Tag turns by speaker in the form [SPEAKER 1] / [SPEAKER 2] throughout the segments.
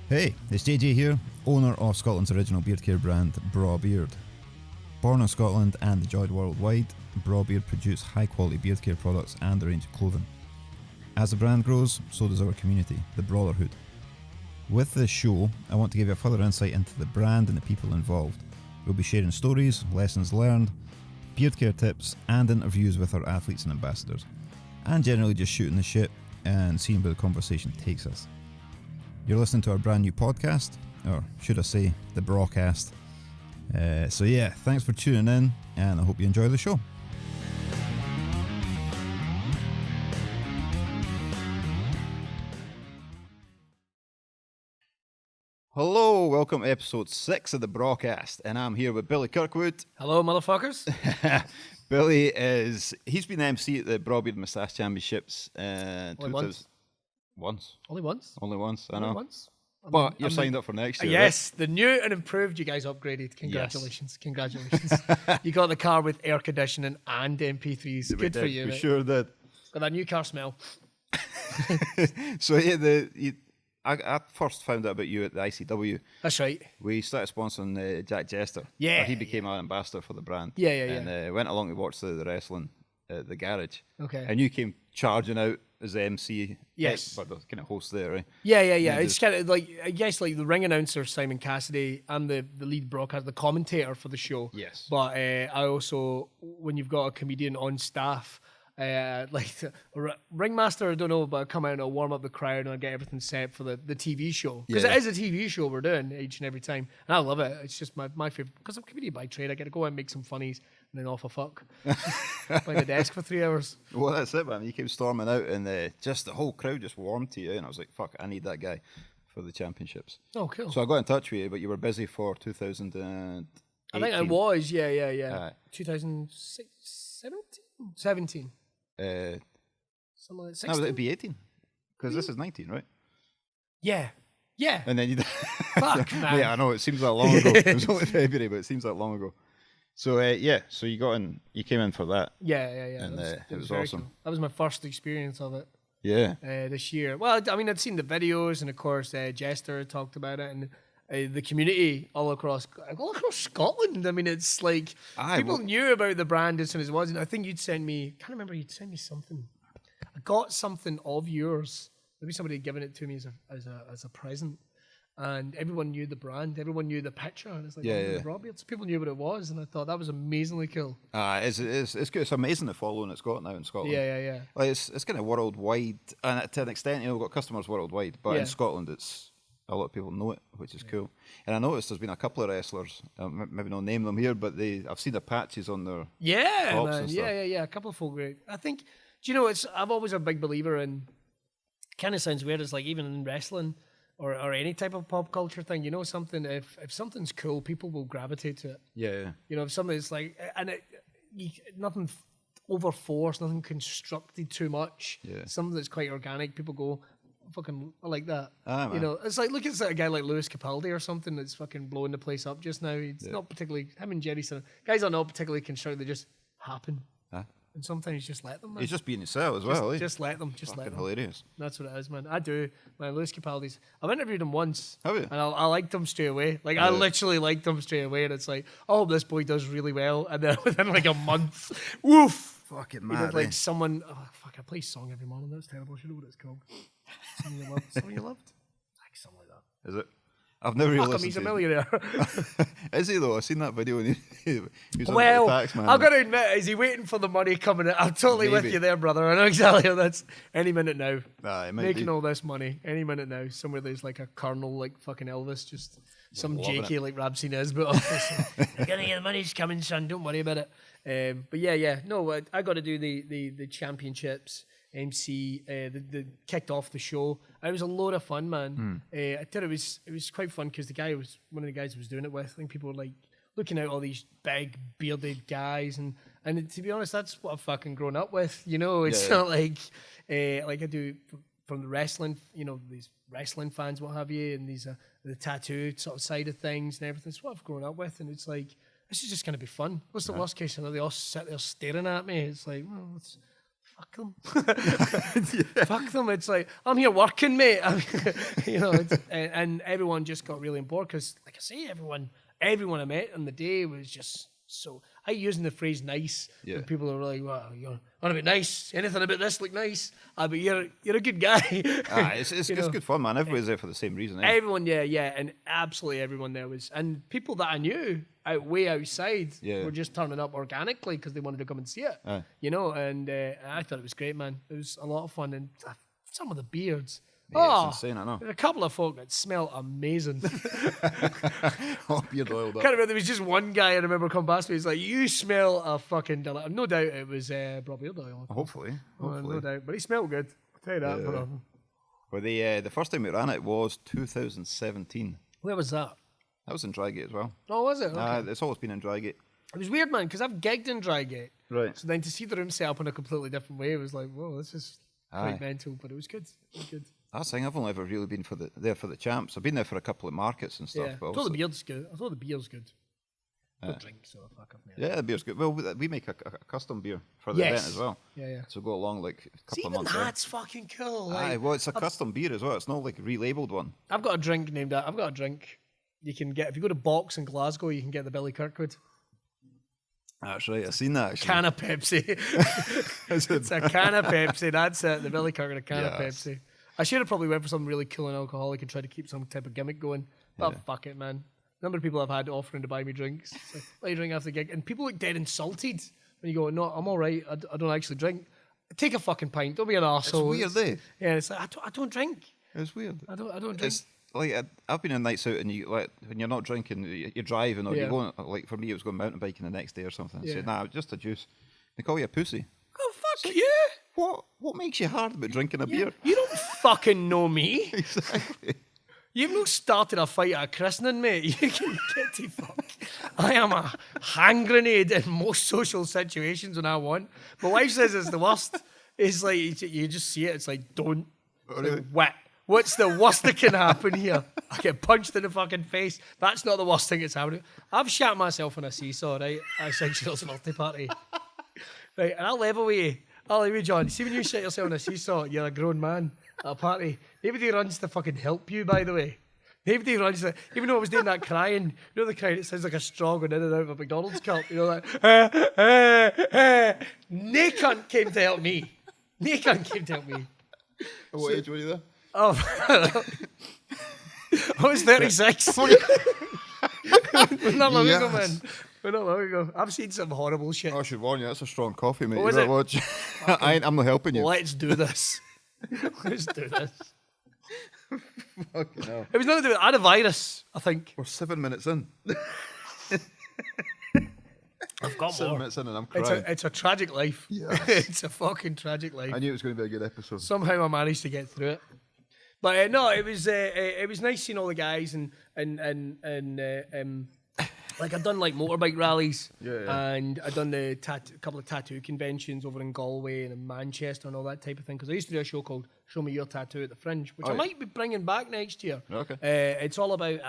[SPEAKER 1] Hey, it's JJ here, owner of Scotland's original beard care brand, Braw Beard. Born in Scotland and enjoyed worldwide, Braw Beard produce high quality beard care products and a range of clothing. As the brand grows, so does our community, the Brawtherhood. With this show, I want to give you a further insight into the brand and the people involved. We'll be sharing stories, lessons learned, beard care tips, and interviews with our athletes and ambassadors. And generally just shooting the shit and seeing where the conversation takes us. You're listening to our brand new podcast, or should I say, the Braw Cast. So yeah, thanks for tuning in, and I hope you enjoy the show. Hello, welcome to episode 6 of the Braw Cast, and I'm here with Billy Kirkwood.
[SPEAKER 2] Hello, motherfuckers.
[SPEAKER 1] Billy he's been MC at the Moustache Championships.
[SPEAKER 2] Only once.
[SPEAKER 1] Once?
[SPEAKER 2] Only once?
[SPEAKER 1] Only once, I know.
[SPEAKER 2] Only once?
[SPEAKER 1] But you're signed up for next year,
[SPEAKER 2] yes, right? The new and improved, you guys upgraded. Congratulations. Yes. Congratulations. You got the car with air conditioning and MP3s. Good for you.
[SPEAKER 1] We sure did.
[SPEAKER 2] Got that new car smell.
[SPEAKER 1] So yeah, I first found out about you at the ICW.
[SPEAKER 2] That's right.
[SPEAKER 1] We started sponsoring Jack Jester.
[SPEAKER 2] Yeah.
[SPEAKER 1] He became our ambassador for the brand.
[SPEAKER 2] Yeah.
[SPEAKER 1] And went along to watch the wrestling at the garage.
[SPEAKER 2] Okay.
[SPEAKER 1] And you came charging out as the MC.
[SPEAKER 2] Yes.
[SPEAKER 1] But the kind of host there, right?
[SPEAKER 2] Yeah. It's kind of like, I guess, like the ring announcer, Simon Cassidy, and the lead broadcaster, the commentator for the show.
[SPEAKER 1] Yes.
[SPEAKER 2] But I also, when you've got a comedian on staff, like ringmaster, I don't know, but I come out and I'll warm up the crowd and I'll get everything set for the TV show, because it is a TV show we're doing each and every time, and I love it. It's just my favorite, because I'm a comedian by trade. I get to go out and make some funnies and then off a fuck behind the desk for 3 hours.
[SPEAKER 1] Well, that's it, man. You came storming out and just the whole crowd just warmed to you, and I was like, fuck, I need that guy for the championships.
[SPEAKER 2] Oh, cool.
[SPEAKER 1] So I got in touch with you, but you were busy for 2018.
[SPEAKER 2] I think I was, yeah. 17. Something like 16?
[SPEAKER 1] No, it'd be 18, because this is 19, right?
[SPEAKER 2] Yeah.
[SPEAKER 1] And then you
[SPEAKER 2] Fuck, man.
[SPEAKER 1] Yeah, I know, it seems like long ago. It was only February, but it seems like long ago. So so you came in for that.
[SPEAKER 2] Yeah.
[SPEAKER 1] And it was awesome.
[SPEAKER 2] Cool. That was my first experience of it.
[SPEAKER 1] Yeah.
[SPEAKER 2] This year. Well, I mean, I'd seen the videos, and of course, Jester talked about it, and the community all across Scotland. I mean, it's like people knew about the brand as soon as it was. And I think you'd send me, I can't remember, you'd send me something. I got something of yours. Maybe somebody had given it to me as a present. And everyone knew the brand, everyone knew the picture, and it's like, the Braw Beard. So people knew what it was, and I thought that was amazingly cool.
[SPEAKER 1] It's good. It's amazing the following it's got now in Scotland.
[SPEAKER 2] Yeah.
[SPEAKER 1] Like it's kind of worldwide, and to an extent, we've got customers worldwide, but in Scotland, it's a lot of people know it, which is cool. And I noticed there's been a couple of wrestlers, maybe not name them here, but I've seen the patches on their tops and stuff.
[SPEAKER 2] Yeah. A couple of folk. I think, do you know, I'm always a big believer in. Kind of sounds weird. It's like even in wrestling or any type of pop culture thing. You know, something if something's cool, people will gravitate to it. Yeah. You know, if something's like, and nothing over forced, nothing constructed too much. Yeah. Something that's quite organic. People go, fucking, I like that. You know, it's like, look at a guy like Lewis Capaldi or something that's fucking blowing the place up just now. He's not particularly, him and Jerry, guys are not particularly constructed, they just happen. And sometimes just let them, man.
[SPEAKER 1] He's just being himself as well,
[SPEAKER 2] Just let them. Just let them.
[SPEAKER 1] Hilarious.
[SPEAKER 2] That's what it is, man. I do. Man, Lewis Capaldi's, I've interviewed him once.
[SPEAKER 1] Have you?
[SPEAKER 2] And I liked him straight away. Like, I literally liked him straight away. And it's like, oh, this boy does really well. And then within like a month, woof.
[SPEAKER 1] Fucking mad.
[SPEAKER 2] He was like someone, I play song every morning. That's terrible. I should know what it's called. Something you loved. Something you loved? Like something like that.
[SPEAKER 1] Is it? I've never really listened
[SPEAKER 2] he's
[SPEAKER 1] to
[SPEAKER 2] a millionaire.
[SPEAKER 1] Is he though? I've seen that video and he was
[SPEAKER 2] well,
[SPEAKER 1] the tax man.
[SPEAKER 2] I've got to admit, is he waiting for the money coming in? I'm totally with you there, brother. I know exactly how that's any minute now. Making all this money any minute now. Somewhere there's like a colonel like fucking Elvis, just some JK like Rabsy Nesbitt office. You're gonna get the money's coming, son. Don't worry about it. But yeah. No, I got to do the championships. MC, the kicked off the show. It was a load of fun, man. I thought it was quite fun because one of the guys I was doing it with. I think people were like looking at all these big bearded guys, and to be honest, that's what I've fucking grown up with. You know, it's not like I do from the wrestling. You know, these wrestling fans, what have you, and these the tattoo sort of side of things and everything. It's what I've grown up with, and it's like this is just gonna be fun. What's the worst case scenario? They all sit there staring at me. It's like, well, fuck them. Fuck them. It's like, I'm here working, mate. And everyone just got really on board because, like I say, everyone I met on the day was just so. I hate using the phrase nice.
[SPEAKER 1] Yeah.
[SPEAKER 2] When people are like, well, you're on a bit nice. Anything about this look nice. But you're a good guy.
[SPEAKER 1] It's good fun, man. Everybody's there for the same reason. Eh?
[SPEAKER 2] Everyone, yeah. And absolutely everyone there was. And people that I knew way outside were just turning up organically because they wanted to come and see it. And I thought it was great, man. It was a lot of fun. And some of the beards.
[SPEAKER 1] Yeah, it's insane, I know.
[SPEAKER 2] There's a couple of folk that smell amazing.
[SPEAKER 1] Beard oiled up.
[SPEAKER 2] Can't remember, there was just one guy I remember come past me. He's like, you smell a fucking delight. No doubt it was Braw beard oil.
[SPEAKER 1] Hopefully.
[SPEAKER 2] No doubt. But he smelled good. I'll tell you that.
[SPEAKER 1] Yeah. Well, the first time we ran it was 2017.
[SPEAKER 2] Where was that?
[SPEAKER 1] That was in Drygate as well.
[SPEAKER 2] Oh, was it? Okay.
[SPEAKER 1] It's always been in Drygate.
[SPEAKER 2] It was weird, man, because I've gigged in Drygate.
[SPEAKER 1] Right.
[SPEAKER 2] So then to see the room set up in a completely different way, it was like, whoa, this is quite mental. But it was good. It was good.
[SPEAKER 1] That's the thing. I've only ever really been there for the champs. I've been there for a couple of markets and stuff.
[SPEAKER 2] Yeah.
[SPEAKER 1] But
[SPEAKER 2] I thought the beard's good. I don't drink, so fuck off.
[SPEAKER 1] Yeah, the beer's good. Well, we make a custom beer for the event as well.
[SPEAKER 2] Yeah.
[SPEAKER 1] So go along like a couple of months.
[SPEAKER 2] That's fucking cool. Like,
[SPEAKER 1] well, it's a custom beer as well. It's not like a relabeled one.
[SPEAKER 2] I've got a drink you can get. If you go to Box in Glasgow, you can get the Billy Kirkwood.
[SPEAKER 1] That's right. I've seen that. Actually.
[SPEAKER 2] Can of Pepsi. It's a can of Pepsi. That's it. The Billy Kirkwood, a can of Pepsi. I should have probably went for something really cool and alcoholic and tried to keep some type of gimmick going. But fuck it, man. Number of people I've had offering to buy me drinks. It's like, what are you drinking after the gig? And people look dead insulted when you go, no, I'm all right. I don't actually drink. Take a fucking pint. Don't be an arsehole.
[SPEAKER 1] It's weird,
[SPEAKER 2] Yeah, it's like, I don't drink.
[SPEAKER 1] It's weird.
[SPEAKER 2] I don't drink.
[SPEAKER 1] It's like I've been on nights out and you like when you're not drinking, you're driving or you're going. Like for me, it was going mountain biking the next day or something. I said, nah, just a juice. They call you a pussy.
[SPEAKER 2] Oh fuck you!
[SPEAKER 1] What makes you hard about drinking a beer?
[SPEAKER 2] You don't fucking know me.
[SPEAKER 1] Exactly.
[SPEAKER 2] You've not started a fight at a christening, mate. You can get to fuck. I am a hand grenade in most social situations when I want. My wife says it's the worst. It's like, you just see it, it's like, don't. It's like, what? What's the worst that can happen here? I get punched in the fucking face. That's not the worst thing that's happening. I've shat myself on a seesaw, right? I said St. birthday party. Right, and I'll level with you. I'll leave you, John. See, when you shit yourself on a seesaw, you're a grown man at a party. Nobody runs to fucking help you, by the way. Nobody runs to, even though I was doing that crying, you know the crying, it sounds like a straw going in and out of a McDonald's cup. You know, like, nae cunt came to help me. Nae cunt came to help me.
[SPEAKER 1] What age were you there?
[SPEAKER 2] Oh, I was 36. We're not long ago, man. We're not long ago. I've seen some horrible shit.
[SPEAKER 1] I should warn you, that's a strong coffee, mate.
[SPEAKER 2] Oh, is
[SPEAKER 1] you
[SPEAKER 2] it?
[SPEAKER 1] Watch. I'm not helping you.
[SPEAKER 2] Let's do this. Let's do this.
[SPEAKER 1] Fucking hell.
[SPEAKER 2] It was nothing to do with, I had a virus, I think.
[SPEAKER 1] We're 7 minutes in.
[SPEAKER 2] I've got
[SPEAKER 1] 7
[SPEAKER 2] more.
[SPEAKER 1] minutes in and I'm crying.
[SPEAKER 2] It's a tragic life.
[SPEAKER 1] Yes.
[SPEAKER 2] It's a fucking tragic life.
[SPEAKER 1] I knew it was going to be a good episode.
[SPEAKER 2] Somehow I managed to get through it. But no, it was nice seeing all the guys and like I've done like motorbike rallies, and I've done the couple of tattoo conventions over in Galway and in Manchester and all that type of thing. Because I used to do a show called "Show Me Your Tattoo" at the Fringe, which I might be bringing back next year.
[SPEAKER 1] Okay.
[SPEAKER 2] It's all about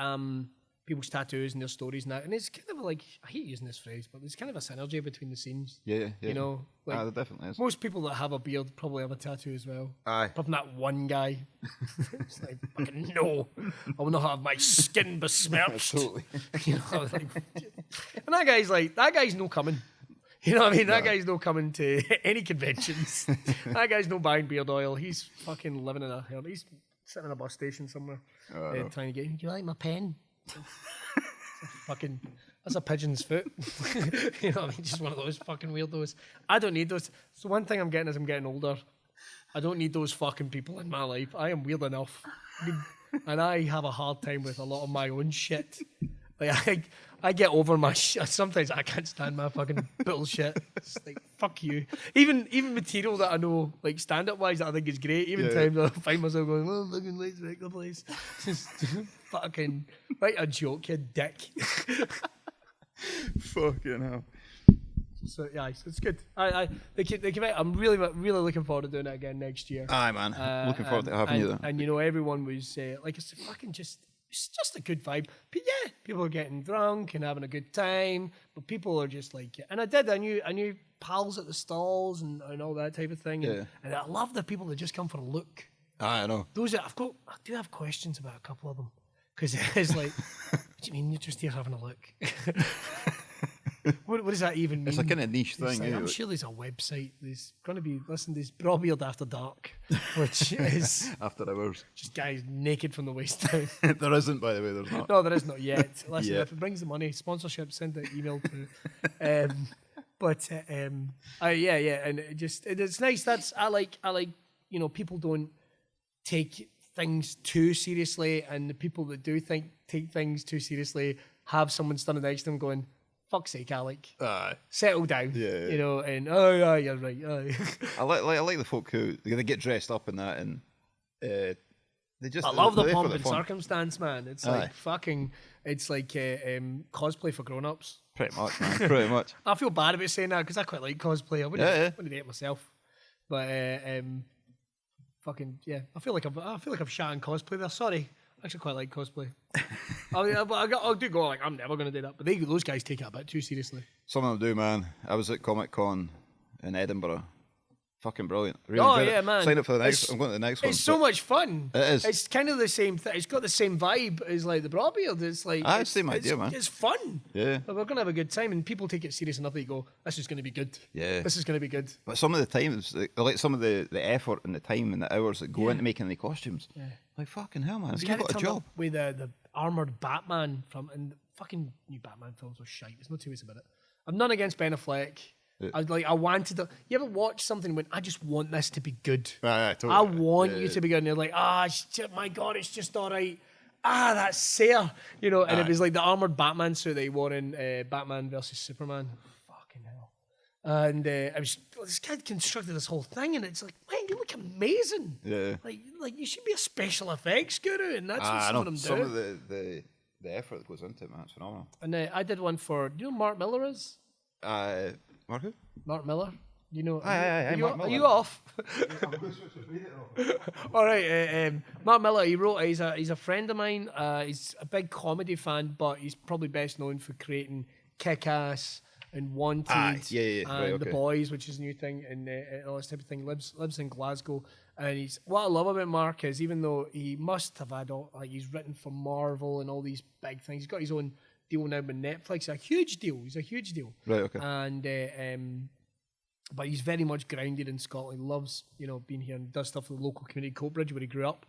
[SPEAKER 2] people's tattoos and their stories and that, and it's kind of like, I hate using this phrase, but there's kind of a synergy between the scenes.
[SPEAKER 1] Yeah.
[SPEAKER 2] You know, like
[SPEAKER 1] there definitely is.
[SPEAKER 2] most people that have a beard probably have a tattoo as well.
[SPEAKER 1] Aye.
[SPEAKER 2] Apart from that one guy. It's like, fucking no, I will not have my skin besmirched.
[SPEAKER 1] Totally.
[SPEAKER 2] You know, like, and that guy's no coming. You know what I mean? That guy's no coming to any conventions. That guy's no buying beard oil. He's fucking living in a hell. He's sitting in a bus station somewhere trying to get, do you like my pen? Fucking, that's a pigeon's foot. You know what I mean? Just one of those fucking weirdos. I don't need those. So one thing I'm getting as I'm getting older, I don't need those fucking people in my life. I am weird enough. And I have a hard time with a lot of my own shit. Like I get over my shit. Sometimes I can't stand my fucking bullshit. It's like, fuck you. Even material that I know, like stand-up wise, that I think is great. Even times I find myself going, oh, fucking let's wreck the place. Just fucking, write a joke, you dick.
[SPEAKER 1] Fucking hell.
[SPEAKER 2] So yeah, it's good. They came out. I'm really looking forward to doing it again next year.
[SPEAKER 1] Aye, man. Looking forward to having you there.
[SPEAKER 2] And you know, everyone was like, it's fucking just. It's just a good vibe. But yeah, people are getting drunk and having a good time, but people are just like, and I knew pals at the stalls and all that type of thing. And I love the people that just come for a look.
[SPEAKER 3] I know.
[SPEAKER 2] I do have questions about a couple of them. Because it's like, what do you mean you're just here having a look? What does that even mean?
[SPEAKER 3] It's a kind of niche thing.
[SPEAKER 2] Like, I'm sure there's a website. There's going to be, there's BrawBeard After Dark, which is...
[SPEAKER 3] After hours.
[SPEAKER 2] Just guys naked from the waist down.
[SPEAKER 3] There isn't, by the way, there's not.
[SPEAKER 2] No, there is not yet. Listen, if it brings the money, sponsorship, send the email to... and it's nice. I like, people don't take things too seriously, and the people that do take things too seriously have someone standing next to them going, fuck's sake, Alec. Settle down.
[SPEAKER 3] Yeah.
[SPEAKER 2] And you're right.
[SPEAKER 3] I like the folk who they get dressed up in that, and they just.
[SPEAKER 2] I love the pomp and circumstance, man. It's like cosplay for grown-ups.
[SPEAKER 3] Pretty much, man. Pretty much.
[SPEAKER 2] I feel bad about saying that because I quite like cosplay. I wouldn't do it myself, but I feel like I've shat on cosplay there. Sorry. I actually quite like cosplay. I do go like, I'm never going to do that. But those guys take it a bit too seriously.
[SPEAKER 3] Some of them do, man. I was at Comic Con in Edinburgh. Fucking brilliant. Really
[SPEAKER 2] man.
[SPEAKER 3] Sign up for the next. I'm going to the next one.
[SPEAKER 2] It's so much fun.
[SPEAKER 3] It is.
[SPEAKER 2] It's kind of the same thing. It's got the same vibe as like the BrawBeard. It's like
[SPEAKER 3] it's the same idea, man.
[SPEAKER 2] It's fun.
[SPEAKER 3] Yeah.
[SPEAKER 2] But we're going to have a good time, and people take it serious enough that you go, this is going to be good.
[SPEAKER 3] Yeah.
[SPEAKER 2] This is going to be good.
[SPEAKER 3] But some of the times, like some of the effort and the time and the hours that go into making the costumes. Yeah. Like, fucking hell, man. You've got a job.
[SPEAKER 2] With the armoured Batman and the fucking new Batman films were shite. There's no two ways about it. I'm none against Ben Affleck. Yeah. I wanted to. You ever watch something when I just want this to be good?
[SPEAKER 3] Totally.
[SPEAKER 2] I want you to be good, and you're like, my God, it's just all right. That's Sarah, And it was like the armored Batman suit that he wore in Batman versus Superman. Fucking hell! And this guy constructed this whole thing, and it's like, man, you look amazing.
[SPEAKER 3] Yeah.
[SPEAKER 2] Like you should be a special effects guru, and that's what some of them do.
[SPEAKER 3] Some of the effort that goes into it, man, it's phenomenal.
[SPEAKER 2] And I did one for. Do you know who Mark Miller is?
[SPEAKER 3] Mark who?
[SPEAKER 2] Mark Miller.
[SPEAKER 3] Are
[SPEAKER 2] you off? All right. Mark Miller. He wrote. He's a friend of mine. He's a big comedy fan, but he's probably best known for creating Kick-Ass and Wanted and The Boys, which is a new thing, and all this type of thing. Lives in Glasgow, and what I love about Mark is even though he must have had he's written for Marvel and all these big things, he's got his own deal now with Netflix. A huge deal. He's a huge deal.
[SPEAKER 3] Right. Okay.
[SPEAKER 2] And but he's very much grounded in Scotland. He loves being here and does stuff with the local community, Coatbridge, where he grew up.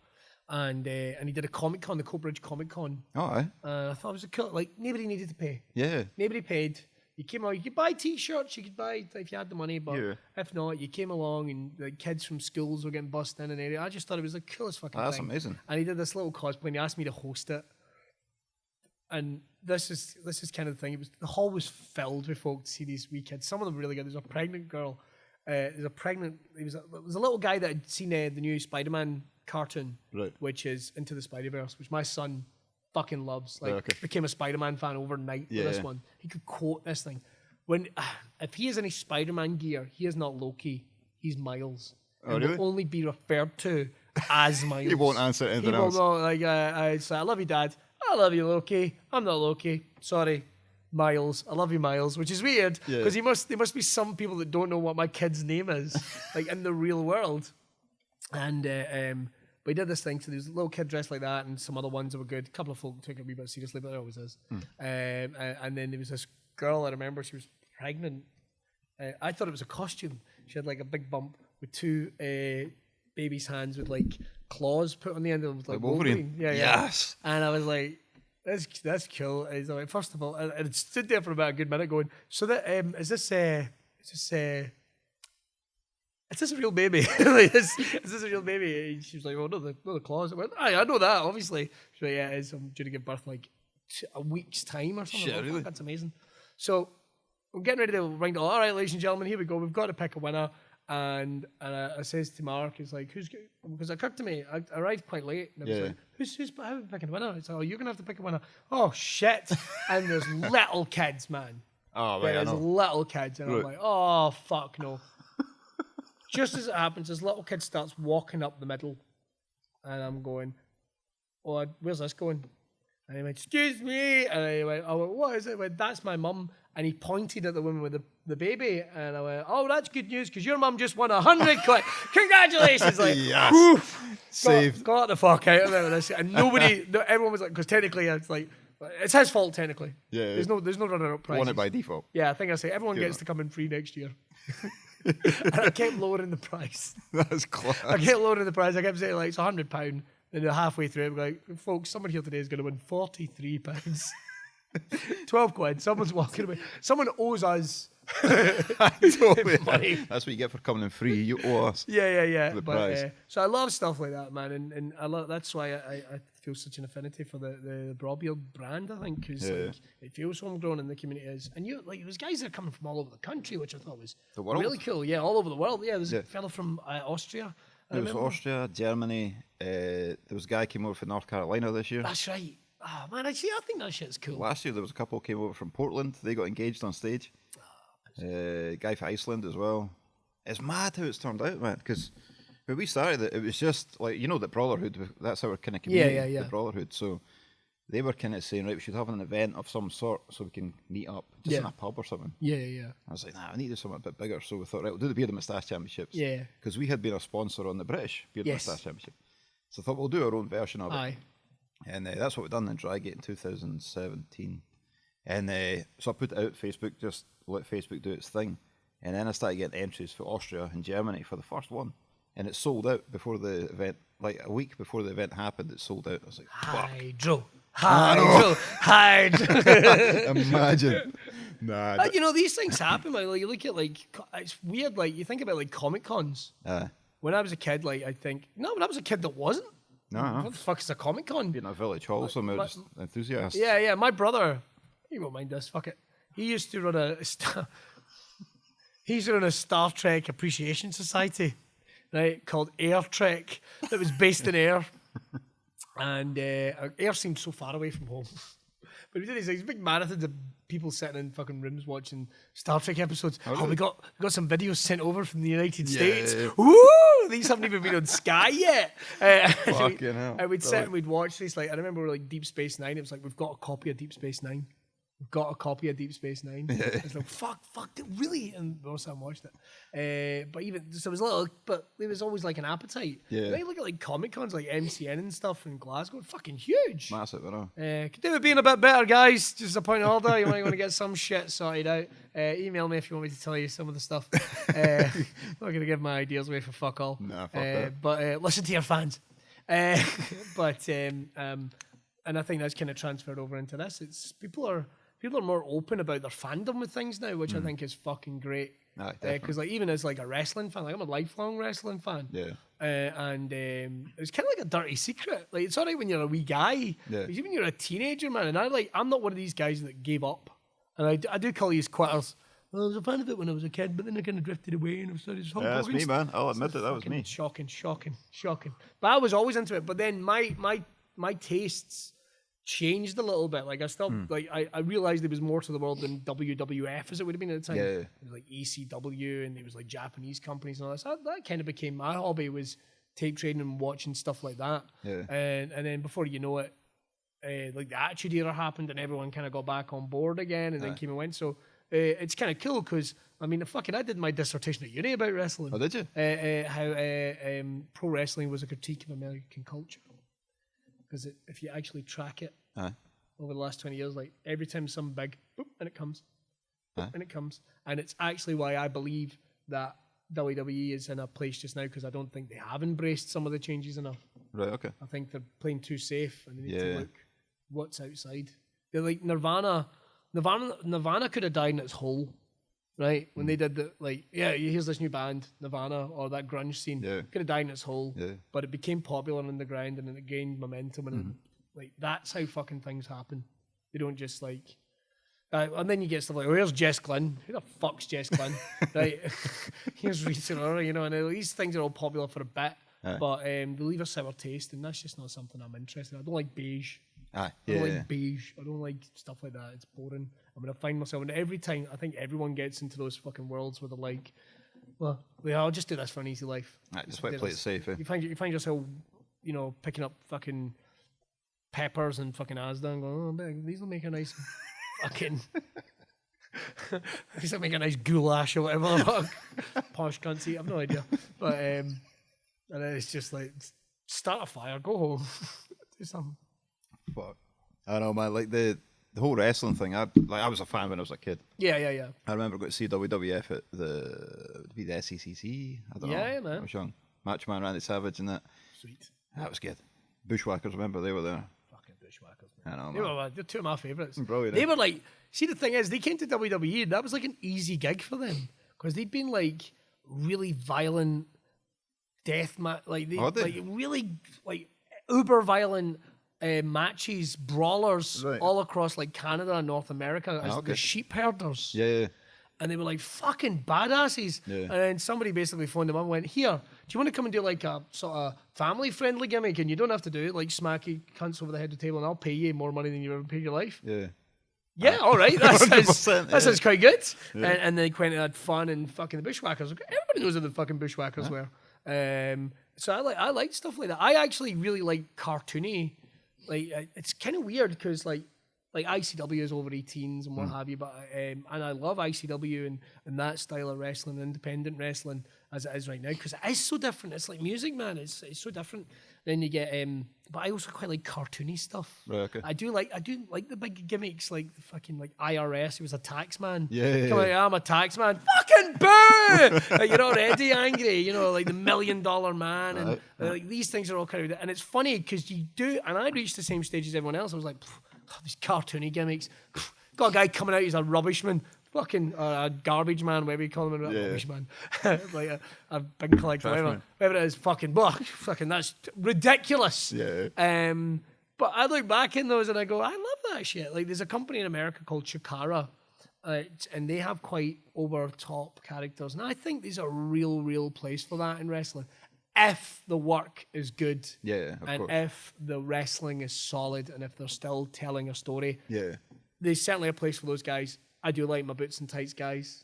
[SPEAKER 2] And he did a Comic Con, the Coatbridge Comic Con.
[SPEAKER 3] Oh, aye.
[SPEAKER 2] I thought it was a cool. Like nobody needed to pay.
[SPEAKER 3] Yeah.
[SPEAKER 2] Nobody paid. You came out. You could buy T-shirts. You could buy if you had the money. But if not, you came along and the kids from schools were getting bussed in and area. I just thought it was the coolest fucking thing.
[SPEAKER 3] That's amazing.
[SPEAKER 2] And he did this little cosplay and he asked me to host it. And this is kind of the thing. The hall was filled with folk to see these wee kids. Some of them really good. There's a pregnant girl. There was a little guy that had seen the new Spider-Man cartoon, which is Into the Spider-Verse, which my son fucking loves. Became a Spider-Man fan overnight with this one. He could quote this thing. If he has any Spider-Man gear, he is not Loki. He's Miles. And will only be referred to as Miles.
[SPEAKER 3] He won't answer anything else.
[SPEAKER 2] He won't I love you, Dad. I love you, Loki. I'm not Loki. Sorry, Miles. I love you, Miles. Which is weird because there must be some people that don't know what my kid's name is, like in the real world. And but he did this thing. So there was a little kid dressed like that, and some other ones that were good. A couple of folk took it a wee bit seriously, but there always is. And then there was this girl. I remember she was pregnant. I thought it was a costume. She had like a big bump with two baby's hands with like claws put on the end of them, like Wolverine. Yeah.
[SPEAKER 3] Yes.
[SPEAKER 2] And I was like, that's cool. And like, first of all, and it stood there for about a good minute going, so that is this a real baby? Like, is this a real baby? And she was like, oh no, the claws. I went, I know that, obviously. She went, yeah, it is. I'm due to give birth in like a week's time or something.
[SPEAKER 3] Shit, really?
[SPEAKER 2] That's amazing. So I'm getting ready to ring the, all right, ladies and gentlemen, here we go. We've got to pick a winner. And I says to Mark, he's like, because it occurred to me, I arrived quite late. And I was like, how are we picking a winner? It's like, oh, you're going to have to pick a winner. Oh, shit. And there's little kids, man.
[SPEAKER 3] Oh, right,
[SPEAKER 2] there's little kids. And I'm like, oh, fuck no. Just as it happens, this little kid starts walking up the middle. And I'm going, oh, where's this going? And he went, excuse me. And I went, what is it? I went, that's my mum. And he pointed at the woman with the baby. And I went, oh, that's good news because your mum just won 100 quid. Congratulations. Like,
[SPEAKER 3] yes.
[SPEAKER 2] Whew,
[SPEAKER 3] Saved.
[SPEAKER 2] got the fuck out of it. And everyone was like, because technically it's like, it's his fault technically.
[SPEAKER 3] Yeah.
[SPEAKER 2] There's no runner-up prize.
[SPEAKER 3] Won it by default.
[SPEAKER 2] Yeah, I think I say everyone gets to come in free next year. And I kept lowering the price.
[SPEAKER 3] That's class.
[SPEAKER 2] I kept lowering the price. I kept saying like it's £100. And halfway through, I'm like, folks, someone here today is going to win £43. 12 quid. Someone's walking away. Someone owes us money.
[SPEAKER 3] That's what you get for coming in free. You owe us.
[SPEAKER 2] Yeah.
[SPEAKER 3] The
[SPEAKER 2] But,
[SPEAKER 3] prize.
[SPEAKER 2] so I love stuff like that, man, and I love. That's why I feel such an affinity for the BrawBeard brand. I think because like, it feels homegrown and the community is. And you like, there's guys that are coming from all over the country, which I thought was really cool. Yeah, all over the world. Yeah, there's a fellow from Austria.
[SPEAKER 3] There was Austria, Germany. There was a guy came over from North Carolina this year.
[SPEAKER 2] That's right. Oh man, I think that shit's cool.
[SPEAKER 3] Last year there was a couple came over from Portland. They got engaged on stage. Guy from Iceland as well. It's mad how it's turned out, man. Because when we started it was just like the Brawtherhood. That's our kind of community. The Brawtherhood. So they were kind of saying, right, we should have an event of some sort so we can meet up just in a pub or something.
[SPEAKER 2] Yeah.
[SPEAKER 3] I was like, nah, I need to do something a bit bigger. So we thought, right, we'll do the Beard and Moustache Championships.
[SPEAKER 2] Yeah.
[SPEAKER 3] Because we had been a sponsor on the British Beard and Moustache Championship. So I thought we'll do our own version of it. And that's what we've done in Drygate in 2017. And so I put it out Facebook, just let Facebook do its thing. And then I started getting entries for Austria and Germany for the first one. And it sold out before the event, like a week before the event happened, it sold out. I was like, fuck.
[SPEAKER 2] Hydro.
[SPEAKER 3] Imagine. Nah.
[SPEAKER 2] These things happen. Like you look at it's weird. Like you think about like Comic Cons. When I was a kid, when I was a kid, that wasn't.
[SPEAKER 3] No.
[SPEAKER 2] What the fuck is a Comic Con?
[SPEAKER 3] Being a village hall, so I'm just enthusiast.
[SPEAKER 2] Yeah. My brother, he won't mind this. Fuck it. He used to run a Star Trek Appreciation Society, right, called Air Trek, that was based in Air. And Air seemed so far away from home. But he did these big marathons of people sitting in fucking rooms watching Star Trek episodes. We got some videos sent over from the United States. Woo! These haven't even been on Sky yet.
[SPEAKER 3] Fucking hell.
[SPEAKER 2] And we'd sit and we'd watch these. Like I remember like Deep Space Nine. It was like, we've got a copy of Deep Space Nine. We've got a copy of Deep Space Nine. It's like, fuck, really? And we also watched it. But even, so it was little, but there was always like an appetite.
[SPEAKER 3] Yeah.
[SPEAKER 2] When you look at like Comic Cons, like MCN and stuff in Glasgow, fucking huge.
[SPEAKER 3] Massive, I know.
[SPEAKER 2] Could do with being a bit better, guys. Just a point of order. You might want to get some shit sorted out. Email me if you want me to tell you some of the stuff. I'm not going to give my ideas away for fuck all.
[SPEAKER 3] Nah, fuck that.
[SPEAKER 2] But listen to your fans. And I think that's kind of transferred over into this. It's people are more open about their fandom with things now, which I think is fucking great. Because like even as like a wrestling fan, like I'm a lifelong wrestling fan.
[SPEAKER 3] Yeah.
[SPEAKER 2] And it's kind of like a dirty secret. Like it's alright when you're a wee guy.
[SPEAKER 3] Yeah.
[SPEAKER 2] Even when you're a teenager, man. And I'm not one of these guys that gave up. And I do call these quitters. Well, I was a fan of it when I was a kid, but then I kind of drifted away and I started.
[SPEAKER 3] Yeah, that's me, man. I'll admit it. That was me.
[SPEAKER 2] Shocking. But I was always into it. But then my tastes changed a little bit. Like I still I realized there was more to the world than WWF as it would have been at the time.
[SPEAKER 3] Yeah.
[SPEAKER 2] It was like ECW and there was like Japanese companies and all that. So that kind of became my hobby, was tape trading and watching stuff like that.
[SPEAKER 3] Yeah.
[SPEAKER 2] And then before you know it, like the Attitude Era happened and everyone kind of got back on board again and then came and went. So it's kind of cool because I did my dissertation at uni about wrestling.
[SPEAKER 3] Oh, did you?
[SPEAKER 2] How pro wrestling was a critique of American culture. Because if you actually track it over the last 20 years, like every time something big, boop, and it comes, boop, and it comes. And it's actually why I believe that WWE is in a place just now, because I don't think they have embraced some of the changes enough.
[SPEAKER 3] Right, okay.
[SPEAKER 2] I think they're playing too safe and they need to look what's outside. They're like Nirvana could have died in its hole, right? When they did the, here's this new band, Nirvana, or that grunge scene.
[SPEAKER 3] Yeah.
[SPEAKER 2] Could have died in its hole.
[SPEAKER 3] Yeah.
[SPEAKER 2] But it became popular on the ground and then it gained momentum. And that's how fucking things happen. They don't just and then you get stuff like, here's Jess Glynn. Who the fuck's Jess Glynn? Right? Here's Rita Ora, and these things are all popular for a bit. But they leave a sour taste, and that's just not something I'm interested in. I don't like beige. I don't like beige. I don't like stuff like that. It's boring. I'm going to find myself, and every time, I think everyone gets into those fucking worlds where they're like, well, I'll just do this for an easy life.
[SPEAKER 3] Just play it safe, eh?
[SPEAKER 2] You find yourself, picking up fucking peppers and fucking Asda and going, oh, these will make a nice fucking... these will make a nice goulash or whatever. Posh cunts eat, I've no idea. But and it's just like, start a fire, go home, do something.
[SPEAKER 3] Fuck. I know, man. Like the whole wrestling thing. I was a fan when I was a kid.
[SPEAKER 2] Yeah.
[SPEAKER 3] I remember going to see WWF at the SECC. I don't know.
[SPEAKER 2] Yeah, man.
[SPEAKER 3] I was young. Macho Man Randy Savage and that.
[SPEAKER 2] Sweet.
[SPEAKER 3] That was good. Bushwhackers. Remember they were there.
[SPEAKER 2] Fucking Bushwhackers, man.
[SPEAKER 3] I know.
[SPEAKER 2] They're two of my favourites.
[SPEAKER 3] Brilliant.
[SPEAKER 2] They were like, see, the thing is, they came to WWE. And that was like an easy gig for them because they'd been like really violent death match, like really like uber violent. Matches, brawlers all across like Canada and North America as the sheep herders.
[SPEAKER 3] Yeah.
[SPEAKER 2] And they were like fucking badasses. Yeah. And then somebody basically phoned them up and went, here, do you want to come and do like a sort of family friendly gimmick? And you don't have to do it like smacky cunts over the head of the table and I'll pay you more money than you ever paid your life. Yeah, all right. That sounds quite good. Yeah. And then Quentin had fun and fucking the Bushwhackers. Everybody knows who the fucking Bushwhackers were. So I like stuff like that. I actually really like cartoony. Like it's kind of weird because like ICW is over 18s and what have you, but and I love ICW and that style of wrestling, independent wrestling as it is right now because it is so different. It's like music, man. It's so different. Then you get but I also quite like cartoony stuff.
[SPEAKER 3] Right, okay.
[SPEAKER 2] I do like the big gimmicks like the fucking like IRS. He was a tax man.
[SPEAKER 3] Yeah.
[SPEAKER 2] Come on, I'm a tax man. Fucking boo! Like, you're already angry. You know, like the $1 Million Man and like these things are all kind of. And it's funny because you do. And I reached the same stage as everyone else. I was like, these cartoony gimmicks. Got a guy coming out. He's a rubbish man. Fucking a garbage man, whatever you call him, a rubbish man. Like a big collector, whatever it is, fucking that's ridiculous.
[SPEAKER 3] Yeah.
[SPEAKER 2] But I look back in those and I go, I love that shit. Like there's a company in America called Chikara, and they have quite over top characters, and I think there's a real place for that in wrestling. If the work is good,
[SPEAKER 3] of course.
[SPEAKER 2] If the wrestling is solid, and if they're still telling a story, there's certainly a place for those guys. I do like my boots and tights guys,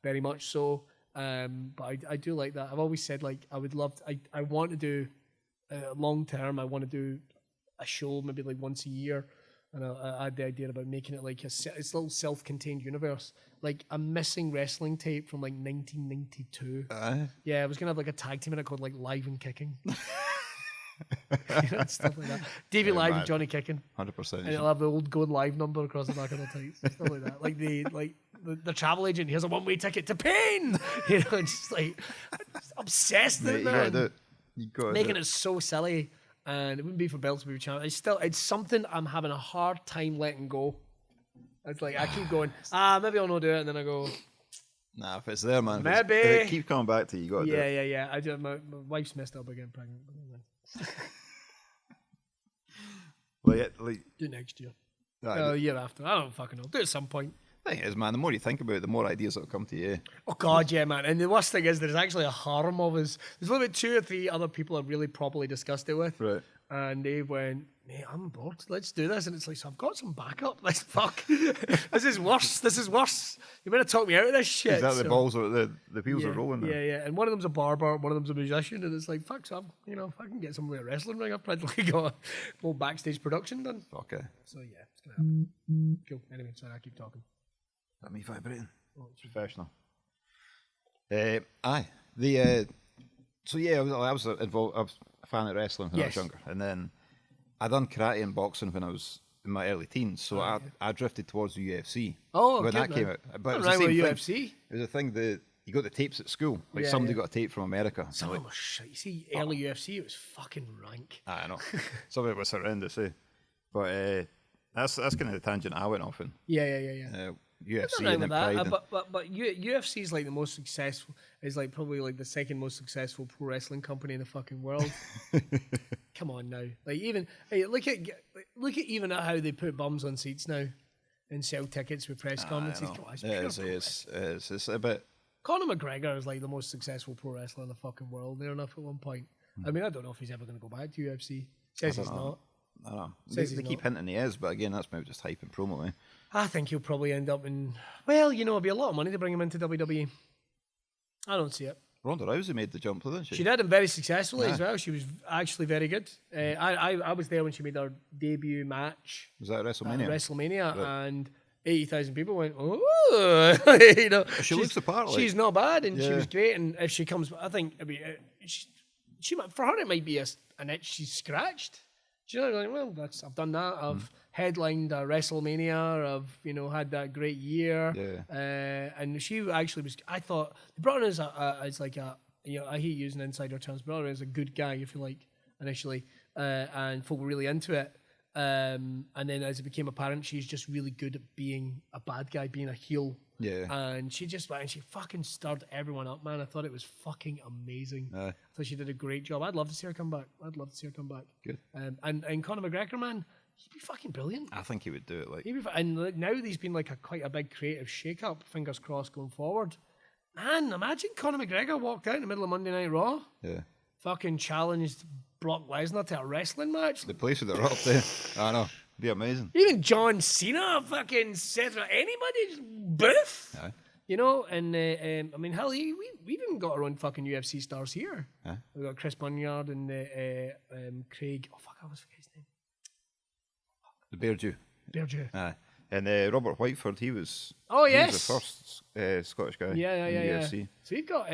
[SPEAKER 2] very much so. But I do like that. I've always said like I would love. I want to do long term. I want to do a show maybe like once a year, and I had the idea about making it like it's a little self-contained universe, like a missing wrestling tape from like 1992. Yeah, I was gonna have like a tag team in it called like Live and Kicking. Stuff like that. Davey Live and Johnny Kicking.
[SPEAKER 3] 100%.
[SPEAKER 2] And it'll have the old Going Live number across the back of the tights. Stuff like that. Like the travel agent, here's a one-way ticket to Pain. You know, just like obsessed with it, man.
[SPEAKER 3] You got it.
[SPEAKER 2] Making it so silly. And it wouldn't be for belts, we would channel. It's something I'm having a hard time letting go. It's like I keep going, maybe I'll not do it, and then I go,
[SPEAKER 3] nah, if it's there, man.
[SPEAKER 2] Maybe.
[SPEAKER 3] If it keep coming back to you, you got to do it.
[SPEAKER 2] Yeah. I do. My wife's messed up again, pregnant. Do it next year. The year after. I don't fucking know. Do it at some point.
[SPEAKER 3] The thing is, man, the more you think about it, the more ideas that'll come to you.
[SPEAKER 2] Oh, God, yeah, man. And the worst thing is there's actually a harem of us. There's only 2 or 3 other people I've really properly discussed it with.
[SPEAKER 3] Right.
[SPEAKER 2] And they went, mate, I'm bored. Let's do this. And it's like, so I've got some backup. Let's fuck. This is worse. You better talk me out of this shit.
[SPEAKER 3] Exactly. The balls are, the wheels are rolling now.
[SPEAKER 2] Yeah. And one of them's a barber, one of them's a musician. And it's like, fuck, so if I can get somebody a wrestling ring, I've probably got a whole backstage production done.
[SPEAKER 3] Okay.
[SPEAKER 2] So, yeah, it's going to happen. Cool. Anyway, sorry, I keep talking.
[SPEAKER 3] That me vibrating.
[SPEAKER 2] Oh,
[SPEAKER 3] it's professional. So yeah, I was involved. I was a fan of wrestling when I was younger, and then I done karate and boxing when I was in my early teens. So I drifted towards the UFC.
[SPEAKER 2] Oh,
[SPEAKER 3] when that came out. But it was the same thing. UFC. It was a thing that you got the tapes at school. Like somebody got a tape from America.
[SPEAKER 2] Some of them were shit. You see, early UFC, it was fucking rank.
[SPEAKER 3] I know. Some of it was horrendous, But that's kind of the tangent I went off in.
[SPEAKER 2] Yeah.
[SPEAKER 3] UFC and then Pride.
[SPEAKER 2] But UFC is like the most successful. Is like probably like the second most successful pro wrestling company in the fucking world. Come on now, like even look at even at how they put bums on seats now, and sell tickets with press commentaries.
[SPEAKER 3] It's a bit.
[SPEAKER 2] Conor McGregor is like the most successful pro wrestler in the fucking world. Near enough at one point. I mean, I don't know if he's ever going to go back to UFC. Says he's not.
[SPEAKER 3] I don't know. They keep hinting he is, but again, that's maybe just hype and promo,
[SPEAKER 2] I think he'll probably end up in... Well, it'll be a lot of money to bring him into WWE. I don't see it.
[SPEAKER 3] Ronda Rousey made the jump, didn't she?
[SPEAKER 2] She did, and very successfully as well. She was actually very good. I was there when she made her debut match.
[SPEAKER 3] Was that WrestleMania?
[SPEAKER 2] WrestleMania, right. And 80,000 people went, oh, you know.
[SPEAKER 3] She looks the part. Like.
[SPEAKER 2] She's not bad, and she was great. And if she comes, I think she might, for her it might be an itch she's scratched. Do you know, like, well, I've done that. I've headlined a WrestleMania. I've had that great year.
[SPEAKER 3] Yeah.
[SPEAKER 2] And she actually was. I thought they brought her as like a. I hate using insider terms. Brought her as a good guy, if you like, initially, and folk were really into it. And then as it became apparent, she's just really good at being a bad guy, being a heel.
[SPEAKER 3] Yeah.
[SPEAKER 2] And she fucking stirred everyone up, man. I thought it was fucking amazing. I thought she did a great job. I'd love to see her come back.
[SPEAKER 3] Good.
[SPEAKER 2] And Conor McGregor, man, he'd be fucking brilliant.
[SPEAKER 3] I think he would do it. Like.
[SPEAKER 2] And now there's been like quite a big creative shake-up, fingers crossed, going forward. Man, imagine Conor McGregor walked out in the middle of Monday Night Raw.
[SPEAKER 3] Yeah.
[SPEAKER 2] Fucking challenged Brock Lesnar to a wrestling match.
[SPEAKER 3] The place would erupt there. I know. It'd be amazing.
[SPEAKER 2] Even John Cena, fucking Seth, anybody's boof.
[SPEAKER 3] Aye.
[SPEAKER 2] And I mean, hell, we've even got our own fucking UFC stars here.
[SPEAKER 3] Aye.
[SPEAKER 2] We've got Chris Bunyard and Craig. Oh, fuck, I always forget his name.
[SPEAKER 3] The Bear Jew.
[SPEAKER 2] Bear Jew.
[SPEAKER 3] Aye. And Robert Whiteford, he was.
[SPEAKER 2] Oh,
[SPEAKER 3] he
[SPEAKER 2] yes.
[SPEAKER 3] was the first Scottish guy.
[SPEAKER 2] Yeah.
[SPEAKER 3] in the UFC.
[SPEAKER 2] So we've got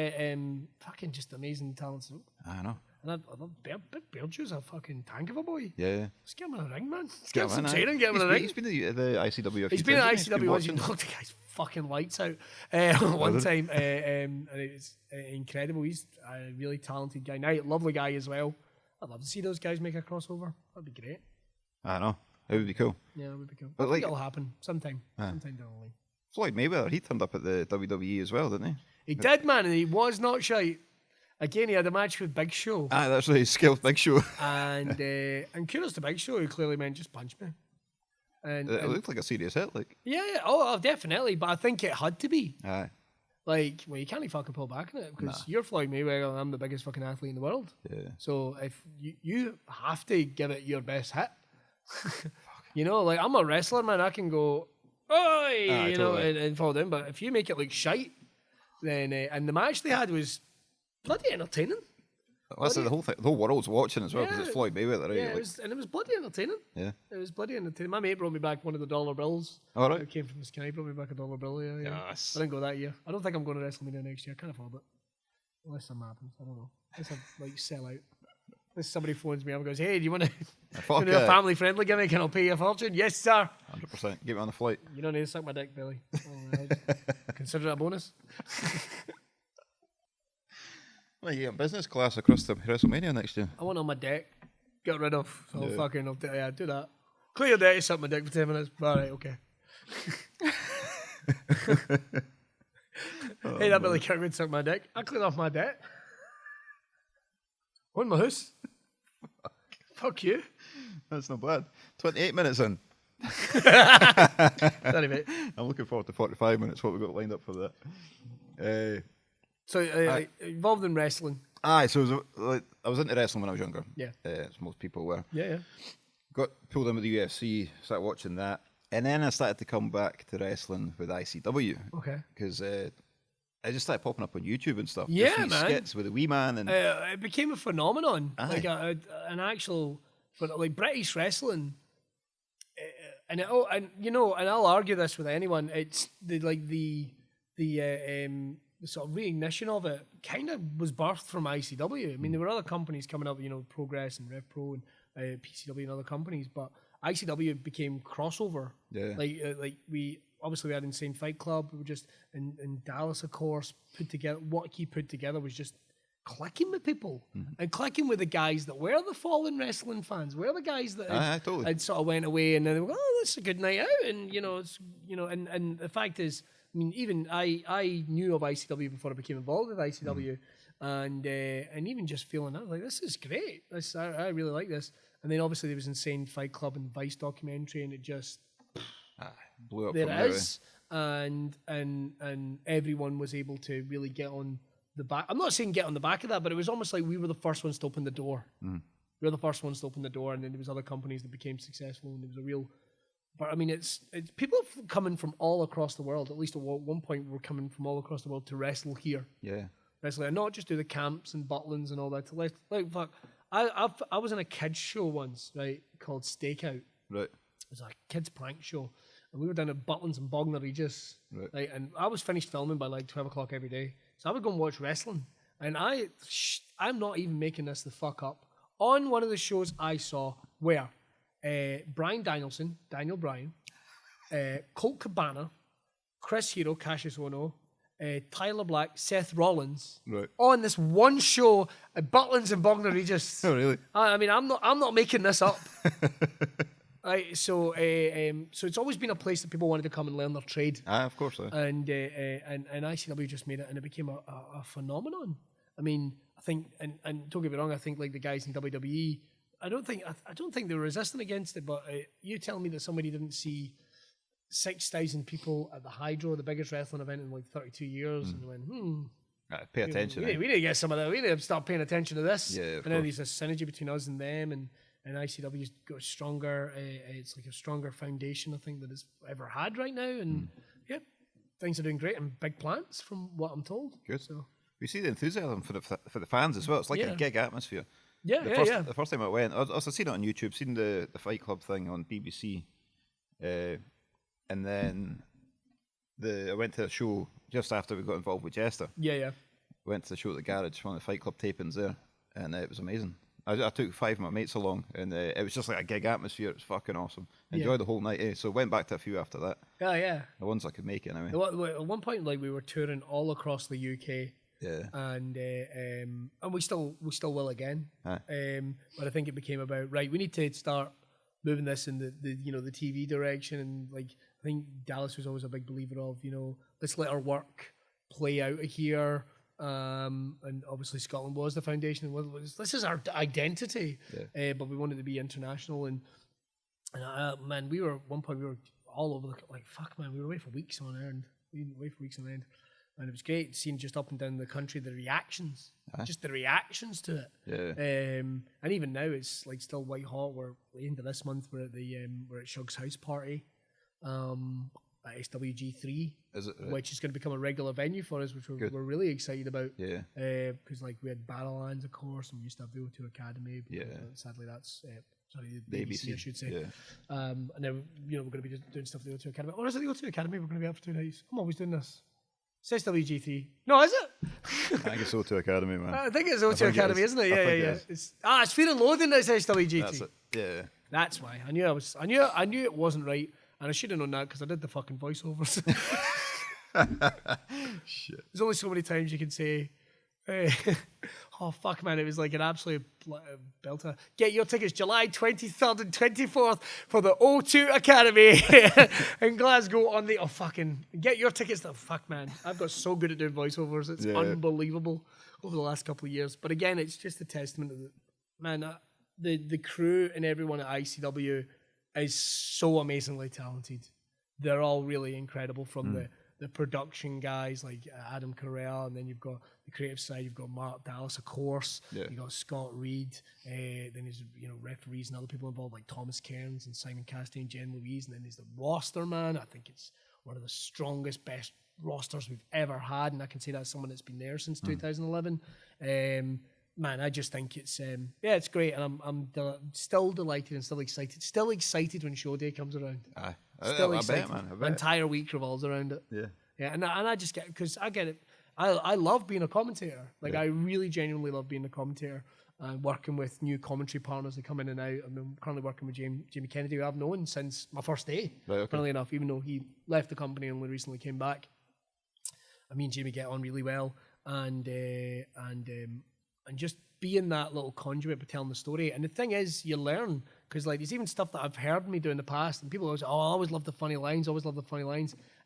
[SPEAKER 2] fucking just amazing talents.
[SPEAKER 3] I know.
[SPEAKER 2] And I love Bear Jew's a fucking tank of a boy.
[SPEAKER 3] Yeah.
[SPEAKER 2] Let's get him in a ring, man. Let's
[SPEAKER 3] Get
[SPEAKER 2] get him
[SPEAKER 3] in,
[SPEAKER 2] some training, get him in a ring.
[SPEAKER 3] He's been at the ICW a few
[SPEAKER 2] He's been at
[SPEAKER 3] times,
[SPEAKER 2] ICW once. He knocked the guy's fucking lights out one time. And it was incredible. He's a really talented guy. Now, lovely guy as well. I'd love to see those guys make a crossover. That'd be great.
[SPEAKER 3] I know. It would be cool.
[SPEAKER 2] Yeah, it would be cool.
[SPEAKER 3] But
[SPEAKER 2] I think it'll happen sometime. Sometime down the line.
[SPEAKER 3] Floyd Mayweather, he turned up at the WWE as well, didn't he?
[SPEAKER 2] He did, man, and he was not shy. Again, he had a match with Big Show.
[SPEAKER 3] That's right, he scaled Big Show.
[SPEAKER 2] And kudos to Big Show, who clearly meant just punch me. And
[SPEAKER 3] it looked like a serious hit, like.
[SPEAKER 2] Yeah. Oh, definitely. But I think it had to be.
[SPEAKER 3] Aye.
[SPEAKER 2] Like, well, you can't fucking pull back on it because you're Floyd Mayweather and I'm the biggest fucking athlete in the world.
[SPEAKER 3] Yeah.
[SPEAKER 2] So if you have to give it your best hit. Like I'm a wrestler, man. I can go, oi,
[SPEAKER 3] totally.
[SPEAKER 2] and fall down. But if you make it look shite, then and the match they had was bloody entertaining.
[SPEAKER 3] That's the whole thing. The whole world's watching as well because it's Floyd Mayweather, right?
[SPEAKER 2] Yeah, it was bloody entertaining.
[SPEAKER 3] Yeah,
[SPEAKER 2] it was bloody entertaining. My mate brought me back one of the dollar bills.
[SPEAKER 3] All right,
[SPEAKER 2] it came from the sky. He brought me back a dollar bill. Yeah.
[SPEAKER 3] Yes.
[SPEAKER 2] I didn't go that year. I don't think I'm going to WrestleMania next year. I can't afford it. Unless something happens, I don't know. Unless I sell out. Unless somebody phones me up and goes, "Hey, do you want to do a family friendly gimmick and I'll pay you a fortune?" Yes, sir.
[SPEAKER 3] 100%. Get me on the flight.
[SPEAKER 2] You don't need to suck my dick, Billy. Consider it a bonus.
[SPEAKER 3] Well, you get business class across the WrestleMania next year.
[SPEAKER 2] I want on my deck. Get rid of. So I'll do that. Clear your deck, suck my dick for 10 minutes. All right, okay. Hey, that Billy Kirkwood suck my dick. I cleared off my deck. On my house. Fuck you.
[SPEAKER 3] That's not bad. 28 minutes in.
[SPEAKER 2] Sorry, mate.
[SPEAKER 3] I'm looking forward to 45 minutes, what we've got lined up for that.
[SPEAKER 2] So, involved in wrestling.
[SPEAKER 3] Aye, so I was into wrestling when I was younger.
[SPEAKER 2] Yeah.
[SPEAKER 3] As most people were.
[SPEAKER 2] Yeah.
[SPEAKER 3] Got pulled in with the UFC, started watching that. And then I started to come back to wrestling with ICW.
[SPEAKER 2] Okay.
[SPEAKER 3] Because I just started popping up on YouTube and stuff.
[SPEAKER 2] Yeah,
[SPEAKER 3] man. Skits with the wee man. And
[SPEAKER 2] it became a phenomenon.
[SPEAKER 3] Aye.
[SPEAKER 2] Like an actual, like British wrestling. And I'll argue this with anyone. It's the sort of reignition of it kind of was birthed from ICW. I mean, there were other companies coming up, Progress and RevPro and PCW and other companies, but ICW became crossover.
[SPEAKER 3] Yeah.
[SPEAKER 2] Like we had Insane Fight Club. We were just in Dallas, of course, put together. What he put together was just clicking with people and clicking with the guys that were the fallen wrestling fans. Were the guys that had sort of went away and then they were, that's a good night out, and and the fact is, I mean, even I knew of ICW before I became involved with ICW, and even just feeling, I was like, this is great. I really like this. And then obviously there was Insane Fight Club and Vice documentary, and it just
[SPEAKER 3] blew up.
[SPEAKER 2] There it is, and everyone was able to really get on the back. I'm not saying get on the back of that, but it was almost like we were the first ones to open the door. We were the first ones to open the door, and then there was other companies that became successful, and there was a real. But I mean, it's people coming from all across the world. At least at one point, we're coming from all across the world to wrestle here.
[SPEAKER 3] Yeah.
[SPEAKER 2] wrestling, and not just do the camps and Butlins and all that. Like fuck, I was in a kids show once, right, called Stakeout.
[SPEAKER 3] Right.
[SPEAKER 2] It was a kids prank show, and we were down at Butlins and Bognor Regis. Right. And I was finished filming by like 12 o'clock every day, so I would go and watch wrestling. And I'm not even making this the fuck up. On one of the shows I saw, where Bryan Danielson, Daniel Bryan, Colt Cabana, Chris Hero, Cassius Ohno, Tyler Black, Seth Rollins, on this one show at Butlins and Bognor Regis.
[SPEAKER 3] Oh, really?
[SPEAKER 2] I mean, I'm not making this up. Right, so it's always been a place that people wanted to come and learn their trade.
[SPEAKER 3] Of course, so.
[SPEAKER 2] And ICW just made it, and it became a phenomenon. I mean, I think, and don't get me wrong, I think like the guys in WWE, I don't think they were resistant against it. But you tell me that somebody didn't see 6,000 people at the Hydro, the biggest wrestling event in like 32 years, and went,
[SPEAKER 3] pay attention.
[SPEAKER 2] We need to get some of that. We need to start paying attention to this.
[SPEAKER 3] Yeah,
[SPEAKER 2] and now there's a synergy between us and them, and ICW's got stronger. It's like a stronger foundation, I think, that it's ever had right now. And things are doing great, and big plans from what I'm told.
[SPEAKER 3] Good.
[SPEAKER 2] So
[SPEAKER 3] we see the enthusiasm for the fans as well. It's like a gig atmosphere.
[SPEAKER 2] Yeah,
[SPEAKER 3] The first time I went, I also seen it on YouTube, seen the Fight Club thing on BBC, and then I went to a show just after we got involved with Jester.
[SPEAKER 2] Yeah.
[SPEAKER 3] Went to the show at the garage, one of the Fight Club tapings there, and it was amazing. I took 5 of my mates along, and it was just like a gig atmosphere. It was fucking awesome. Enjoyed the whole night. So went back to a few after that.
[SPEAKER 2] Yeah.
[SPEAKER 3] The ones I could make it anyway.
[SPEAKER 2] At one point, like we were touring all across the UK.
[SPEAKER 3] Yeah.
[SPEAKER 2] And we still will again. But I think it became about, right, we need to start moving this in the TV direction. And like I think Dallas was always a big believer of, let's let our work play out here. And obviously Scotland was the foundation. This is our identity. But we wanted to be international. And man, we were at one point, we were all over we were away for weeks on end. And it was great seeing just up and down the country the reactions, just the reactions to it.
[SPEAKER 3] Yeah.
[SPEAKER 2] And even now it's like still white hot. We're into this month. We're at Shug's house party, at SWG3, which is going to become a regular venue for us, which we're really excited about.
[SPEAKER 3] Yeah.
[SPEAKER 2] Because like we had Battlelands, of course, and we used to have the O2 Academy. But sadly, that's the ABC, I should say.
[SPEAKER 3] Yeah.
[SPEAKER 2] And then we're going to be doing stuff at the O2 Academy. Or is it the O2 Academy? We're going to be up for 2 nights. I'm always doing this. It's SWG3. No, is it?
[SPEAKER 3] I think it's O2 Academy, man.
[SPEAKER 2] I think it's O2 Academy, isn't it? Yeah. It's Fear and Loathing that's SWG3.
[SPEAKER 3] That's it. Yeah.
[SPEAKER 2] That's why. I knew it wasn't right, and I should have known that because I did the fucking voiceovers.
[SPEAKER 3] Shit.
[SPEAKER 2] There's only so many times you can say, oh fuck man, it was like an absolute belter. Get your tickets July 23rd and 24th for the O2 Academy in Glasgow on the get your tickets. Fuck man, I've got so good at doing voiceovers, it's unbelievable over the last couple of years. But again, it's just a testament to the crew and everyone at ICW is so amazingly talented. They're all really incredible, from the production guys like Adam Carell, and then you've got the creative side. You've got Mark Dallas, of course. Yeah. You've got Scott Reed. Then there's referees and other people involved like Thomas Cairns and Simon Castaigne, Jen Louise. And then there's the roster, man. I think it's one of the strongest, best rosters we've ever had, and I can say that's someone that's been there since 2011. Man, I just think it's it's great, and I'm still delighted and still excited. Still excited when show day comes around. Still excited. I bet, man. I bet. My entire week revolves around it. Yeah, and I just get, because I get it. I love being a commentator. Like I really genuinely love being a commentator and working with new commentary partners that come in and out. I'm currently working with Jamie Kennedy, who I've known since my first day. Right, okay. Funnily enough, even though he left the company and only recently came back. Me and Jamie get on really well, and just being that little conduit for telling the story. And the thing is, you learn, because like there's even stuff that I've heard me do in the past, and people always, I always love the funny lines, and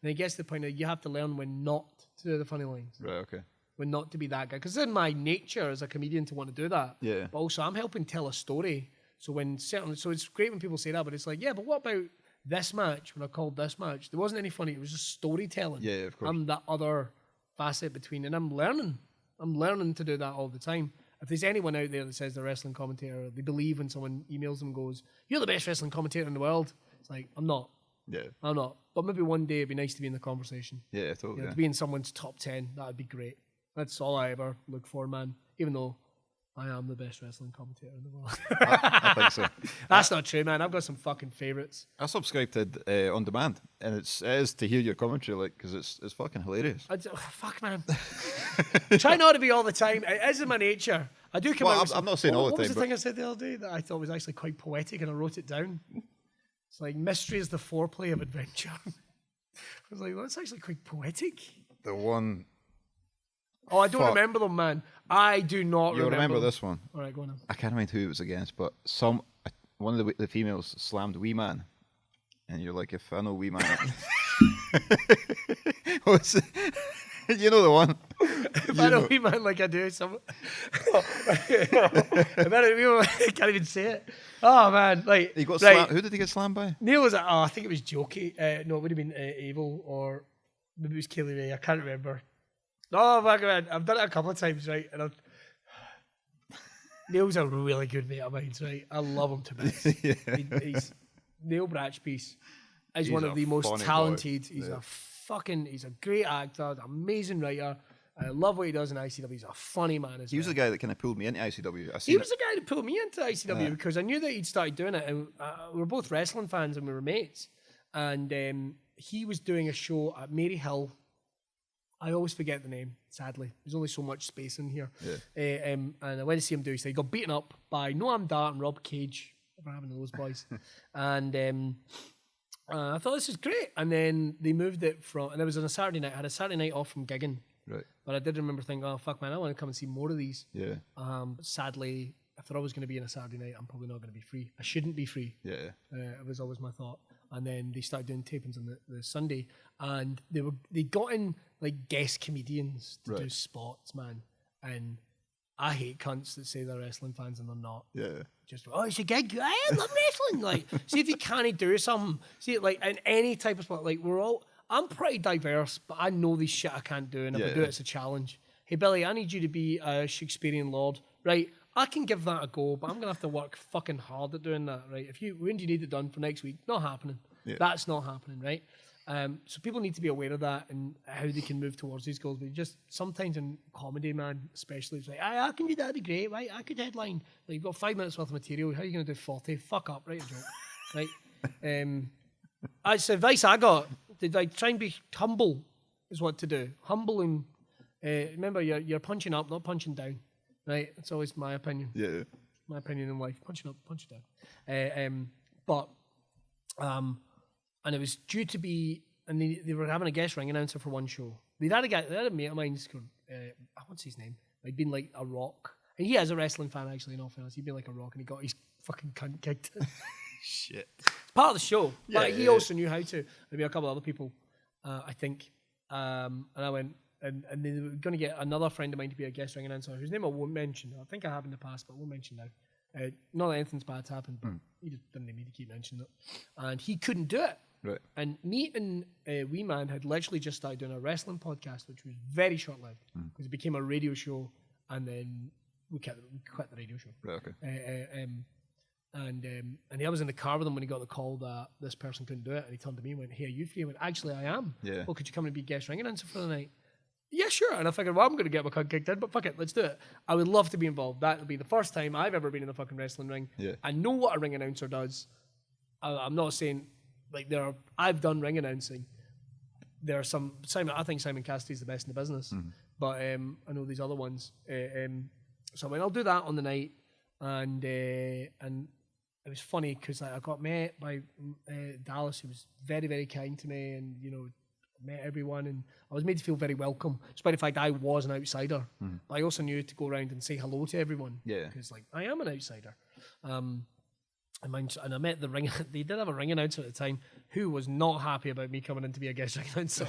[SPEAKER 2] it gets to the point that you have to learn when not to do the funny lines.
[SPEAKER 3] Right, okay.
[SPEAKER 2] When not to be that guy, because it's in my nature as a comedian to want to do that. Yeah. But also, I'm helping tell a story. So it's great when people say that, but it's like, yeah, but what about this match? When I called this match, there wasn't any funny. It was just storytelling. Yeah, of course. I'm that other facet between, and I'm learning to do that all the time. If there's anyone out there that says they're a wrestling commentator, they believe when someone emails them and goes, "You're the best wrestling commentator in the world," it's like, I'm not. Yeah. I'm not. But maybe one day it'd be nice to be in the conversation.
[SPEAKER 3] Yeah, totally.
[SPEAKER 2] To be in someone's top 10, that would be great. That's all I ever look for, man. Even though I am the best wrestling commentator in the world.
[SPEAKER 3] I think so.
[SPEAKER 2] That's not true, man. I've got some fucking favourites.
[SPEAKER 3] I subscribed to On Demand, and it is to hear your commentary, like, because it's fucking hilarious.
[SPEAKER 2] Fuck, man. Try not to be all the time. It is in my nature. I do come out.
[SPEAKER 3] I'm not saying all the time.
[SPEAKER 2] What was the thing I said the other day that I thought was actually quite poetic, and I wrote it down? It's like, mystery is the foreplay of adventure. I was like, that's actually quite poetic.
[SPEAKER 3] The one.
[SPEAKER 2] Oh, I don't remember them, man. I do not
[SPEAKER 3] You'll remember
[SPEAKER 2] them.
[SPEAKER 3] this one.
[SPEAKER 2] All right, go on.
[SPEAKER 3] I can't remember who it was against, but one of the females slammed Wee Man, and you're like, if I know Wee Man, what's it? You know the one.
[SPEAKER 2] If I know Wee Man like I do, I can't even say it. Oh man, like
[SPEAKER 3] he got slammed. Who did he get slammed by?
[SPEAKER 2] Neil was. I think it was Jokey. No, it would have been Abel, or maybe it was Kaylee Ray. I can't remember. Oh my god, I've done it a couple of times, right? And Neil's a really good mate of mine, right? I love him to bits. He's Neil Bratchpiece is one of the most talented. He's he's a great actor, amazing writer. I love what he does in ICW. He's a funny man as well.
[SPEAKER 3] He was the guy that kind of pulled me into ICW.
[SPEAKER 2] He was the guy that pulled me into ICW because I knew that he'd started doing it. And we were both wrestling fans and we were mates. And he was doing a show at Mary Hill. I always forget the name, sadly. There's only so much space in here. Yeah. And I went to see him do so he got beaten up by Noam Dar and Rob Cage. Never having those boys. And I thought, this is great. And then they moved it from, and it was on a Saturday night. I had a Saturday night off from gigging.
[SPEAKER 3] Right.
[SPEAKER 2] But I did remember thinking, oh, fuck, man, I want to come and see more of these.
[SPEAKER 3] Yeah.
[SPEAKER 2] But sadly, if they're always going to be on a Saturday night, I'm probably not going to be free. I shouldn't be free.
[SPEAKER 3] Yeah.
[SPEAKER 2] It was always my thought. And then they started doing tapings on the Sunday, and they got in like guest comedians to do spots, man. And I hate cunts that say they're wrestling fans and they're not.
[SPEAKER 3] Yeah.
[SPEAKER 2] Just, oh, it's a gig. I love wrestling. Like, see if you can't do something. See, like in any type of sport, like I'm pretty diverse, but I know these shit I can't do, and if I do it, it's a challenge. Hey, Billy, I need you to be a Shakespearean lord, right? I can give that a go, but I'm gonna have to work fucking hard at doing that, right? When do you need it done for next week? Not happening. Yeah. That's not happening, right? So people need to be aware of that and how they can move towards these goals. But just sometimes in comedy, man, especially, it's like, I can do that, that'd be great, right? I could headline. Like, you've got 5 minutes worth of material. How are you gonna do 40? Fuck up, write a joke, right? That's the advice I got. Like, try and be humble is what to do. Humble and remember, you're punching up, not punching down. Right, that's always my opinion.
[SPEAKER 3] Yeah,
[SPEAKER 2] my opinion in life. Punching up, punching down. And it was due to be, and they were having a guest ring announcer for one show. They had a mate of mine called, what's his name? He'd been like a Rock, and he is a wrestling fan actually. In all fairness, he'd been like a Rock, and he got his fucking cunt kicked.
[SPEAKER 3] Shit.
[SPEAKER 2] It's part of the show, but he also knew how to. Maybe a couple of other people, I think. And I went. And they were going to get another friend of mine to be a guest ring announcer, whose name I won't mention. I think I have in the past, but I won't mention now. Not that anything's bad's happened, but he just didn't need me to keep mentioning it. And he couldn't do it.
[SPEAKER 3] Right.
[SPEAKER 2] And me and Wee Man had literally just started doing a wrestling podcast, which was very short-lived, because it became a radio show, and then we quit the radio show.
[SPEAKER 3] Right, okay.
[SPEAKER 2] And I was in the car with him when he got the call that this person couldn't do it, and he turned to me and went, hey, are you free? I went, actually, I am.
[SPEAKER 3] Yeah.
[SPEAKER 2] Well, could you come and be guest ring announcer for the night? Yeah, sure. And I figured, well, I'm going to get my cunt kicked in, but fuck it, let's do it. I would love to be involved. That'll be the first time I've ever been in the fucking wrestling ring.
[SPEAKER 3] Yeah.
[SPEAKER 2] I know what a ring announcer does. I'm not saying, like, I've done ring announcing. There are some, I think Simon Cassidy's the best in the business, but I know these other ones. So I went, I'll do that on the night, and it was funny because I got met by Dallas, who was very, very kind to me, and, you know, met everyone, and I was made to feel very welcome, despite the fact I was an outsider. But I also knew to go around and say hello to everyone. Yeah. Because, like, I am an outsider. And I met the ring. They did have a ring announcer at the time who was not happy about me coming in to be a guest ring announcer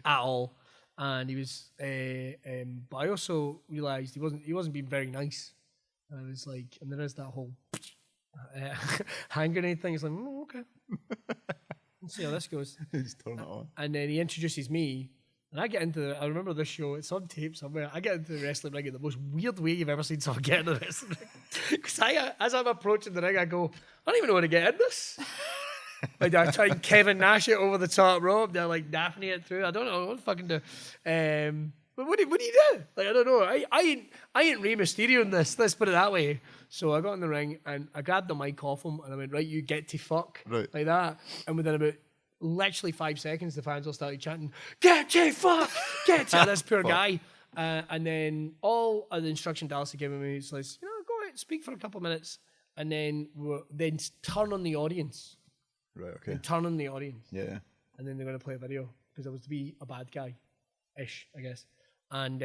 [SPEAKER 2] at all. And he was, but I also realised he wasn't being very nice. And I was like, and there is that whole hand grenade thing. It's like, okay. Let's see how this goes.
[SPEAKER 3] Just turn it on. And
[SPEAKER 2] then he introduces me, and I get into I remember this show, it's on tape somewhere. I get into the wrestling ring in the most weird way you've ever seen someone get in the wrestling ring. Because as I'm approaching the ring, I go, I don't even know how to get in this. Like, I try and Kevin Nash it over the top rope. They're like Daphne it through. I don't know what to fucking do. But what do you do? Like, I don't know. I ain't Rey Mysterio in this. Let's put it that way. So I got in the ring and I grabbed the mic off him and I went, right, you get to fuck.
[SPEAKER 3] Right.
[SPEAKER 2] Like that. And within about literally 5 seconds, the fans all started chanting, get to fuck! Get to this poor guy. And then all of the instruction Dallas had given me is like, go ahead, speak for a couple of minutes. And then turn on the audience.
[SPEAKER 3] Right, okay.
[SPEAKER 2] And turn on the audience.
[SPEAKER 3] Yeah.
[SPEAKER 2] And then they're going to play a video because I was to be a bad guy-ish, I guess. And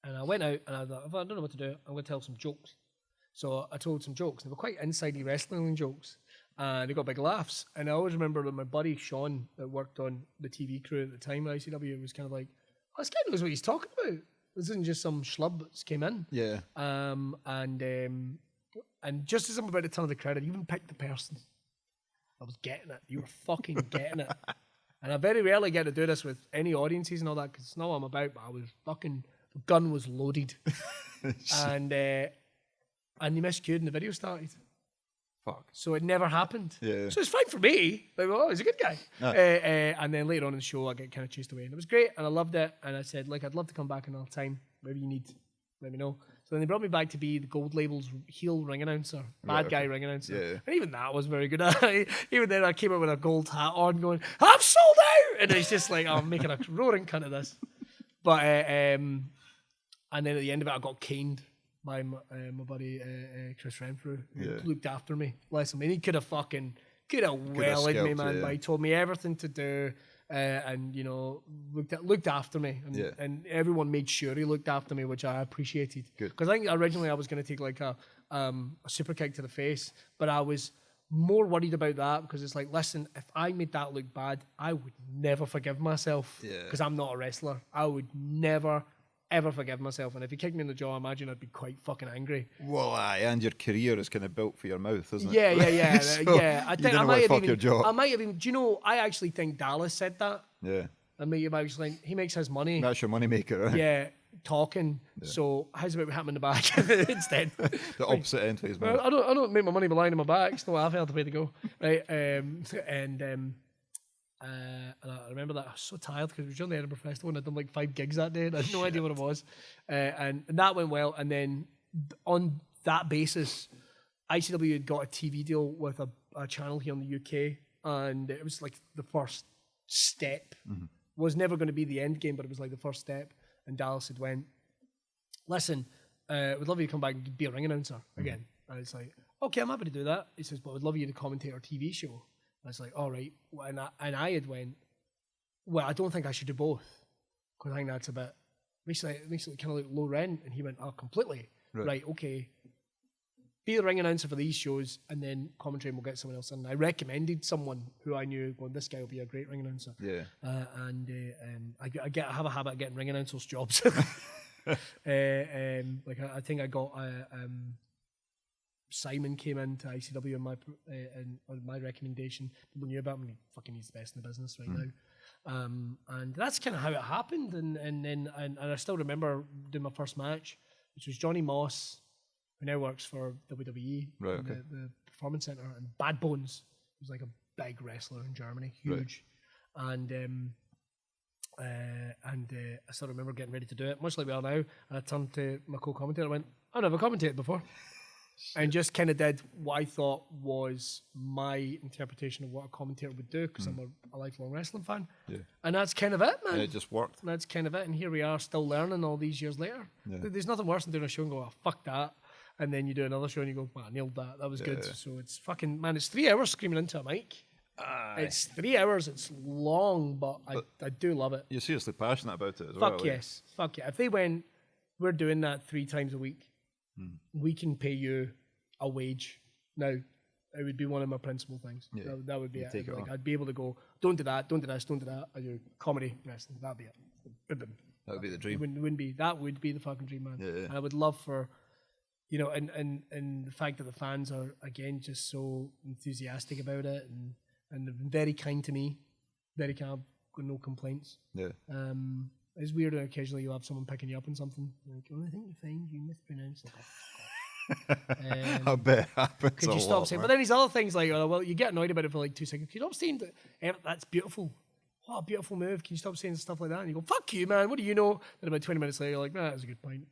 [SPEAKER 2] I went out and I thought, if I don't know what to do, I'm going to tell some jokes. So I told some jokes. They were quite inside-y wrestling jokes. And they got big laughs. And I always remember that my buddy Sean, that worked on the TV crew at the time at ICW, was kind of like, this guy knows what he's talking about. This isn't just some schlub that's came in.
[SPEAKER 3] Yeah.
[SPEAKER 2] And just as I'm about to turn the credit, even picked the person. I was getting it. You were fucking getting it. And I very rarely get to do this with any audiences and all that because it's not what I'm about, but I was fucking, the gun was loaded. and they miscued and the video started.
[SPEAKER 3] Fuck.
[SPEAKER 2] So it never happened.
[SPEAKER 3] Yeah.
[SPEAKER 2] So it's fine for me. Like, oh, he's a good guy. And then later on in the show, I get kind of chased away. And it was great, and I loved it. And I said, like, I'd love to come back another time. Whatever you need, let me know. So then they brought me back to be the Gold Label's heel ring announcer, bad guy ring announcer.
[SPEAKER 3] Yeah.
[SPEAKER 2] And even that was very good. Even then, I came out with a gold hat on going, I'm sold out! And it's just like, I'm making a roaring cunt of this. But, and then at the end of it, I got caned by my buddy Chris Renfrew, who looked after me. Bless him. I mean, he could have welled me, man. Yeah. But he told me everything to do, and looked after me, and everyone made sure he looked after me, which I appreciated. Because I think originally I was going to take like a super kick to the face, but I was more worried about that because it's like, listen, if I made that look bad, I would never forgive myself because I'm not a wrestler. I would never ever forgive myself, and if he kicked me in the jaw, I imagine I'd be quite fucking angry.
[SPEAKER 3] Well, and your career is kind of built for your mouth, isn't it?
[SPEAKER 2] Yeah.
[SPEAKER 3] So
[SPEAKER 2] yeah. I think I might have even.
[SPEAKER 3] Your
[SPEAKER 2] I might have even. Do you know? I actually think Dallas said that.
[SPEAKER 3] Yeah.
[SPEAKER 2] I mean, he makes his money.
[SPEAKER 3] That's your money maker, right?
[SPEAKER 2] Yeah, talking. Yeah. So how's about we him in the back instead?
[SPEAKER 3] The opposite end to his mouth.
[SPEAKER 2] I don't make my money by lying in my back. It's not what I've had the way to go. Right. And I remember that I was so tired because we were during the Edinburgh Festival and I'd done like 5 gigs that day and I had no idea what it was. And that went well. And then on that basis, ICW had got a TV deal with a channel here in the UK, and it was like the first step. Mm-hmm. Was never going to be the end game, but it was like the first step. And Dallas had went, listen, we'd love you to come back and be a ring announcer again. Mm-hmm. And it's like, okay, I'm happy to do that. He says, but we'd love you to commentate our TV show. I was like, all right. And I had went, well, I don't think I should do both. Because I think that's a bit, makes it kind of like low rent. And he went, oh, completely. Right, okay. Be the ring announcer for these shows, and then commentary, and we'll get someone else in. I recommended someone who I knew, going, this guy will be a great ring announcer. Yeah. I have a habit of getting ring announcers jobs. I think I got Simon came into ICW on my recommendation. People knew about him. He fucking he's the best in the business right now. And that's kind of how it happened. And I still remember doing my first match, which was Johnny Moss, who now works for WWE, the Performance Center, and Bad Bones, who's like a big wrestler in Germany, huge. Right. And I still remember getting ready to do it, much like we are now. And I turned to my co-commentator and went, I've never commentated before. And just kind of did what I thought was my interpretation of what a commentator would do, because I'm a lifelong wrestling fan. Yeah. And that's kind of it, man.
[SPEAKER 3] And it just worked.
[SPEAKER 2] And that's kind of it. And here we are still learning all these years later. Yeah. There's nothing worse than doing a show and go, oh, fuck that. And then you do another show and you go, man, I nailed that. That was good. So it's fucking, man, it's 3 hours screaming into a mic. It's 3 hours. It's long, but I do love it.
[SPEAKER 3] You're seriously passionate about it as well.
[SPEAKER 2] Fuck yes. Fuck yeah. If they went, we're doing that 3 times a week, we can pay you a wage. Now, it would be one of my principal things. Yeah. That would be it. Like, I'd be able to go, don't do that, don't do this, don't do that. I do comedy, wrestling. That'd be it.
[SPEAKER 3] That would be the dream.
[SPEAKER 2] That would be the fucking dream, man.
[SPEAKER 3] Yeah.
[SPEAKER 2] And I would love for, and the fact that the fans are, again, just so enthusiastic about it and they've been very kind to me. Very kind. I've got no complaints. Yeah. It's weird when occasionally you have someone picking you up on something. Like, I think you find you mispronounced it.
[SPEAKER 3] I bet it happens.
[SPEAKER 2] Could you stop saying? But then these other things like, oh, well, you get annoyed about it for like 2 seconds. Could you stop saying that? That's beautiful. what a beautiful move. Can you stop saying stuff like that? And you go, fuck you, man. What do you know? Then about 20 minutes later, you're like, that's a good point.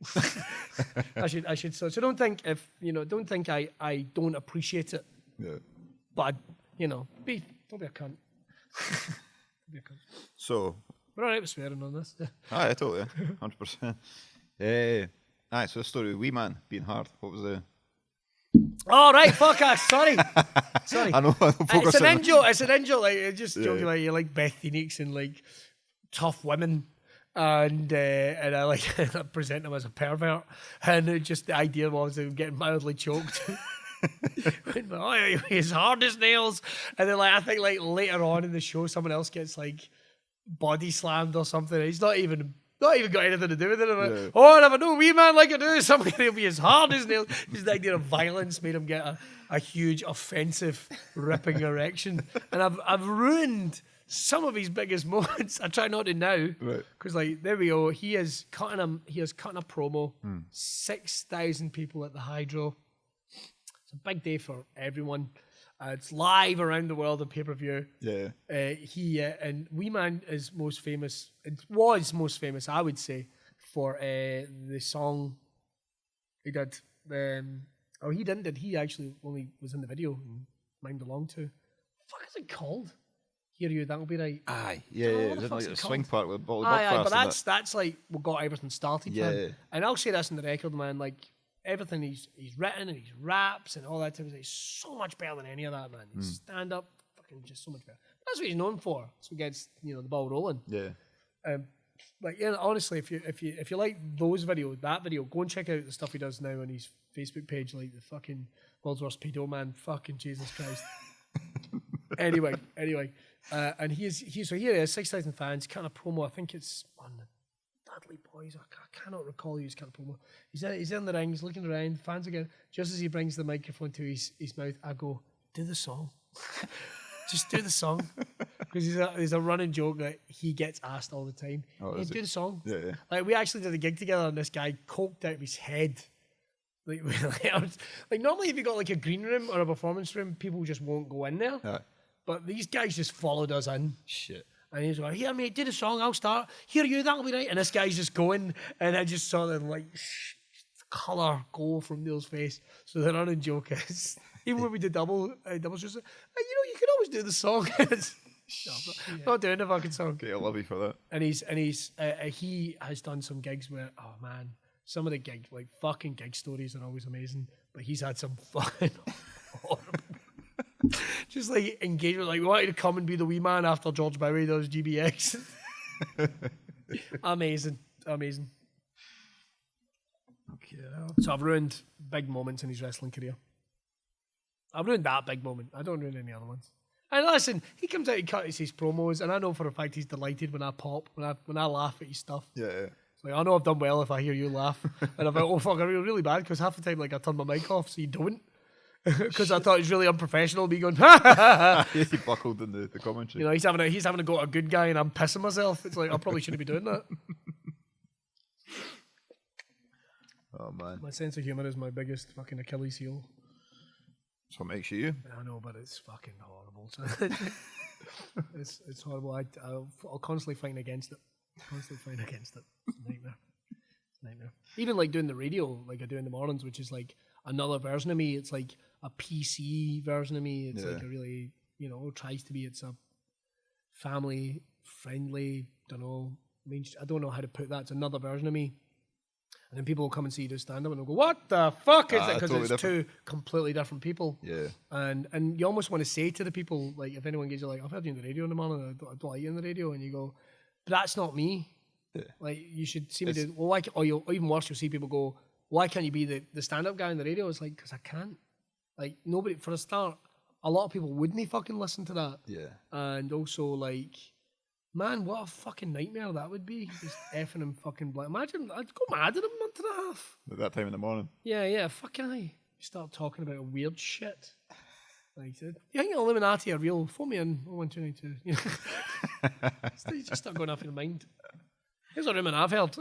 [SPEAKER 2] I should. So don't think I don't appreciate it.
[SPEAKER 3] Yeah.
[SPEAKER 2] But, don't be a cunt. Don't be a cunt.
[SPEAKER 3] So.
[SPEAKER 2] We're all right with swearing on this.
[SPEAKER 3] Aye, totally. 100%. Aye, so the story of Wee Man being hard. What was the...
[SPEAKER 2] Oh, right, fuck us. Sorry.
[SPEAKER 3] I know
[SPEAKER 2] it's an in-joke. It's an in-joke. Like, just joking like you like Beth Phoenix and like tough women. And I like I present him as a pervert. And just the idea was him getting mildly choked. He's hard as nails. And then like I think like later on in the show someone else gets like body slammed or something. He's not even got anything to do with it. Like, I never know, Wee Man like I do. Somebody will be as hard as nails. Just the idea of violence made him get a huge offensive ripping erection. And I've ruined some of his biggest moments. I try not to now. Right. Because like there we go. He is cutting a promo. 6,000 people at the Hydro. It's a big day for everyone. It's live around the world on pay-per-view. Yeah. And Wee Man is most famous. It was most famous, I would say, for the song he did. He didn't. Did he actually only was in the video and mine belonged to? What the fuck is it called? Hear You, That'll Be Right.
[SPEAKER 3] Aye, yeah. Is it like a swing part with Bolly
[SPEAKER 2] Buckfast? But that's like what got everything started. Yeah. And I'll say this in the record, man. Like. Everything he's written and his raps and all that type of stuff, he's so much better than any of that, man. He's stand up, fucking just so much better. That's what he's known for. That's what gets the ball rolling. Yeah. Honestly, if you like those videos, that video, go and check out the stuff he does now on his Facebook page, like the fucking world's worst pedo man. Fucking Jesus Christ. anyway, and he is 6,000 fans. Kind of promo. I think it's on the Dudley Boys. I cannot recall his kind of promo. He's in the ring, he's looking around, fans again. Just as he brings the microphone to his mouth, I go, do the song. Just do the song. Because there's a running joke that he gets asked all the time. Hey, do the song. Yeah. Like we actually did a gig together and this guy coked out of his head. Like normally if you got like a green room or a performance room, people just won't go in there. Yeah. But these guys just followed us in. Shit. And he's like, here, mate, do the song, I'll start. Hear You, That'll Be Right. And this guy's just going, and I just saw the colour go from Neil's face. So the running joke is, even when we did doubles, just like, you can always do the song. Not doing the fucking song.
[SPEAKER 3] Okay, I love you for that.
[SPEAKER 2] And he has done some gigs where, oh man, some of the fucking gig stories are always amazing. But he's had some fucking horrible. Just like engagement, like we wanted to come and be the Wee Man after George Bowie does GBX. Amazing. Okay. So I've ruined big moments in his wrestling career. I've ruined that big moment. I don't ruin any other ones. And listen, he comes out and cuts his promos, and I know for a fact he's delighted when I pop, when I laugh at his stuff. Yeah. It's like I know I've done well if I hear you laugh, and I'm like, oh fuck, I feel really bad because half the time like I turn my mic off so you don't. Because I thought it was really unprofessional me going, ha ha ha.
[SPEAKER 3] Yeah, he buckled in the commentary.
[SPEAKER 2] He's having a go at a good guy and I'm pissing myself. It's like, I probably shouldn't be doing that.
[SPEAKER 3] Oh, man.
[SPEAKER 2] My sense of humour is my biggest fucking Achilles heel.
[SPEAKER 3] That's what makes you.
[SPEAKER 2] I know, but it's fucking horrible. It's horrible. I'll constantly fight against it. It's a nightmare. Even like doing the radio, like I do in the mornings, which is like another version of me. It's like a PC version of me. It's like a really, tries to be. It's a family friendly. I don't know how to put that. It's another version of me. And then people will come and see you do stand up and they'll go, "What the fuck is it?" Because totally it's two completely different people. Yeah. And you almost want to say to the people, like, if anyone gets you, like, "I've heard you in the radio in the morning. I don't like you in the radio," and you go, "But that's not me." Yeah. Like, you should see me do. Well, or even worse, you'll see people go, "Why can't you be the stand-up guy on the radio?" It's like, because I can't. Like, nobody, for a start, a lot of people wouldn't fucking listen to that. Yeah. And also, like, man, what a fucking nightmare that would be. Just effing and fucking black. Imagine, I'd go mad in a month and a half.
[SPEAKER 3] At that time in the morning.
[SPEAKER 2] Yeah, fucking aye. You start talking about weird shit. Like, you think Illuminati are real? Phone me in 01292. You just start going off your mind. Here's a rumour I've heard.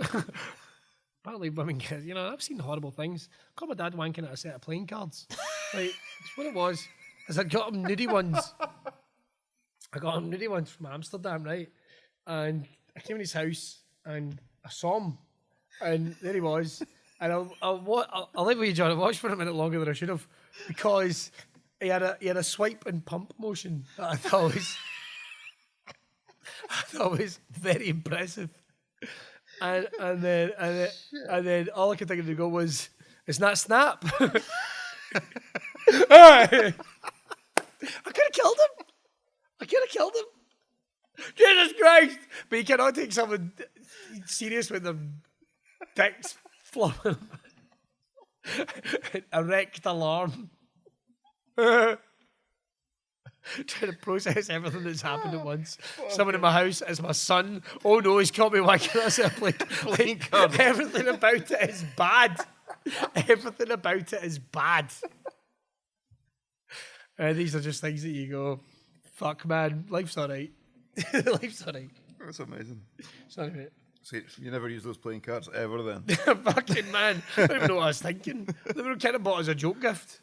[SPEAKER 2] Apparently women get, I've seen horrible things. I got my dad wanking at a set of playing cards. Like, that's what it was. Is I got him nudie ones. I got him nudie ones from Amsterdam, right? and I came in his house and I saw him, and there he was. And I'll leave with you, John. I watched for a minute longer than I should have, because he had a swipe and pump motion that I thought was very impressive. And then all I could think of to go was, it's not snap. I could have killed him. Jesus Christ! But you cannot take someone serious with their dicks flopping. Erect alarm. Trying to process everything that's happened at once. Someone in my house is my son. Oh no, he's caught me wanking us a playing card. Everything about it is bad. Everything about it is bad. These are just things that you go, fuck man, life's alright. Life's alright.
[SPEAKER 3] That's amazing.
[SPEAKER 2] Sorry, mate.
[SPEAKER 3] So you never use those playing cards ever then?
[SPEAKER 2] Fucking man. I don't even know what I was thinking. They were kind of bought as a joke gift.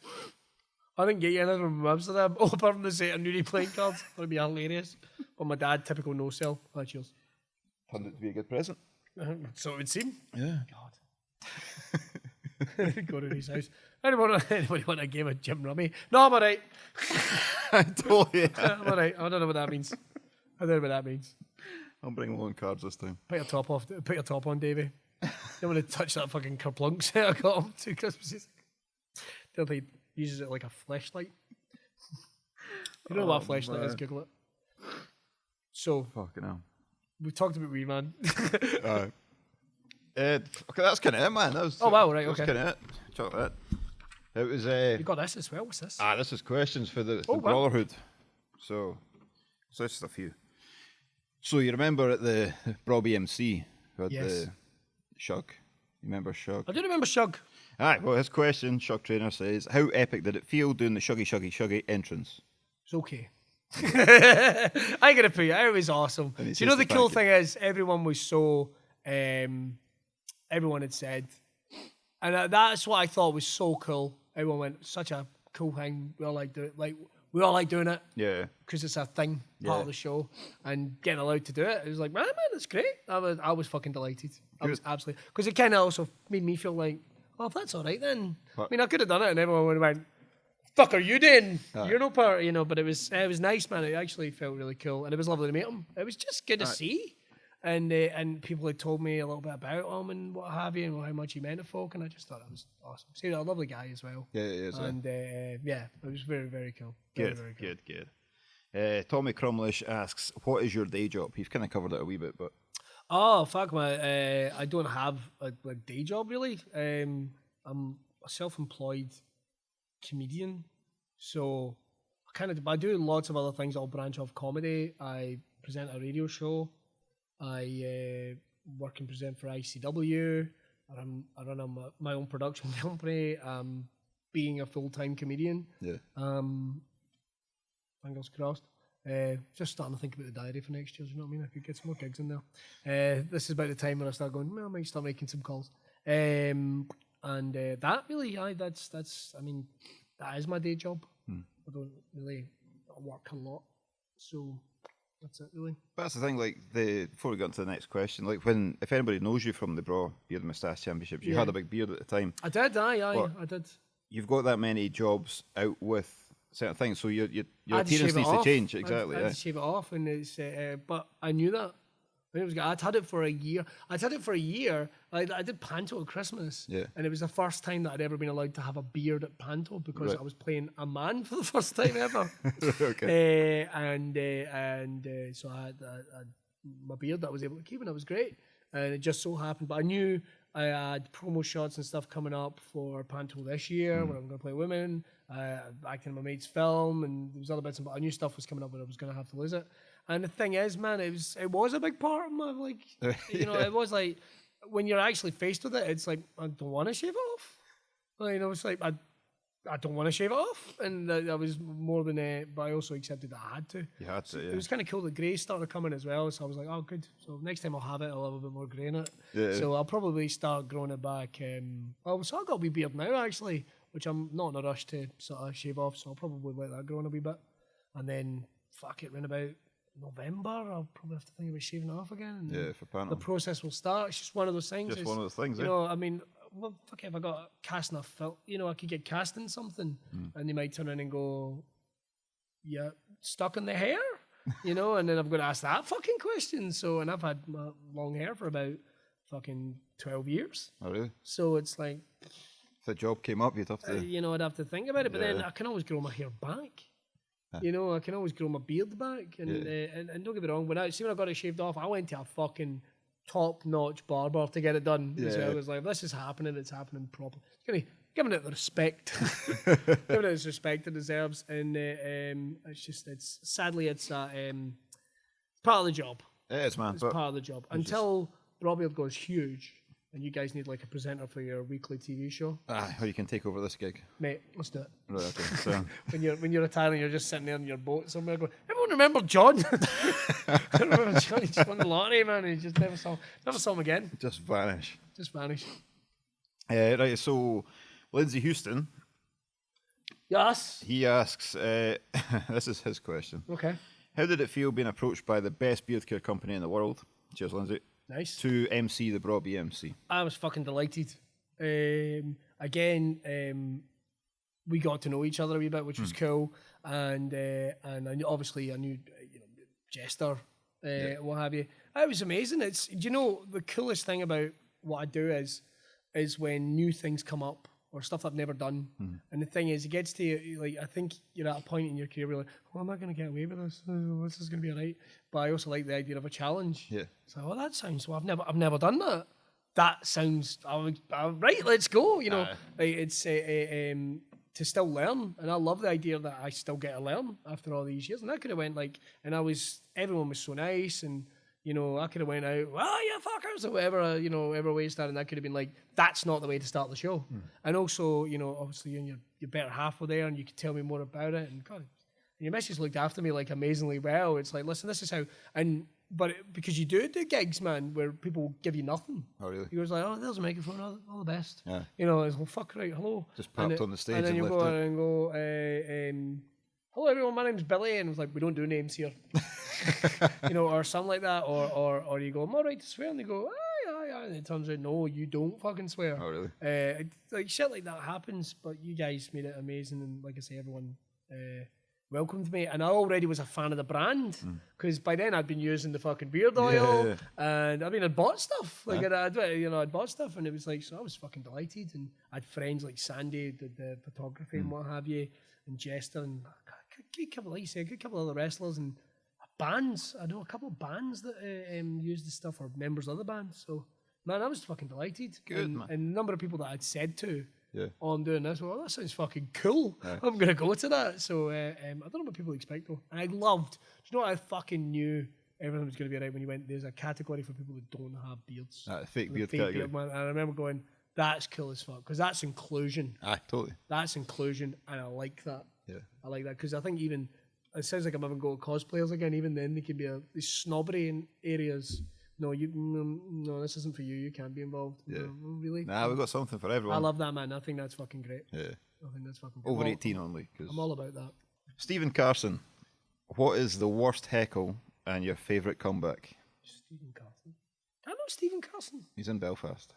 [SPEAKER 2] I didn't get you anything from Amsterdam. Oh, apart from the set of nudie playing cards. That would be hilarious. But my dad, typical no-sell. Oh, cheers.
[SPEAKER 3] Turned out to be a good present.
[SPEAKER 2] So it would seem.
[SPEAKER 3] Yeah.
[SPEAKER 2] God. Go to his house. Anybody want a game of Jim Rummy? No, I'm alright.
[SPEAKER 3] I told you.
[SPEAKER 2] I'm alright. I don't know what that means.
[SPEAKER 3] I'll bring along cards this time.
[SPEAKER 2] Put your top off. Put your top on, Davey. Don't want to touch that fucking kerplunk set I got him 2 Christmases. Don't think he uses it like a fleshlight. You know what a fleshlight is? Google it. So,
[SPEAKER 3] fucking hell.
[SPEAKER 2] We talked about Wee Man.
[SPEAKER 3] Okay, that's kind of it, man.
[SPEAKER 2] Wow, right,
[SPEAKER 3] that's
[SPEAKER 2] okay.
[SPEAKER 3] kind of it. Chuck that. It was.
[SPEAKER 2] You got this as well. What's this?
[SPEAKER 3] This is questions for the
[SPEAKER 2] wow.
[SPEAKER 3] Brawtherhood. So that's just a few. So you remember at the BrawBMC, who had the Shug? You remember Shug?
[SPEAKER 2] I do remember Shug.
[SPEAKER 3] Alright, well, his question, Shug Trainer says, how epic did it feel doing the Shuggy entrance?
[SPEAKER 2] It's okay. I gotta put it was awesome. Do you know the cool thing is, everyone was so, everyone had said, and that's what I thought was so cool. Everyone went, such a cool thing. We all like doing it.
[SPEAKER 3] Yeah.
[SPEAKER 2] Because it's a thing, part of the show, and getting allowed to do it. It was like, man, that's great. I was fucking delighted. I was absolutely, because it kind of also made me feel like, oh, if that's all right then. What? I mean, I could have done it, and everyone would have went, fuck are you doing? You're no part, but it was nice, man. It actually felt really cool, and it was lovely to meet him. It was just good to see, and people had told me a little bit about him and what have you, and how much he meant to folk, and I just thought it was awesome. See, a lovely guy as well.
[SPEAKER 3] Yeah, it is.
[SPEAKER 2] And it was very, very cool.
[SPEAKER 3] Good. Tommy Crumlish asks, what is your day job? You've kind of covered it a wee bit, but...
[SPEAKER 2] Oh, fuck, man. I don't have a day job, really. I'm a self-employed comedian, so I do lots of other things. I'll branch off comedy. I present a radio show. I work and present for ICW. I run my own production company. Being a full-time comedian. Yeah. Fingers crossed. Just starting to think about the diary for next year. You know what I mean? I could get some more gigs in there. This is about the time when I start going, well, I might start making some calls. And that really, that's. I mean, that is my day job. I don't really work a lot, so that's it really.
[SPEAKER 3] But that's the thing. Like before we get into the next question, like if anybody knows you from the Braw Beard and Moustache Championships, you had a big beard at the time.
[SPEAKER 2] I did. I did.
[SPEAKER 3] You've got that many jobs out with certain things, so your appearance needs to change. Exactly. I had
[SPEAKER 2] to shave it off, and it's. But I knew that. It was. I'd had it for a year. I did Panto at Christmas, and it was the first time that I'd ever been allowed to have a beard at Panto because I was playing a man for the first time ever. Okay. So I had my beard that I was able to keep, and it was great. And it just so happened, but I knew I had promo shots and stuff coming up for Panto this year when I'm going to play women, acting in my mate's film, and there was other bits. But I knew stuff was coming up, but I was going to have to lose it. And the thing is, man, it was a big part of my it was like when you're actually faced with it, it's like I don't want to shave it off. It's like I don't want to shave it off, and that was more than but I also accepted that I had to.
[SPEAKER 3] You had to, yeah.
[SPEAKER 2] It was kind of cool. The grey started coming as well, so I was like, oh, good. So next time I'll have it, I'll have a bit more grey in it. Yeah. So I'll probably start growing it back. So I've got a wee beard now actually, which I'm not in a rush to sort of shave off. So I'll probably let that grow in a wee bit, and then fuck it, round about November, I'll probably have to think about shaving it off again.
[SPEAKER 3] Yeah, for panel.
[SPEAKER 2] The process will start. It's just one of those things.
[SPEAKER 3] Just one of those things,
[SPEAKER 2] you know, I mean, well, fuck it, if I got cast in a film, you know, I could get cast in something and they might turn in and go, yeah, stuck in the hair? You know, and then I'm going to ask that fucking question. So, and I've had my long hair for about fucking 12 years.
[SPEAKER 3] Oh, really?
[SPEAKER 2] So it's like...
[SPEAKER 3] If the job came up, you'd have to...
[SPEAKER 2] you know, I'd have to think about it, but then I can always grow my hair back. You know, I can always grow my beard back. And and don't get me wrong, when I got it shaved off, I went to a fucking top-notch barber to get it done. Yeah. So I was like, this is happening, it's happening properly. Giving it the respect. Giving it its respect it deserves. And sadly, it's part of the job.
[SPEAKER 3] It is, man.
[SPEAKER 2] It's part of the job. Until BrawBMC goes huge, and you guys need like a presenter for your weekly TV show.
[SPEAKER 3] Or you can take over this gig.
[SPEAKER 2] Mate, let's do it.
[SPEAKER 3] Right, okay. So.
[SPEAKER 2] when you're retiring, you're just sitting there on your boat somewhere going, everyone remember John? I remember John, he just won the lottery, man, and he just never saw him again.
[SPEAKER 3] Just vanish.
[SPEAKER 2] Right,
[SPEAKER 3] so Lindsay Houston.
[SPEAKER 2] Yes.
[SPEAKER 3] He asks, this is his question.
[SPEAKER 2] Okay.
[SPEAKER 3] How did it feel being approached by the best beard care company in the world? Cheers, Lindsay.
[SPEAKER 2] Nice.
[SPEAKER 3] To MC the BrawBMC.
[SPEAKER 2] I was fucking delighted. Again, we got to know each other a wee bit, which was cool. And I knew, obviously I knew, Jester, what have you. It was amazing. It's, you know, the coolest thing about what I do is when new things come up or stuff I've never done. And the thing is, it gets to, like, I think you're at a point in your career where you're like, well, am I going to get away with this? This is going to be all right. But I also like the idea of a challenge. Yeah. So, well, that sounds, well, I've never done that. That sounds, right, let's go. You know, like, it's to still learn. And I love the idea that I still get to learn after all these years. And I could have went like, and everyone was so nice, and you know, I could have went out, well, you fuckers, or whatever, you know, whatever way to start, and that could have been like, that's not the way to start the show. And also, you know, obviously, your better half were there, and you could tell me more about it, and God, your missus looked after me like amazingly well. It's like, listen, this is how, but because you do gigs, man, where people give you nothing.
[SPEAKER 3] Oh, really?
[SPEAKER 2] He was like, oh, there's a microphone, all the best.
[SPEAKER 3] Yeah.
[SPEAKER 2] You know, it's, well, fuck, right, hello.
[SPEAKER 3] Just parked on the stage
[SPEAKER 2] and then you go
[SPEAKER 3] left it.
[SPEAKER 2] and go, hello everyone, my name's Billy, and it was like, we don't do names here. You know, or something like that, or you go, am I right to swear? And they go, aye, and it turns out, no, you don't fucking swear.
[SPEAKER 3] Oh, really?
[SPEAKER 2] Like, shit like that happens, but you guys made it amazing, and like I say, everyone welcomed me, and I already was a fan of the brand, because by then I'd been using the fucking beard oil, and I mean, I'd bought stuff, like, I'd bought stuff, and it was like, so I was fucking delighted, and I had friends like Sandy, did the photography and what have you, and Jester, and a good couple, like you say, a good couple of other wrestlers, and bands. I know a couple of bands that use the stuff, or members of the band. So, man, I was fucking delighted.
[SPEAKER 3] Good,
[SPEAKER 2] man. And the number of people that I'd said to, oh, I'm doing this, well, that sounds fucking cool.
[SPEAKER 3] Yeah.
[SPEAKER 2] I'm going to go to that. So, I don't know what people expect, though. And I loved, do you know what? I fucking knew everything was going to be right when you went, there's a category for people that don't have beards.
[SPEAKER 3] Fake beard category.
[SPEAKER 2] Man. And I remember going, that's cool as fuck, because that's inclusion.
[SPEAKER 3] Totally.
[SPEAKER 2] That's inclusion, and I like that.
[SPEAKER 3] Yeah.
[SPEAKER 2] I like that, because I think even, it sounds like I'm having go at cosplayers again. Even then, they can be this snobbery in areas. No, this isn't for you. You can't be involved.
[SPEAKER 3] Yeah.
[SPEAKER 2] No, really?
[SPEAKER 3] Nah, we've got something for everyone.
[SPEAKER 2] I love that, man. I think that's fucking great.
[SPEAKER 3] Yeah.
[SPEAKER 2] I think that's fucking
[SPEAKER 3] Over 18 only.
[SPEAKER 2] I'm all about that.
[SPEAKER 3] Stephen Carson, what is the worst heckle and your favourite comeback?
[SPEAKER 2] Stephen Carson. I know Stephen Carson.
[SPEAKER 3] He's in Belfast.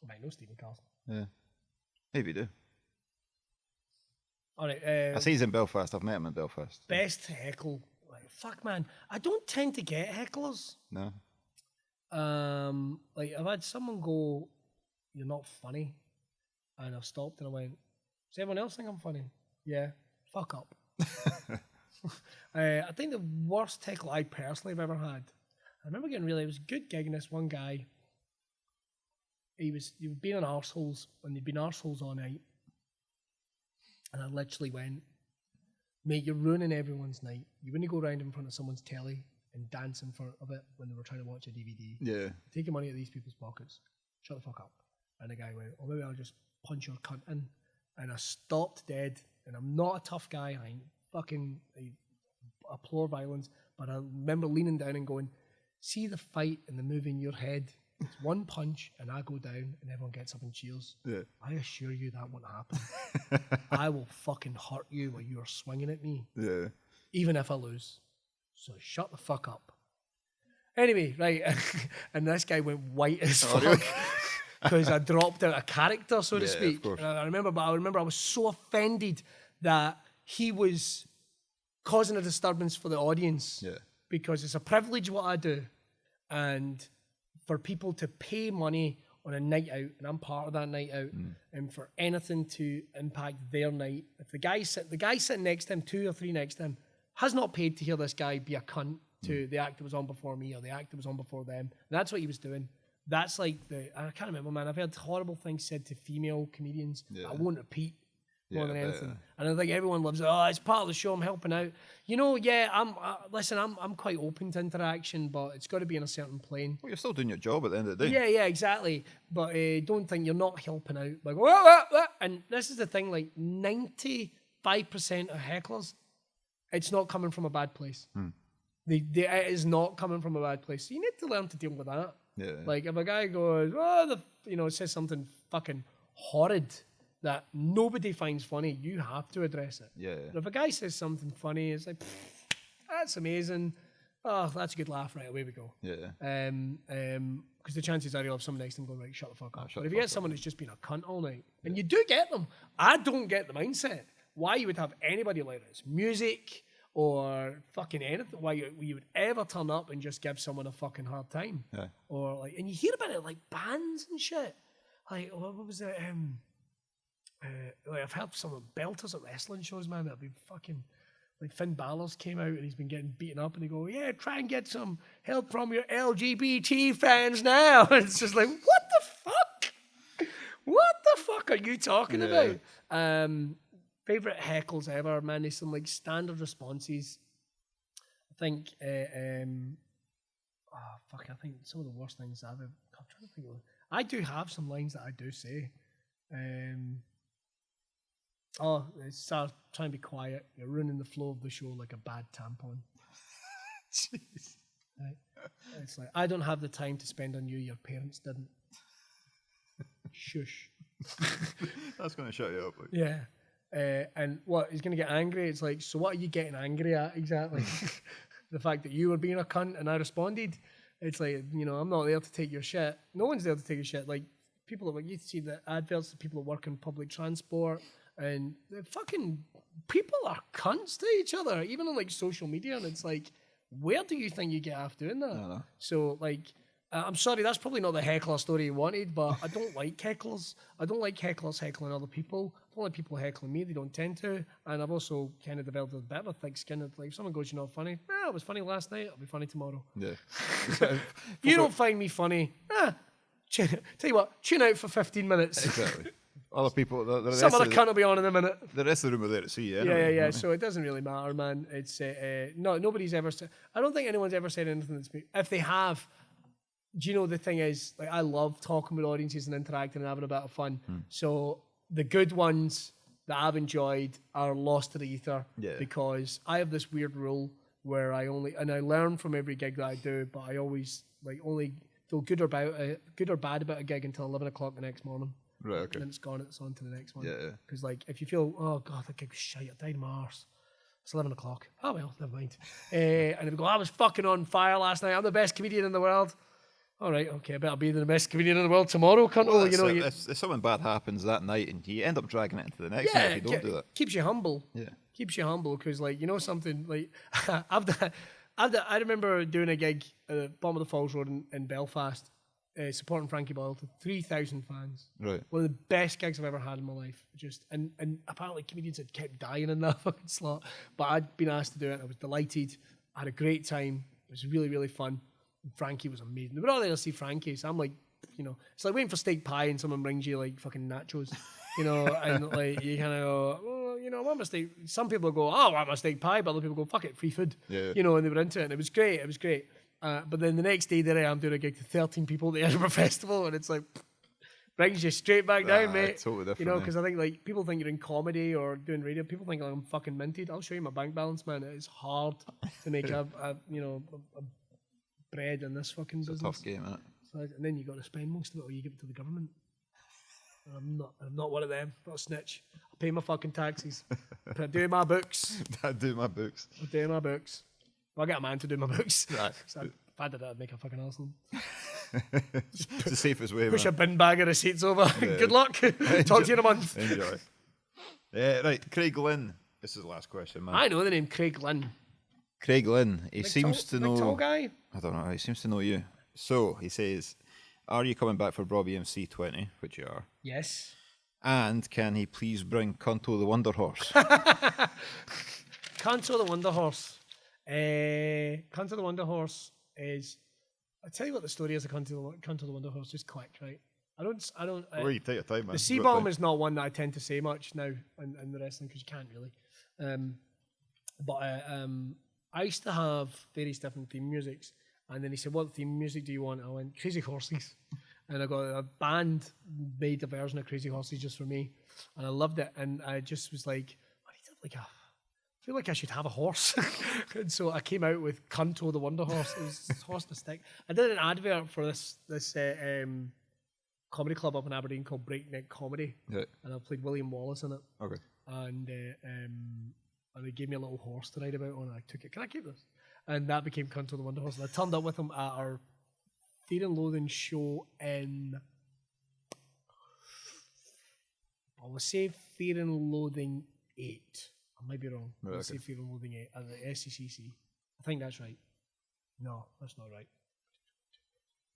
[SPEAKER 2] I know Stephen Carson.
[SPEAKER 3] Yeah. Maybe you do.
[SPEAKER 2] All right.
[SPEAKER 3] I say he's in Belfast. I've met him in Belfast.
[SPEAKER 2] Best heckle. Like, fuck, man. I don't tend to get hecklers.
[SPEAKER 3] No.
[SPEAKER 2] Like, I've had someone go, you're not funny. And I've stopped and I went, does everyone else think I'm funny? Yeah. Fuck up. I think the worst heckle I personally have ever had, I remember getting it was a good gig, and this one guy, he was being an arseholes, and he'd been arseholes all night. And I literally went, mate, you're ruining everyone's night. You wouldn't go around in front of someone's telly and dance in front of it when they were trying to watch a DVD.
[SPEAKER 3] Yeah.
[SPEAKER 2] Taking money out of these people's pockets. Shut the fuck up. And the guy went, oh, maybe I'll just punch your cunt in. And I stopped dead. And I'm not a tough guy. I applaud violence. But I remember leaning down and going, see the fight and the move in your head. It's one punch and I go down and everyone gets up and cheers.
[SPEAKER 3] Yeah.
[SPEAKER 2] I assure you that won't happen. I will fucking hurt you while you are swinging at me.
[SPEAKER 3] Yeah.
[SPEAKER 2] Even if I lose. So shut the fuck up. Anyway, right, and this guy went white as fuck because I dropped out a character, so to speak.
[SPEAKER 3] Of course.
[SPEAKER 2] I remember I was so offended that he was causing a disturbance for the audience.
[SPEAKER 3] Yeah.
[SPEAKER 2] Because it's a privilege what I do, and for people to pay money on a night out, and I'm part of that night out, and for anything to impact their night. If the guy sitting next to him, 2 or 3 next to him, has not paid to hear this guy be a cunt to the act that was on before me or the act that was on before them, and that's what he was doing. That's like I can't remember, man. I've heard horrible things said to female comedians. I won't repeat. More than anything, and I think everyone loves it. Oh, it's part of the show. I'm helping out. You know, I'm quite open to interaction, but it's got to be in a certain plane.
[SPEAKER 3] Well, you're still doing your job at the end of the day.
[SPEAKER 2] Yeah, exactly. But don't think you're not helping out. Like, and this is the thing. Like 95% of hecklers, it's not coming from a bad place. It is not coming from a bad place. So you need to learn to deal with that.
[SPEAKER 3] Yeah.
[SPEAKER 2] Like if a guy goes, says something fucking horrid that nobody finds funny, you have to address it.
[SPEAKER 3] Yeah.
[SPEAKER 2] But if a guy says something funny, it's like, that's amazing. Oh, that's a good laugh. Right, away we go.
[SPEAKER 3] Yeah.
[SPEAKER 2] Because the chances are you'll have someone next to him going, right, shut the fuck up. But if you get someone who's just been a cunt all night, and you do get them, I don't get the mindset. Why you would have anybody like this, music or fucking anything, why you would ever turn up and just give someone a fucking hard time.
[SPEAKER 3] Yeah.
[SPEAKER 2] Or like, and you hear about it like bands and shit. Like, what was it? Like I've heard some belters at wrestling shows, man, that'd be fucking like Finn Balor's came out and he's been getting beaten up and they go, yeah, try and get some help from your LGBT fans now. And it's just like, what the fuck? What the fuck are you talking about? Favorite heckles ever, man. There's some like standard responses. I think I think some of the worst things I've ever, I'm trying to think of. I do have some lines that I do say. Start trying to be quiet. You're ruining the flow of the show like a bad tampon. Jeez. Right? It's like, I don't have the time to spend on you. Your parents didn't. Shush.
[SPEAKER 3] That's going to shut you up. Like.
[SPEAKER 2] Yeah. And what, he's going to get angry? It's like, so what are you getting angry at exactly? The fact that you were being a cunt and I responded? It's like, I'm not there to take your shit. No one's there to take your shit. Like, people that, like, you see the adverts of people that work in public transport, and the fucking people are cunts to each other, even on like social media. And it's like, where do you think you get off doing that? I don't know. So like, I'm sorry, that's probably not the heckler story you wanted, but I don't like hecklers. I don't like hecklers heckling other people. I don't like people heckling me. They don't tend to. And I've also kind of developed a bit of a thick skin. Of like, if someone goes, you're not funny. It was funny last night. It'll be funny tomorrow. Yeah. If you don't find me funny, tell you what, tune out for 15 minutes.
[SPEAKER 3] Exactly. Other people,
[SPEAKER 2] some other cunt will be on in a minute.
[SPEAKER 3] The rest of the room are there to see you. Anyway,
[SPEAKER 2] yeah. So it doesn't really matter, man. It's nobody's ever said. I don't think anyone's ever said anything that's. If they have, do you know the thing is, like, I love talking with audiences and interacting and having a bit of fun. So the good ones that I've enjoyed are lost to the ether because I have this weird rule where I learn from every gig that I do, but I always only feel good or bad about a gig until 11 o'clock the next morning.
[SPEAKER 3] Right, okay.
[SPEAKER 2] And then it's gone, it's on to the next one.
[SPEAKER 3] Yeah.
[SPEAKER 2] Because, like, if you feel, oh, God, that gig was shite, I died in my arse. It's 11 o'clock. Oh, well, never mind. And if you go, I was fucking on fire last night. I'm the best comedian in the world. All right, okay, I better be the best comedian in the world tomorrow, cunt.
[SPEAKER 3] Well, if something bad happens that night and you end up dragging it into the next night if you don't do that.
[SPEAKER 2] Keeps you humble. Yeah. Keeps you humble because, like, something, like, I remember doing a gig at the bottom of the Falls Road in Belfast. Supporting Frankie Boyle to 3,000 fans. Right. One of the best gigs I've ever had in my life. And apparently comedians had kept dying in that fucking slot. But I'd been asked to do it. I was delighted. I had a great time. It was really, really fun. And Frankie was amazing. They were all there to see Frankie. So I'm like, it's like waiting for steak pie and someone brings you like fucking nachos. And like you kind of go, well, I want my steak. Some people go, oh, I want my steak pie. But other people go, fuck it, free food. Yeah. And they were into it. And it was great. It was great. But then the next day, there I am doing a gig to 13 people at the Edinburgh Festival, and it's like brings you straight back down, mate.
[SPEAKER 3] Totally different.
[SPEAKER 2] Because I think like people think you're in comedy or doing radio. People think I'm fucking minted. I'll show you my bank balance, man. It is hard to make a bread in this fucking business.
[SPEAKER 3] It's a tough game, isn't it?
[SPEAKER 2] So, and then you got to spend most of it, or you give it to the government. I'm not one of them. I'm not a snitch. I pay my fucking taxes. I do my books.
[SPEAKER 3] I do my books.
[SPEAKER 2] I'll get a man to do my books.
[SPEAKER 3] Right.
[SPEAKER 2] So if I did that, I'd make a fucking ass of them.
[SPEAKER 3] It's the safest way.
[SPEAKER 2] Push a bin bag of receipts over. Yeah. Good luck. Talk to you in a month.
[SPEAKER 3] Enjoy. Right, Craig Lynn. This is the last question, man.
[SPEAKER 2] I know the name Craig Lynn.
[SPEAKER 3] Craig Lynn. He seems to know.
[SPEAKER 2] Big tall guy?
[SPEAKER 3] I don't know. He seems to know you. So he says, "Are you coming back for BrawBMC 20?" Which you are.
[SPEAKER 2] Yes.
[SPEAKER 3] And can he please bring Conto the Wonder Horse?
[SPEAKER 2] Conto the Wonder Horse. Conto the Wonder Horse is. I'll tell you what the story is of Conto the Wonder Horse. Just quick, right? I don't.
[SPEAKER 3] Well, you take your time, man.
[SPEAKER 2] The C-bomb is not one that I tend to say much now in the wrestling because you can't really. But I used to have various different theme musics, and then he said, "What theme music do you want?" I went, "Crazy Horses," and I got a band made a version of Crazy Horses just for me, and I loved it. And I just was like, I feel like I should have a horse. And so I came out with Conto the Wonder Horse. It was horse to stick. I did an advert for this comedy club up in Aberdeen called Breakneck Comedy, and I played William Wallace in it.
[SPEAKER 3] Okay.
[SPEAKER 2] And they gave me a little horse to ride about on, and I took it. Can I keep this? And that became Conto the Wonder Horse. And I turned up with him at our Fear and Loathing show in, I will say Fear and Loathing 8. I might be wrong.
[SPEAKER 3] Right,
[SPEAKER 2] I'll say Fear and Loathing 8 at the SCCC. I think that's right. No, that's not right.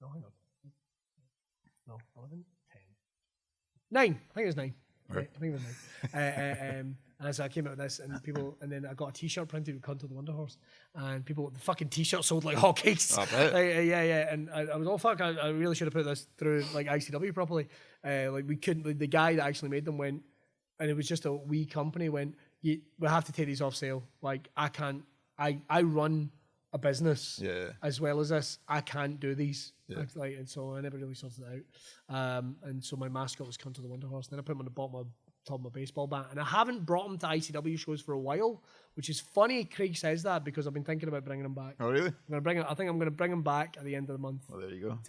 [SPEAKER 2] No, hang on. No, 11, 10. 9. I think it was 9.
[SPEAKER 3] Right.
[SPEAKER 2] I think it was 9. And so I came out with this, and then I got a T-shirt printed with Conto the Wonder Horse, and the fucking T-shirt sold like hotcakes. Yeah. And I was all fuck. I really should have put this through like ICW properly. Like we couldn't. The guy that actually made them went, and it was just a wee company went. We have to take these off sale. Like I can't. I run a business as well as this. I can't do these. Yeah. And so I never really sorted it out. And so my mascot was Conto the Wonder Horse. And then I put him on the bottom of top of my baseball bat. And I haven't brought him to ICW shows for a while, which is funny. Craig says that because I've been thinking about bringing him back.
[SPEAKER 3] Oh, really?
[SPEAKER 2] I think I'm going to bring him back at the end of the month.
[SPEAKER 3] Oh, there you go.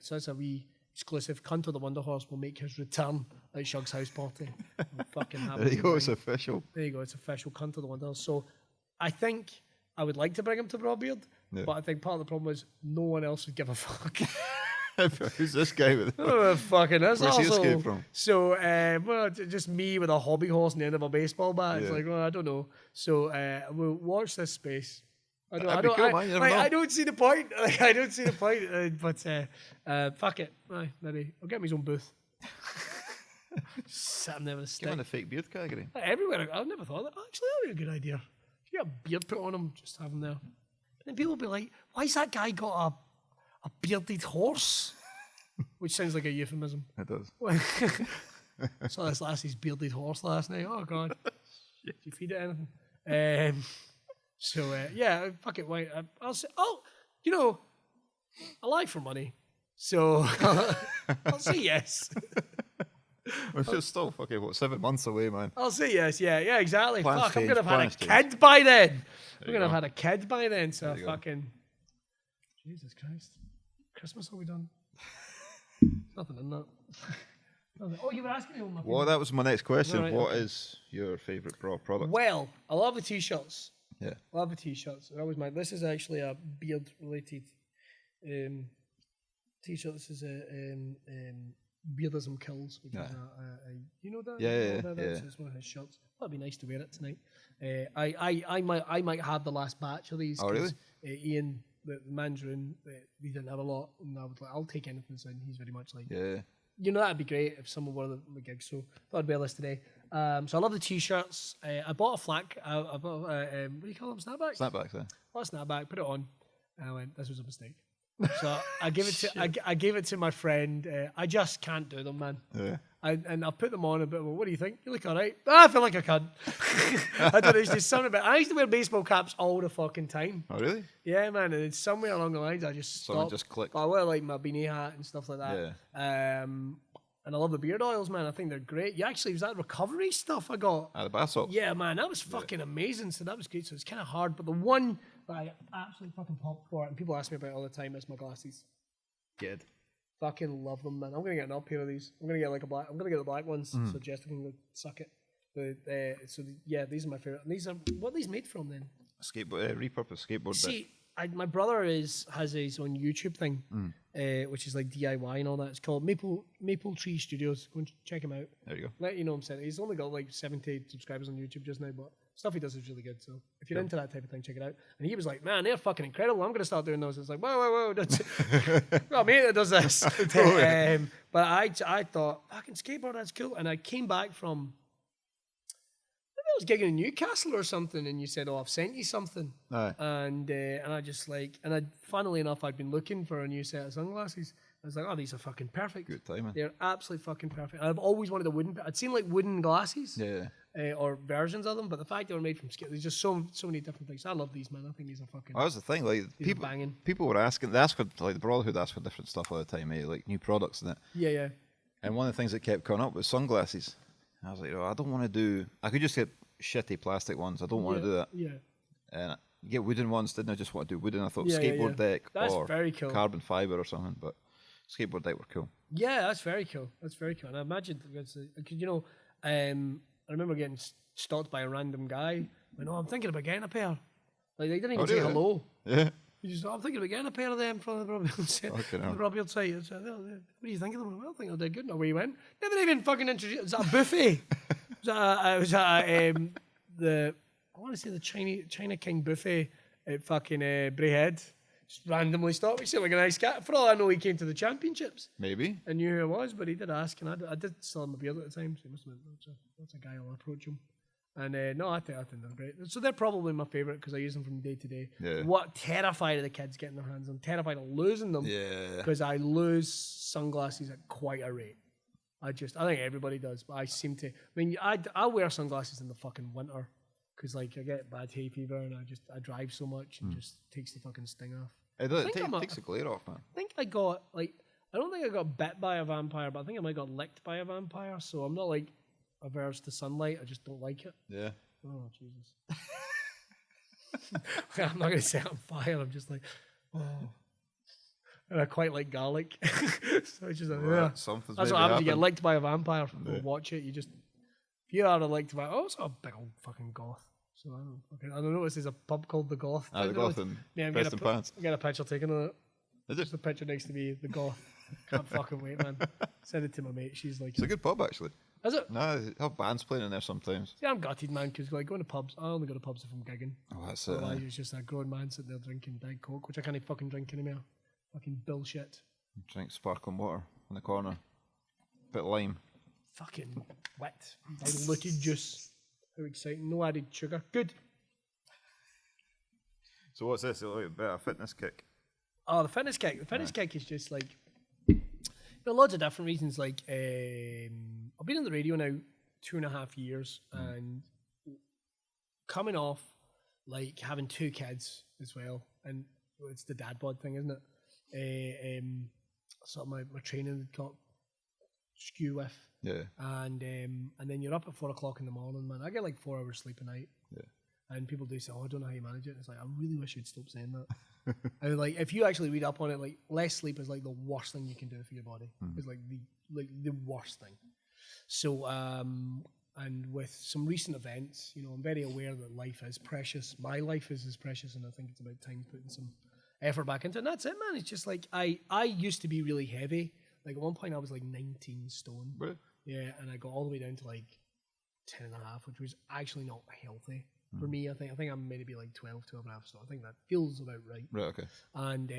[SPEAKER 2] So it's a wee exclusive. Conto the Wonder Horse will make his return at Shug's house party. Fucking have
[SPEAKER 3] there you go. It's official.
[SPEAKER 2] There you go. It's official. Conto the Wonder Horse. So I think I would like to bring him to Brawbeard, but I think part of the problem is no one else would give a fuck.
[SPEAKER 3] Who's this guy with?
[SPEAKER 2] I don't know what fucking is.
[SPEAKER 3] Where's he escaped from?
[SPEAKER 2] So, just me with a hobby horse in the end of a baseball bat. It's like, well, I don't know. So, we'll watch this space. I don't see the point. I don't see the point. But fuck it. Maybe I'll get me his own booth. Sitting there with a stick.
[SPEAKER 3] Give him the fake beard category.
[SPEAKER 2] Everywhere. I've never thought that. Actually, that would be a good idea. You get a beard put on him, just have him there. But then people will be like, why's that guy got a bearded horse? Which sounds like a euphemism.
[SPEAKER 3] It does.
[SPEAKER 2] Saw this lassie's bearded horse last night. Oh, God. Did you feed it anything? Fuck it. Wait, I'll say, I lie for money. So I'll say yes.
[SPEAKER 3] It's just still fucking 7 months away, man.
[SPEAKER 2] I'll say yes. Yeah, exactly. Fuck, I'm gonna have had a kid by then. So fucking Jesus Christ. Christmas will be done. Nothing in that. Oh, you were asking me what my favorite.
[SPEAKER 3] Well, that was my next question. Right, what is your favourite Braw product?
[SPEAKER 2] Well, I love the t-shirts.
[SPEAKER 3] Yeah.
[SPEAKER 2] I love the t-shirts. This is actually a beard related t-shirt. This is a Beardism Kills, which is you know that?
[SPEAKER 3] Yeah.
[SPEAKER 2] So it's one of his shirts. That'd be nice to wear it tonight. I might have the last batch of these.
[SPEAKER 3] Oh, really?
[SPEAKER 2] Ian, the Mandarin, he didn't have a lot, and I was like, I'll take anything soon. He's very much like, that'd be great if someone wore the gig. So thought I'd wear this today. So I love the t-shirts. I bought a flak. I bought what do you call them? Snapbacks.
[SPEAKER 3] Snapbacks. Yeah.
[SPEAKER 2] Bought a snapback. Put it on. And I went, this was a mistake. So I gave it to my friend. I just can't do them, man.
[SPEAKER 3] Yeah.
[SPEAKER 2] And I put them on a bit. Well, what do you think? You look all right. I feel like I can. I don't know. It's just something about. I used to wear baseball caps all the fucking time.
[SPEAKER 3] Oh really?
[SPEAKER 2] Yeah, man. And then somewhere along the lines, I just stopped.
[SPEAKER 3] Someone just clicked.
[SPEAKER 2] I wear like my beanie hat and stuff like that.
[SPEAKER 3] Yeah.
[SPEAKER 2] And I love the beard oils, man. I think they're great. Yeah, actually, it was that recovery stuff I got.
[SPEAKER 3] The bath salts.
[SPEAKER 2] Yeah, man. That was fucking amazing. So that was great. So it's kind of hard, but the one that I absolutely fucking popped for, and people ask me about it all the time, is my glasses.
[SPEAKER 3] Good.
[SPEAKER 2] Fucking love them, man. I'm gonna get an up pair of these. I'm gonna get the black ones, so Jessica can go suck it. But these are my favorite. And these are what are these made from then?
[SPEAKER 3] skateboard, repurposed skateboard.
[SPEAKER 2] See, my brother has his own YouTube thing, which is like DIY and all that. It's called Maple Tree Studios. Go and check him out.
[SPEAKER 3] There you go.
[SPEAKER 2] Let you know I'm saying. He's only got like 70 subscribers on YouTube just now, but stuff he does is really good. So if you're into that type of thing, check it out. And he was like, "Man, they're fucking incredible. I'm gonna start doing those." It's like, whoa, that's well, mate that does this. But I thought, fucking skateboard, that's cool. And I came back from, I was gigging in Newcastle or something, and you said, "Oh, I've sent you something."
[SPEAKER 3] Aye.
[SPEAKER 2] And I just like, and funnily enough, I'd been looking for a new set of sunglasses. I was like, "Oh, these are fucking perfect.
[SPEAKER 3] Good timing.
[SPEAKER 2] They're absolutely fucking perfect." I've always wanted a wooden. I'd seen like wooden glasses, or versions of them, but the fact they were made from skin, there's just so many different things. I love these, man. I think these are fucking.
[SPEAKER 3] Well, that's the thing. Like people were asking. They asked for, like, the Brawtherhood asked for different stuff all the time, like new products and that.
[SPEAKER 2] Yeah.
[SPEAKER 3] And one of the things that kept coming up was sunglasses. And I was like, I don't want to do. I could just get shitty plastic ones. I don't want to do that.
[SPEAKER 2] Yeah.
[SPEAKER 3] And you get wooden ones, didn't I? Just want to do wooden. I thought skateboard deck or
[SPEAKER 2] very cool.
[SPEAKER 3] Carbon fiber or something, but skateboard deck were cool.
[SPEAKER 2] Yeah, that's very cool. And I imagine, because I remember getting stopped by a random guy. Went, I'm thinking about getting a pair. Like, they didn't even say hello.
[SPEAKER 3] Yeah.
[SPEAKER 2] He just, I'm thinking about getting a pair of them from the BrawBMC site. I said, well, what do you think of them? Well, I think they're good. And away he went. Never even fucking introduced. It was at a buffet. I want to say the China King buffet at fucking Brawhead. Just randomly stopped. He seemed like a nice guy. For all I know, he came to the championships.
[SPEAKER 3] Maybe.
[SPEAKER 2] I knew who it was, but he did ask, and I did still have my beard at the time, so he must have went, that's a guy, I'll approach him. And no, I think they're great. So they're probably my favourite because I use them from day to day.
[SPEAKER 3] Yeah.
[SPEAKER 2] What terrified of the kids getting their hands on. Terrified of losing them.
[SPEAKER 3] Yeah.
[SPEAKER 2] Because I lose sunglasses at quite a rate. I think everybody does, but I seem to. I mean, I wear sunglasses in the fucking winter because, like, I get bad hay fever and I drive so much and just takes the fucking sting off.
[SPEAKER 3] It does. It takes the glare off, man.
[SPEAKER 2] I think I got, like, I don't think I got bit by a vampire, but I think I might have got licked by a vampire. So I'm not, like, averse to sunlight. I just don't like it.
[SPEAKER 3] Yeah.
[SPEAKER 2] Oh, Jesus. I'm not going to set on fire. I'm just like, oh. And I quite like garlic. So it's just like, yeah. That's what happens when you get licked by a vampire. Watch it. If you are licked by, it's a big old fucking goth. So I don't know. There's a pub called The Goth.
[SPEAKER 3] The Goth and Preston Pants.
[SPEAKER 2] I got a picture taken of it.
[SPEAKER 3] Is it?
[SPEAKER 2] Just a picture next to me, The Goth. Can't fucking wait, man. Send it to my mate. She's like,
[SPEAKER 3] it's a good pub, actually.
[SPEAKER 2] Is it?
[SPEAKER 3] No, they have bands playing in there sometimes.
[SPEAKER 2] See, I'm gutted, man, because like going to pubs, I only go to pubs if I'm gigging.
[SPEAKER 3] Oh, that's it.
[SPEAKER 2] Otherwise, it's just a grown man sitting there drinking Diet Coke, which I can't fucking drink anymore. Fucking bullshit.
[SPEAKER 3] Drink sparkling water in the corner. Bit of lime.
[SPEAKER 2] Fucking wet. Diluted juice. How exciting. No added sugar. Good.
[SPEAKER 3] So what's this? A bit of fitness kick.
[SPEAKER 2] Oh, the fitness kick. The fitness kick is just like, loads of different reasons. Like, I've been on the radio now 2.5 years, and coming off, like, having 2 kids as well, and it's the dad bod thing, isn't it? Sort of my training got skew with.
[SPEAKER 3] Yeah. And
[SPEAKER 2] then you're up at 4 o'clock in the morning, man. I get like 4 hours sleep a night.
[SPEAKER 3] Yeah.
[SPEAKER 2] And people do say, I don't know how you manage it. It's like, I really wish you'd stop saying that. And like, if you actually read up on it, like, less sleep is like the worst thing you can do for your body. It's like the worst thing. So, and with some recent events, I'm very aware that life is precious. My life is as precious, and I think it's about time putting some effort back into it. And that's it, man. It's just like, I used to be really heavy. Like, at one point I was like 19 stone.
[SPEAKER 3] Really?
[SPEAKER 2] Yeah, and I got all the way down to like 10.5, which was actually not healthy. For me, I think I'm maybe like 12 and a half, so I think that feels about right.
[SPEAKER 3] Right, okay.
[SPEAKER 2] And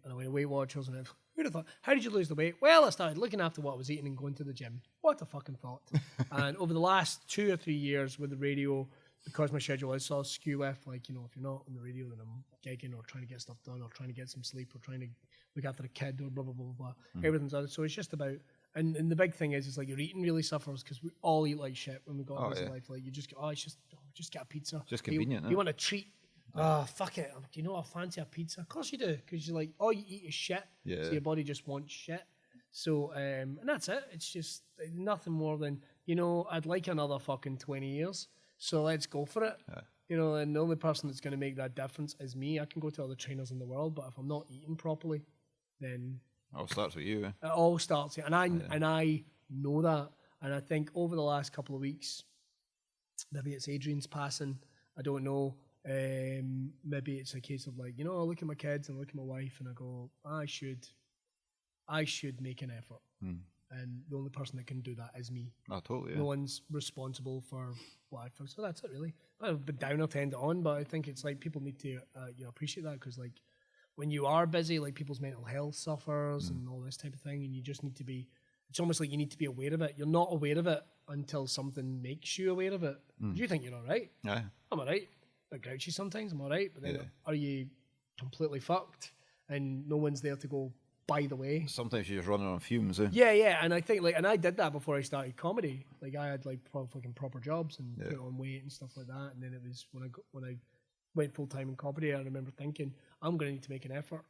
[SPEAKER 2] I went to Weight Watchers, and who'd have thought, how did you lose the weight? Well, I started looking after what I was eating and going to the gym. What a fucking thought. And over the last 2 or 3 years with the radio, because my schedule is so skew with, like, if you're not on the radio, then I'm gigging or trying to get stuff done or trying to get some sleep or trying to look after a kid or blah, blah, blah, blah. Everything's other. So it's just about, and the big thing is like your eating really suffers because we all eat like shit when we got into life. Like, you just go, just get a pizza.
[SPEAKER 3] Just convenient.
[SPEAKER 2] You want a treat. Fuck it. Do you know what? I fancy a pizza. Of course you do, because you're like, all you eat is shit. Yeah. So your body just wants shit. So, and that's it. It's just nothing more than, I'd like another fucking 20 years. So let's go for it. Yeah. And the only person that's going to make that difference is me. I can go to all the trainers in the world, but if I'm not eating properly, then
[SPEAKER 3] it all starts with you.
[SPEAKER 2] It all starts here. And I know that. And I think over the last couple of weeks, maybe it's Adrian's passing, I don't know. Maybe it's a case of like, I look at my kids and I look at my wife and I go, I should make an effort. And the only person that can do that is me.
[SPEAKER 3] Oh, totally. Yeah.
[SPEAKER 2] No one's responsible for what I feel. So that's it, really. I've been downer to end it on, but I think it's like people need to appreciate that, because like when you are busy, like people's mental health suffers and all this type of thing, and you just need to be. It's almost like you need to be aware of it. You're not aware of it until something makes you aware of it. You think you're all right.
[SPEAKER 3] Yeah.
[SPEAKER 2] I'm all right. I'm grouchy sometimes. I'm all right. But then are you completely fucked? And no one's there to go, by the way.
[SPEAKER 3] Sometimes you're just running on fumes, eh?
[SPEAKER 2] Yeah. And I think and I did that before I started comedy. Like I had like fucking proper jobs and put on weight and stuff like that. And then it was when I went full time in comedy, I remember thinking, I'm going to need to make an effort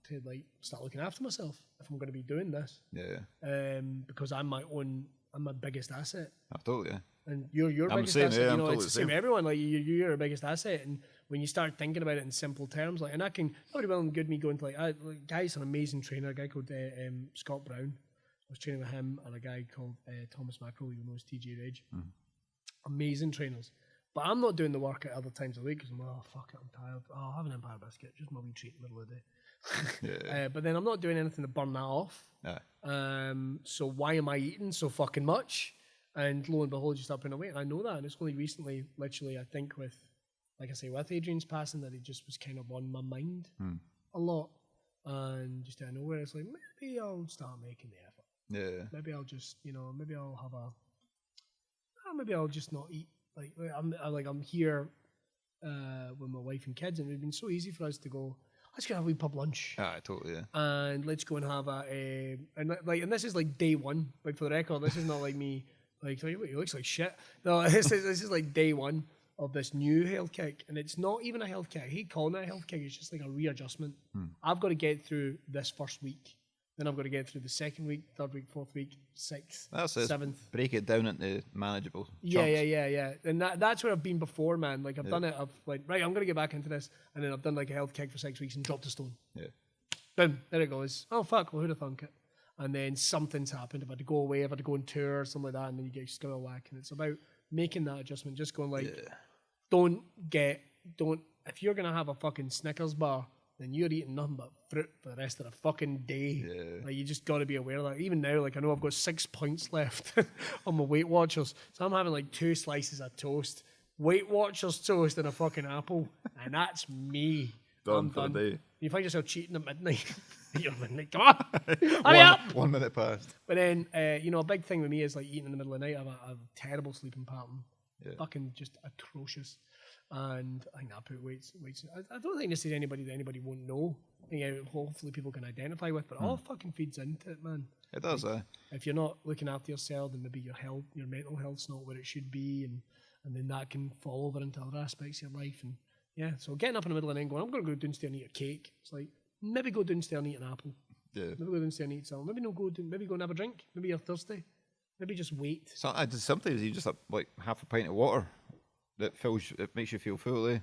[SPEAKER 2] to like start looking after myself if I'm going to be doing this.
[SPEAKER 3] Yeah.
[SPEAKER 2] Because I'm my biggest asset.
[SPEAKER 3] Totally, yeah.
[SPEAKER 2] And you're your biggest asset. It's the same with everyone. Like you're your biggest asset, and when you start thinking about it in simple terms, like, and I can probably well and good me going to like guy's an amazing trainer, a guy called Scott Brown. I was training with him, and a guy called Thomas Mackerel, you know, is TJ Rage. Amazing trainers. But I'm not doing the work at other times of the week because I'm like, oh fuck it, I'm tired. Oh, I'll have an Empire biscuit, just my wee treat in the middle of the day. But then I'm not doing anything to burn that off. So why am I eating so fucking much? And lo and behold, you start putting away. I know that, and it's only recently, literally, I think with, like I say, with Adrian's passing, that it just was kind of on my mind a lot. And just out of nowhere, it's like, maybe I'll start making the effort.
[SPEAKER 3] Yeah.
[SPEAKER 2] Maybe I'll just, maybe I'll have maybe I'll just not eat. I'm here with my wife and kids, and it's been so easy for us to go, let's go have a wee pub lunch.
[SPEAKER 3] Totally, yeah.
[SPEAKER 2] And let's go and have and this is like day one. Like for the record, this is not like me. Like, he looks like shit. No, this is like day one of this new health kick, and it's not even a health kick. He called it a health kick. It's just like a readjustment. I've got to get through this first week, then I've got to get through the second week, third week, fourth week, sixth, seventh.
[SPEAKER 3] Break it down into manageable chunks.
[SPEAKER 2] Yeah. And that's where I've been before, man. Like I've done it. I've like, right, I'm gonna get back into this, and then I've done like a health kick for 6 weeks and dropped a stone.
[SPEAKER 3] Yeah.
[SPEAKER 2] Boom, there it goes. Oh fuck, well who'd have thunk it? And then something's happened. If I had to go away, if I had to go on tour or something like that, and then you get still a whack. And it's about making that adjustment. Just going like, don't. If you're gonna have a fucking Snickers bar, then you're eating nothing but fruit for the rest of the fucking day.
[SPEAKER 3] Yeah.
[SPEAKER 2] Like you just got to be aware of that. Even now, like I know I've got 6 points left on my Weight Watchers, so I'm having like 2 slices of toast, Weight Watchers toast, and a fucking apple, and that's me.
[SPEAKER 3] Done for the day.
[SPEAKER 2] You find yourself cheating at midnight. You're midnight. Come on, hurry up.
[SPEAKER 3] 1 minute past.
[SPEAKER 2] But then, a big thing with me is like eating in the middle of the night. I have a terrible sleeping pattern. Yeah. Fucking just atrocious. And I think that put weights. I don't think this is anybody that anybody won't know. I think hopefully people can identify with, but it all fucking feeds into it, man.
[SPEAKER 3] It does,
[SPEAKER 2] like, if you're not looking after yourself, then maybe your mental health's not where it should be, and then that can fall over into other aspects of your life. And yeah, so getting up in the middle of the night going, I'm going to go downstairs and eat a cake. It's like, maybe go downstairs and eat an apple.
[SPEAKER 3] Yeah.
[SPEAKER 2] Maybe go downstairs and eat something. Maybe go and have a drink. Maybe you're thirsty. Maybe just wait.
[SPEAKER 3] Sometimes you just have like half a pint of water that it makes you feel full, eh?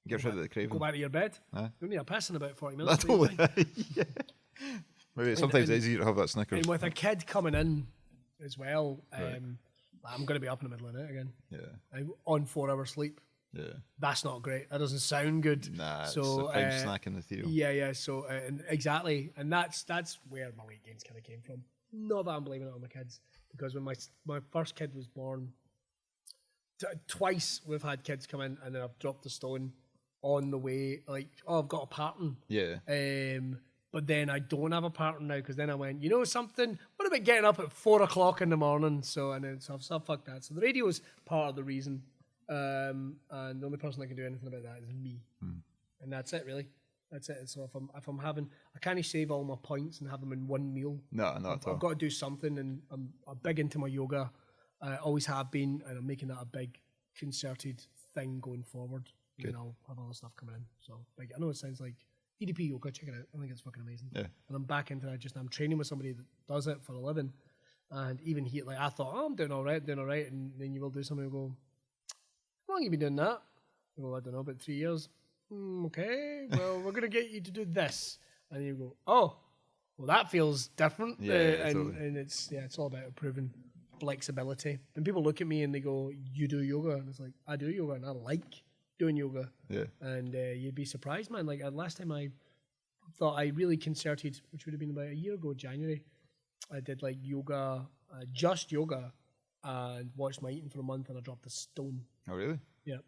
[SPEAKER 3] Gets rid of the craving.
[SPEAKER 2] Go back to your bed. You only are pissing about 40 minutes.
[SPEAKER 3] Yeah. Maybe sometimes it's easier to have that Snickers.
[SPEAKER 2] And with a kid coming in as well, I'm going to be up in the middle of the night again.
[SPEAKER 3] Yeah.
[SPEAKER 2] I'm on 4 hours sleep.
[SPEAKER 3] Yeah.
[SPEAKER 2] That's not great. That doesn't sound good.
[SPEAKER 3] Nah, so, it's a prime snack in the theory.
[SPEAKER 2] Yeah. So, exactly. And that's where my weight gains kind of came from. Not that I'm blaming it on my kids. Because when my first kid was born, twice we've had kids come in and then I've dropped a stone on the way. Like, I've got a pattern.
[SPEAKER 3] Yeah.
[SPEAKER 2] But then I don't have a pattern now because then I went, you know something? What about getting up at 4 o'clock in the morning? So fuck that. So the radio is part of the reason. And the only person that can do anything about that is me. And that's it, really. That's it. So if I'm having, I can't save all my points and have them in one meal.
[SPEAKER 3] No, not at all.
[SPEAKER 2] I've got to do something, and I'm big into my yoga. I always have been, and I'm making that a big concerted thing going forward.
[SPEAKER 3] Good.
[SPEAKER 2] And I'll have other stuff coming in. So, like, I know it sounds like EDP yoga. Check it out. I think it's fucking amazing.
[SPEAKER 3] Yeah.
[SPEAKER 2] And I'm back into that. I'm training with somebody that does it for a living, and even he, like, I thought, I'm doing all right, and then you will do something and go, how long have you been doing that? I go, I don't know, about 3 years. Okay, well, we're going to get you to do this. And you go, oh, well, that feels different.
[SPEAKER 3] Yeah,
[SPEAKER 2] and it's all about improving flexibility. And people look at me and they go, you do yoga? And it's like, I do yoga and I like doing yoga.
[SPEAKER 3] Yeah.
[SPEAKER 2] And you'd be surprised, man. Like last time I thought I really concerted, which would have been about a year ago, January. I did like yoga, just yoga, and watched my eating for a month, and I dropped a stone.
[SPEAKER 3] Oh, really?
[SPEAKER 2] Yeah.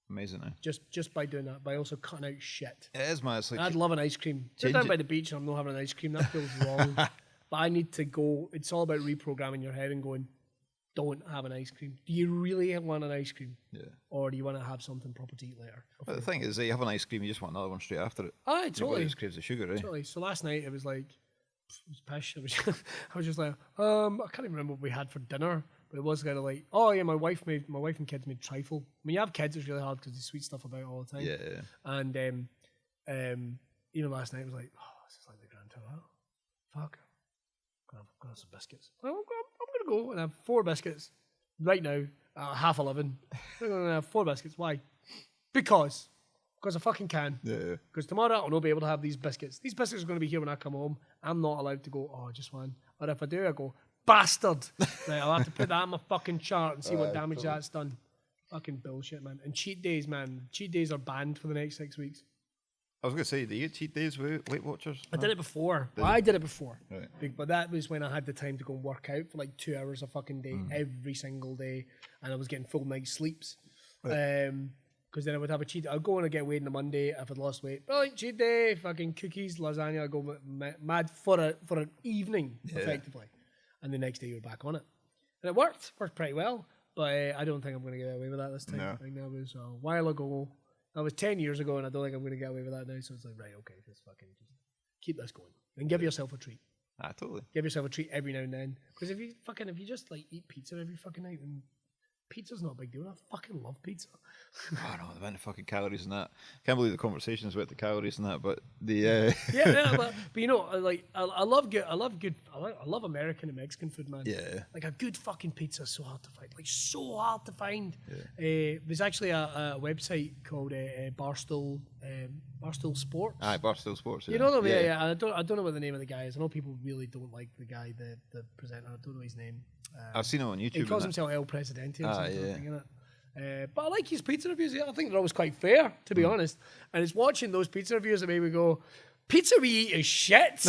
[SPEAKER 3] Amazing, eh?
[SPEAKER 2] Just by doing that, by also cutting out shit.
[SPEAKER 3] It is, man. It's like
[SPEAKER 2] I'd love an ice cream. Sit down by the beach and I'm not having an ice cream. That feels wrong. But I need to go. It's all about reprogramming your head and going, don't have an ice cream. Do you really want an ice cream?
[SPEAKER 3] Yeah.
[SPEAKER 2] Or do you want to have something proper to eat later?
[SPEAKER 3] But the thing is, you have an ice cream, you just want another one straight after it.
[SPEAKER 2] Aye, totally.
[SPEAKER 3] Your body craves the sugar, eh?
[SPEAKER 2] Totally. So last night it was like, it was pish. I was just like, I can't even remember what we had for dinner. But it was kind of like, oh yeah, my wife and kids made trifle. When you have kids, it's really hard because they sweet stuff about all the time.
[SPEAKER 3] Yeah.
[SPEAKER 2] And even last night I was like, oh, this is like the grand tour. Fuck. I'm gonna have some biscuits. I'm gonna go and have 4 biscuits right now at 11:30. I'm gonna have 4 biscuits. Why? Because I fucking can.
[SPEAKER 3] Yeah.
[SPEAKER 2] Because tomorrow I'll not be able to have these biscuits. These biscuits are going to be here when I come home. I'm not allowed to go, oh, just one. Or if I do, I go, bastard. Right, I'll have to put that on my fucking chart and see what damage that's done. Fucking bullshit, man. And cheat days, man. Cheat days are banned for the next 6 weeks.
[SPEAKER 3] I was going to say, do you get cheat days with Weight Watchers?
[SPEAKER 2] I did it before. I did it before.
[SPEAKER 3] Right.
[SPEAKER 2] But that was when I had the time to go and work out for like 2 hours a fucking day, every single day. And I was getting full night sleeps. Because then I would have a cheat. I'd go and I'd get weighed on a Monday if I'd lost weight. Brilliant, cheat day, fucking cookies, lasagna. I'd go mad for an evening, effectively. And the next day you were back on it. And it worked pretty well. But I don't think I'm going to get away with that this time.
[SPEAKER 3] No.
[SPEAKER 2] I think that was a while ago. That was 10 years ago, and I don't think I'm going to get away with that now. So it's like, right, okay, just fucking just keep this going. And give yourself a treat.
[SPEAKER 3] Totally.
[SPEAKER 2] Give yourself a treat every now and then. Because if you just like eat pizza every fucking night, then pizza's not a big deal. I fucking love pizza.
[SPEAKER 3] Oh no, the amount of fucking calories in that. Can't believe the conversations about the calories in that, but the
[SPEAKER 2] but you know, like I love American and Mexican food, man.
[SPEAKER 3] Yeah.
[SPEAKER 2] Like a good fucking pizza is so hard to find. Like so hard to find. Yeah. There's actually a website called Barstool Sports.
[SPEAKER 3] Aye, Barstool Sports.
[SPEAKER 2] You know them? Yeah. I don't know what the name of the guy is. I know people really don't like the guy, the presenter. I don't know his name.
[SPEAKER 3] I've seen him on YouTube.
[SPEAKER 2] He calls himself El Presidente or something, but I like his pizza reviews. I think they're always quite fair, to be honest. And it's watching those pizza reviews that made me go, pizza we eat is shit.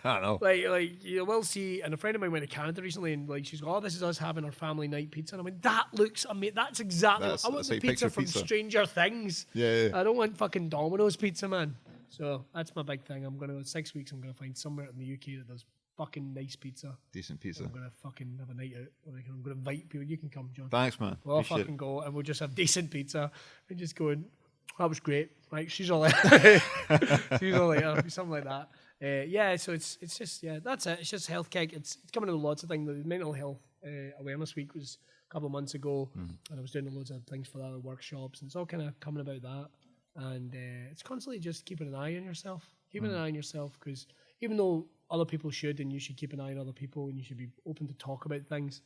[SPEAKER 3] I know.
[SPEAKER 2] Like you will see, and a friend of mine went to Canada recently, and like she's go, oh, this is us having our family night pizza. And I went, that looks amazing. That's exactly. I want the pizza from Stranger Things.
[SPEAKER 3] Yeah.
[SPEAKER 2] I don't want fucking Domino's pizza, man. So that's my big thing. I'm gonna 6 weeks. I'm gonna find somewhere in the UK that does fucking nice pizza.
[SPEAKER 3] Decent pizza.
[SPEAKER 2] I'm gonna fucking have a night out. I'm gonna invite people. You can come, John.
[SPEAKER 3] Thanks, man.
[SPEAKER 2] We'll fucking go and we'll just have decent pizza and just go and that was great. Right, she's all there. She's all there. Something like that. So it's just that's it. It's just health kick. It's coming to lots of things. The mental health awareness week was a couple of months ago, and I was doing loads of things for that, workshops, and it's all kind of coming about that. And it's constantly just keeping an eye on yourself. Keeping an eye on yourself, because even though other people should, and you should keep an eye on other people, and you should be open to talk about things,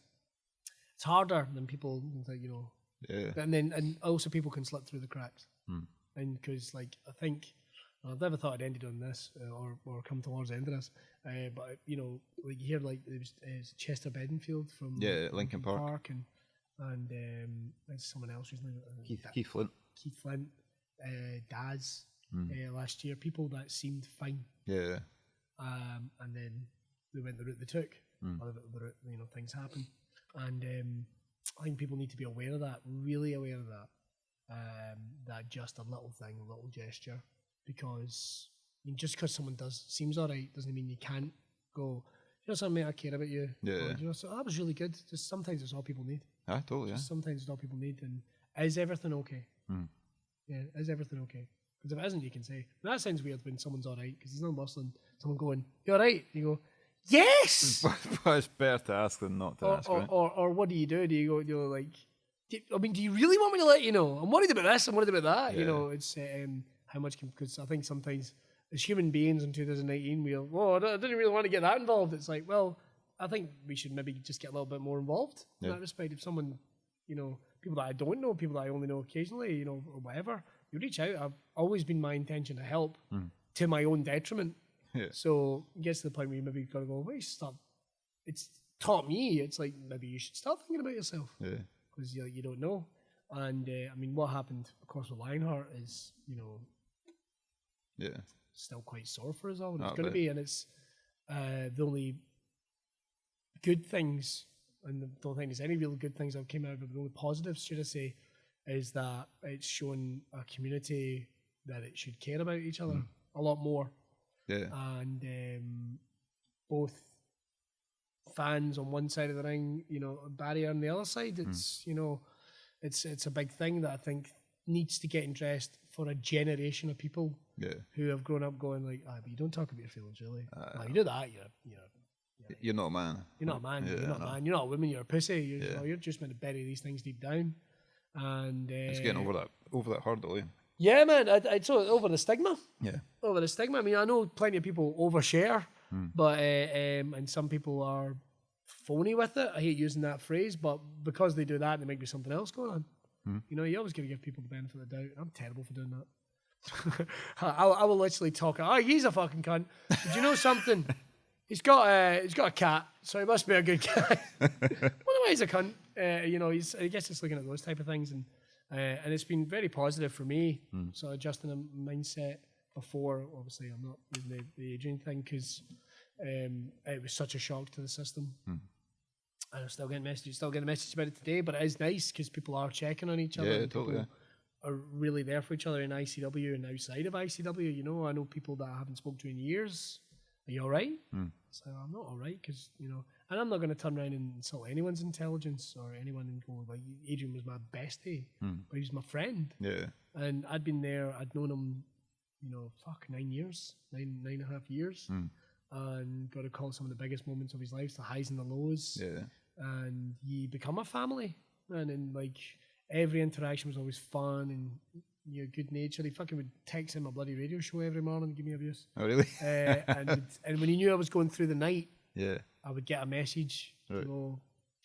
[SPEAKER 2] it's harder than people think, you know.
[SPEAKER 3] Yeah.
[SPEAKER 2] And also people can slip through the cracks. And because like I think I've never thought I'd ended on this or come towards the end of this, but you know, like you hear like it was Chester Bedingfield from
[SPEAKER 3] Lincoln Park,
[SPEAKER 2] and there's someone else recently,
[SPEAKER 3] Keith Flint,
[SPEAKER 2] Daz last year, people that seemed fine, and then they went the route they took, or the route, you know, things happen, and I think people need to be aware of that, really aware of that. That just a little thing, a little gesture, because I mean, just because someone seems alright doesn't mean you can't go, you know something, mate, I care about you. Or, you know, so that was really good. Just sometimes it's all people need.
[SPEAKER 3] Totally.
[SPEAKER 2] Sometimes it's all people need. And is everything okay? Yeah, is everything okay? Because if it isn't, you can say. And that sounds weird when someone's alright, because there's no muscle. Someone going, you alright? You go, yes.
[SPEAKER 3] But it's better to ask than not to ask. Right?
[SPEAKER 2] Or what do? Do you go like? Do you really want me to let you know? I'm worried about this. I'm worried about that. Yeah. You know, it's how much because I think sometimes as human beings in 2019 I didn't really want to get that involved. It's like, well, I think we should maybe just get a little bit more involved in that respect. If someone, you know, people that I don't know, people that I only know occasionally, you know, or whatever, you reach out. I've always been my intention to help to my own detriment. Yeah. So it gets to the point where you maybe got to go, wait, stop. It's taught me. It's like maybe you should start thinking about yourself. Yeah. Because you don't know. And I mean, what happened, of course, with Lionheart is, still quite sore for us all. It's going to be, and it's the only good things, and I don't think there's any real good things that came out of it, but the only positives, should I say, is that it's shown a community that it should care about each other a lot more.
[SPEAKER 3] Yeah.
[SPEAKER 2] And both fans on one side of the ring, barrier on the other side, it's, it's a big thing that I think needs to get addressed for a generation of people who have grown up going like, but you don't talk about your feelings, really. You do that,
[SPEAKER 3] you're not a man.
[SPEAKER 2] You're not a man. You're not a man. You're not a woman. You're a pussy. You're just meant to bury these things deep down. And it's
[SPEAKER 3] getting over that hurdle.
[SPEAKER 2] Yeah, man. I'd so over the stigma.
[SPEAKER 3] Yeah.
[SPEAKER 2] Over the stigma. I mean, I know plenty of people overshare, but and some people are phony with it. I hate using that phrase, but because they do that, there might be something else going on. You always got to give people the benefit of the doubt. I'm terrible for doing that. I will literally talk. Oh, he's a fucking cunt. Did you know something? He's got a cat, so he must be a good guy. Well, he's a cunt. I guess it's looking at those type of things, and it's been very positive for me. So adjusting a mindset before, obviously, I'm not using the aging thing because it was such a shock to the system. And I'm still getting messages about it today, but it is nice because people are checking on each other.
[SPEAKER 3] Yeah,
[SPEAKER 2] and
[SPEAKER 3] totally.
[SPEAKER 2] People are really there for each other in ICW and outside of ICW. I know people that I haven't spoken to in years. Are you all right? So I'm not all right because, and I'm not going to turn around and insult anyone's intelligence or anyone and go, like, Adrian was my bestie, but he was my friend.
[SPEAKER 3] Yeah.
[SPEAKER 2] And I'd been there, I'd known him, 9 years, nine and a half years. And got to call some of the biggest moments of his life, the highs and the lows.
[SPEAKER 3] Yeah.
[SPEAKER 2] And you become a family. And then, like, every interaction was always fun and you're good natured. He fucking would text in my bloody radio show every morning and give me abuse.
[SPEAKER 3] Oh, really?
[SPEAKER 2] And when he knew I was going through the night,
[SPEAKER 3] yeah,
[SPEAKER 2] I would get a message,
[SPEAKER 3] right.
[SPEAKER 2] did you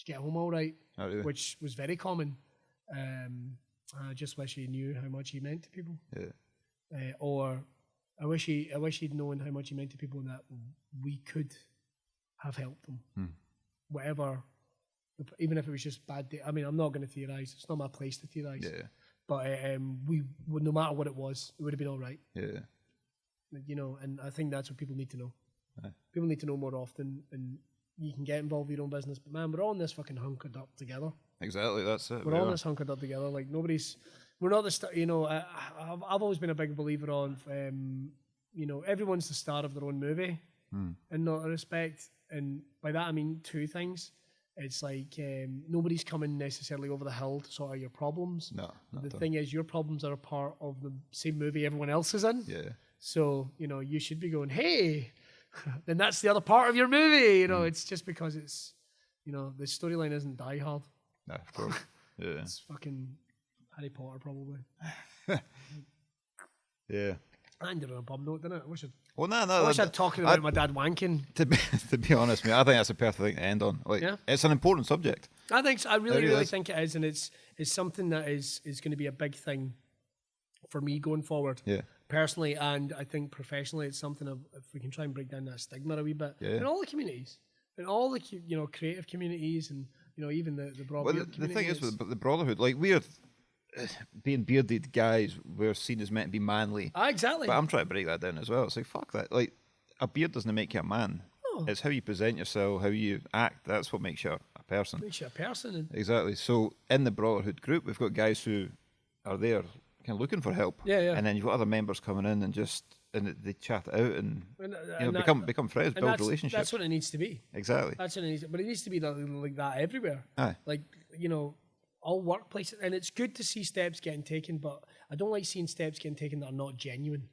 [SPEAKER 2] get home all right?
[SPEAKER 3] Oh, really?
[SPEAKER 2] Which was very common. I just wish he knew how much he meant to people.
[SPEAKER 3] Yeah.
[SPEAKER 2] Or I wish he'd known how much he meant to people and that we could have helped them. Whatever, even if it was just bad day. I mean, I'm not going to theorise. It's not my place to theorise.
[SPEAKER 3] Yeah.
[SPEAKER 2] But we would, no matter what it was, it would have been all right.
[SPEAKER 3] Yeah.
[SPEAKER 2] And I think that's what people need to know.
[SPEAKER 3] Aye.
[SPEAKER 2] People need to know more often, and you can get involved with your own business. But man, we're all in this fucking hunkered up together.
[SPEAKER 3] Exactly, that's it.
[SPEAKER 2] We're all in this hunkered up together. Like we're not the I've always been a big believer on, everyone's the star of their own movie, in that respect. And by that I mean two things. It's like nobody's coming necessarily over the hill to sort out your problems.
[SPEAKER 3] No.
[SPEAKER 2] The thing is, your problems are a part of the same movie everyone else is in.
[SPEAKER 3] Yeah.
[SPEAKER 2] So, you should be going, hey, then that's the other part of your movie. It's just because it's, the storyline isn't Die Hard.
[SPEAKER 3] No, of course. Yeah.
[SPEAKER 2] It's fucking Harry Potter, probably.
[SPEAKER 3] Yeah.
[SPEAKER 2] I ended on a bum note, didn't it?
[SPEAKER 3] I
[SPEAKER 2] wish I'd talking about my dad wanking.
[SPEAKER 3] To be honest, mate, I think that's a perfect thing to end on. Like, it's an important subject.
[SPEAKER 2] I think so. I really think it is, and it's something that is going to be a big thing for me going forward.
[SPEAKER 3] Yeah.
[SPEAKER 2] Personally, and I think professionally, it's something if we can try and break down that stigma a wee bit in all the communities, in all the creative communities, and even the Braw Beard community.
[SPEAKER 3] The thing is with the Brawtherhood, like we're being bearded guys, we're seen as meant to be manly.
[SPEAKER 2] Exactly.
[SPEAKER 3] But I'm trying to break that down as well. It's like, fuck that. Like, a beard doesn't make you a man.
[SPEAKER 2] Oh.
[SPEAKER 3] It's how you present yourself, how you act. That's what makes you a person.
[SPEAKER 2] Makes you a person.
[SPEAKER 3] Exactly. So in the Brawtherhood group, we've got guys who are there kind of looking for help.
[SPEAKER 2] Yeah.
[SPEAKER 3] And then you've got other members coming in and they chat it out and become friends, build relationships.
[SPEAKER 2] That's what it needs to be.
[SPEAKER 3] Exactly.
[SPEAKER 2] That's what it needs. But it needs to be like that everywhere.
[SPEAKER 3] Aye.
[SPEAKER 2] Like, all workplaces, and it's good to see steps getting taken, but I don't like seeing steps getting taken that are not genuine.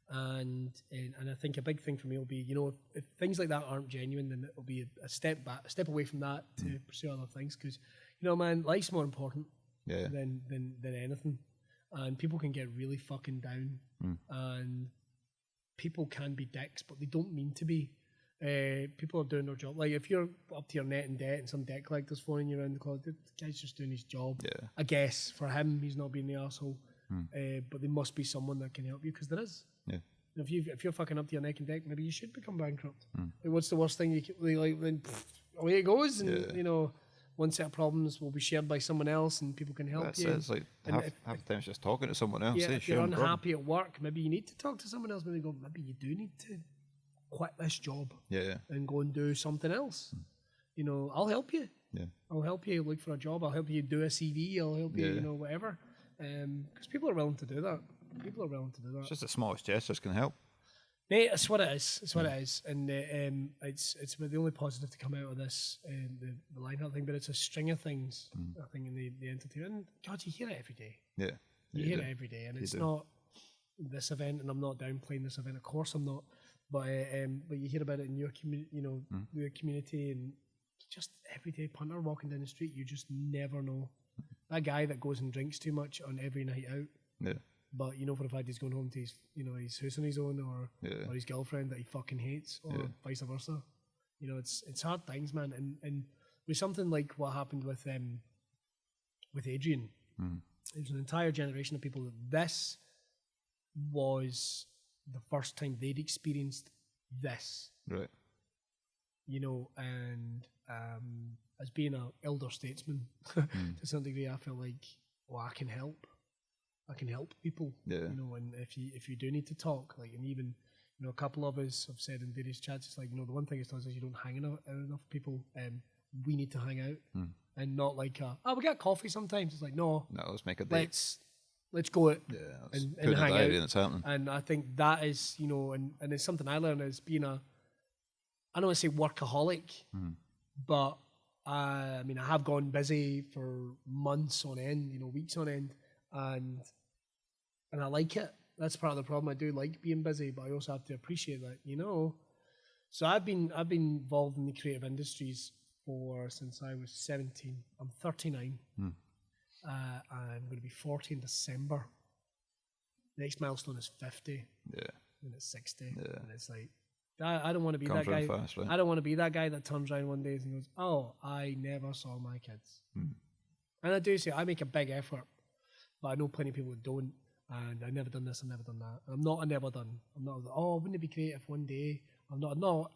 [SPEAKER 2] And I think a big thing for me will be, if things like that aren't genuine, then it'll be a step back, a step away from that to pursue other things. Because, man, life's more important than anything, and people can get really fucking down, and people can be dicks, but they don't mean to be. People are doing their job. Like, if you're up to your neck in debt and some debt collector's phoning you around the clock, the guy's just doing his job.
[SPEAKER 3] Yeah.
[SPEAKER 2] I guess for him, he's not being the asshole. But there must be someone that can help you, because there is.
[SPEAKER 3] Yeah.
[SPEAKER 2] If you're fucking up to your neck in debt, maybe you should become bankrupt. Like, what's the worst thing you can, like? Then away it goes, and one set of problems will be shared by someone else, and people can help you.
[SPEAKER 3] It's like half the time it's just talking to someone else.
[SPEAKER 2] Yeah, if you're unhappy at work, maybe you need to talk to someone else. Maybe you do need to quit this job. And go and do something else. You know, I'll help you.
[SPEAKER 3] Yeah.
[SPEAKER 2] I'll help you look for a job. I'll help you do a CV. I'll help you, you know, whatever. Because people are willing to do that. People are willing to do that.
[SPEAKER 3] It's just the smallest gestures can help.
[SPEAKER 2] Mate, that's what it is. It's what it is. And it's the only positive to come out of this, the Lionheart thing, but it's a string of things, I think, in the entertainment. And God, you hear it every day.
[SPEAKER 3] Yeah.
[SPEAKER 2] You hear it every day. And it's not this event, and I'm not downplaying this event, of course I'm not. But you hear about it in your community, you know, your community, and just everyday punter walking down the street, you just never know. That guy that goes and drinks too much on every night out.
[SPEAKER 3] Yeah.
[SPEAKER 2] But you know for a fact he's going home to his, you know, his house on his own, or his girlfriend that he fucking hates, or vice versa. You know, it's hard things, man. And with something like what happened with Adrian, there's an entire generation of people that this was the first time they'd experienced this.
[SPEAKER 3] Right.
[SPEAKER 2] You know, and as being an elder statesman, to some degree, I feel like, well, I can help people. Yeah. You know, and if you do need to talk, like, and even, you know, a couple of us have said in various chats, it's like, you know, the one thing is you don't hang enough people. We need to hang out, and not like, we get coffee sometimes. It's like, no, let's make a date. Let's go it. Yeah, and hang out. And it's happening. And I think that is, you know, and it's something I learned as being I don't want to say workaholic, but I mean, I have gone busy for months on end, you know, weeks on end, and I like it. That's part of the problem. I do like being busy, but I also have to appreciate that, you know. So I've been involved in the creative industries since I was 17. I'm 39. I'm going to be 40 in December. Next milestone is 50. Yeah. And it's 60. Yeah. And it's like, I don't want to be that guy. Fast, right? I don't want to be that guy that turns around one day and goes, "Oh, I never saw my kids." And I do say I make a big effort, but I know plenty of people that don't. And I've never done this, I've never done that. And I'm not a never done. I'm not, wouldn't it be great if one day? I'm not. No,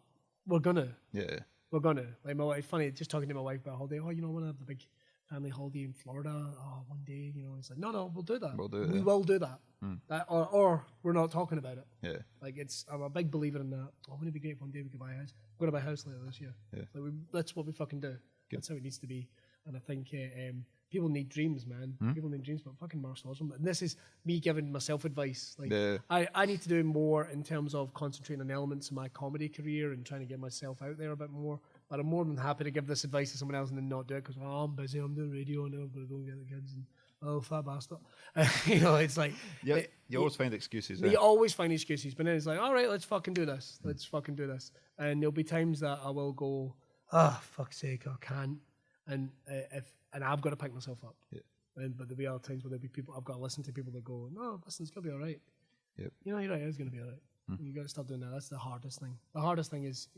[SPEAKER 2] we're gonna. Yeah. We're gonna. Like my wife, funny, just talking to my wife about a holiday. Oh, you know, I want to have the big family holiday in Florida. Oh, one day, you know, it's like, no, we'll do that. We will do that. Or we're not talking about it. Yeah. Like I'm a big believer in that. Oh, wouldn't it be great if one day we could buy a house? We're gonna buy a house later this year. Yeah. Like that's what we fucking do. Good. That's how it needs to be. And I think people need dreams, man. People need dreams, but fucking Mark Slaughter. And this is me giving myself advice. Like I need to do more in terms of concentrating on elements of my comedy career and trying to get myself out there a bit more. But I'm more than happy to give this advice to someone else and then not do it because I'm busy, I'm doing radio and I'm going to go and get the kids and fat bastard. You know, it's like
[SPEAKER 3] you always find excuses.
[SPEAKER 2] You always find excuses, but then it's like, all right, let's fucking do this. Let's fucking do this. And there'll be times that I will go, fuck's sake, I can't. And I've got to pick myself up. Yeah. But there'll be other times where there'll be people I've got to listen to people that go, no, listen, it's gonna be all right. Yep. You know, you're right, it's gonna be all right. You got to start doing that. That's the hardest thing. The hardest thing is,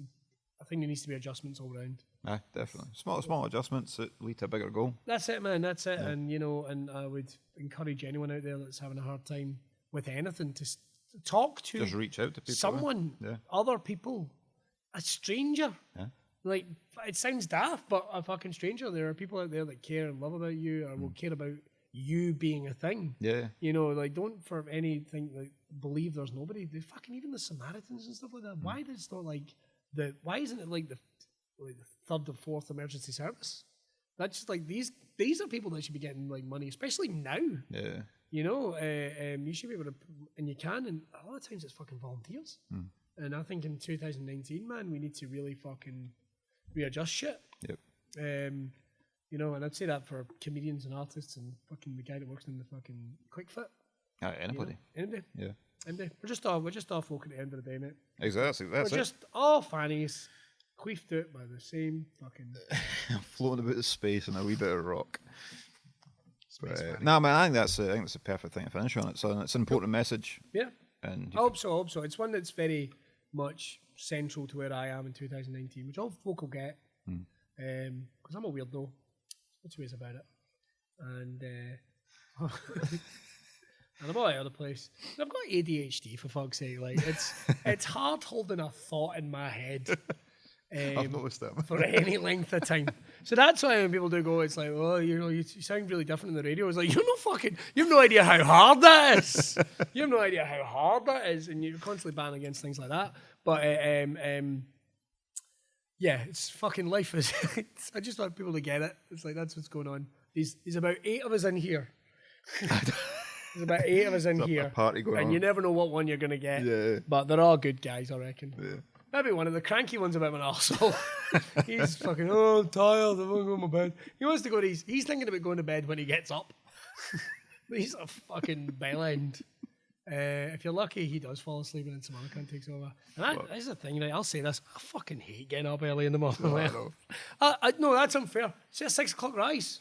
[SPEAKER 2] I think there needs to be adjustments all around.
[SPEAKER 3] Definitely. Small adjustments that lead to a bigger goal.
[SPEAKER 2] That's it, man. That's it. Yeah. And you know, and I would encourage anyone out there that's having a hard time with anything to talk to.
[SPEAKER 3] Just reach out to people.
[SPEAKER 2] Someone, other people, a stranger. Yeah. Like, it sounds daft, but a fucking stranger. There are people out there that care and love about you, or will care about you being a thing. Yeah. You know, like, don't for anything like believe there's nobody. They fucking, even the Samaritans and stuff like that. Why is it not like why isn't it like the third or fourth emergency service? That's just like these are people that should be getting like money, especially now. Yeah. You know, you should be able to, and you can, and a lot of times it's fucking volunteers. And I think in 2019, man, we need to really fucking readjust shit. Yep. You know, and I'd say that for comedians and artists and fucking the guy that works in the fucking Quick Fit.
[SPEAKER 3] Anybody.
[SPEAKER 2] You know? Anybody. Yeah. Anybody. We're just all folk at the end of the day, mate.
[SPEAKER 3] Exactly. We're
[SPEAKER 2] just all fannies, queefed out by the same fucking
[SPEAKER 3] floating about the space and a wee bit of rock. No, man, I think that's a perfect thing to finish on. It's an important message. Yeah. And
[SPEAKER 2] I hope so. It's one that's very much central to where I am in 2019, which all folk will get. Because I'm a weirdo. There's two ways about it. And and I'm all over the place. And I've got ADHD, for fuck's sake. Like, it's hard holding a thought in my head.
[SPEAKER 3] I've noticed that.
[SPEAKER 2] For any length of time. So that's why when people do go, it's like, oh, you sound really different in the radio. It's like, you have no idea how hard that is. You have no idea how hard that is, and you're constantly banning against things like that. But yeah, it's fucking life. I just want people to get it. It's like, that's what's going on. There's about 8 of us in here. There's about 8 of us in here.
[SPEAKER 3] A party going
[SPEAKER 2] and
[SPEAKER 3] on.
[SPEAKER 2] You never know what one you're going to get.
[SPEAKER 3] Yeah.
[SPEAKER 2] But they're all good guys, I reckon.
[SPEAKER 3] Yeah.
[SPEAKER 2] Maybe one of the cranky ones a bit of an arsehole. He's fucking, I'm tired, I want to go to my bed. He wants to go to he's thinking about going to bed when he gets up. He's a fucking bell end. If you're lucky, he does fall asleep and then some other cunt takes over. And that's the thing, right? I'll say this, I fucking hate getting up early in the morning. No, that's unfair. Say a 6 o'clock rise.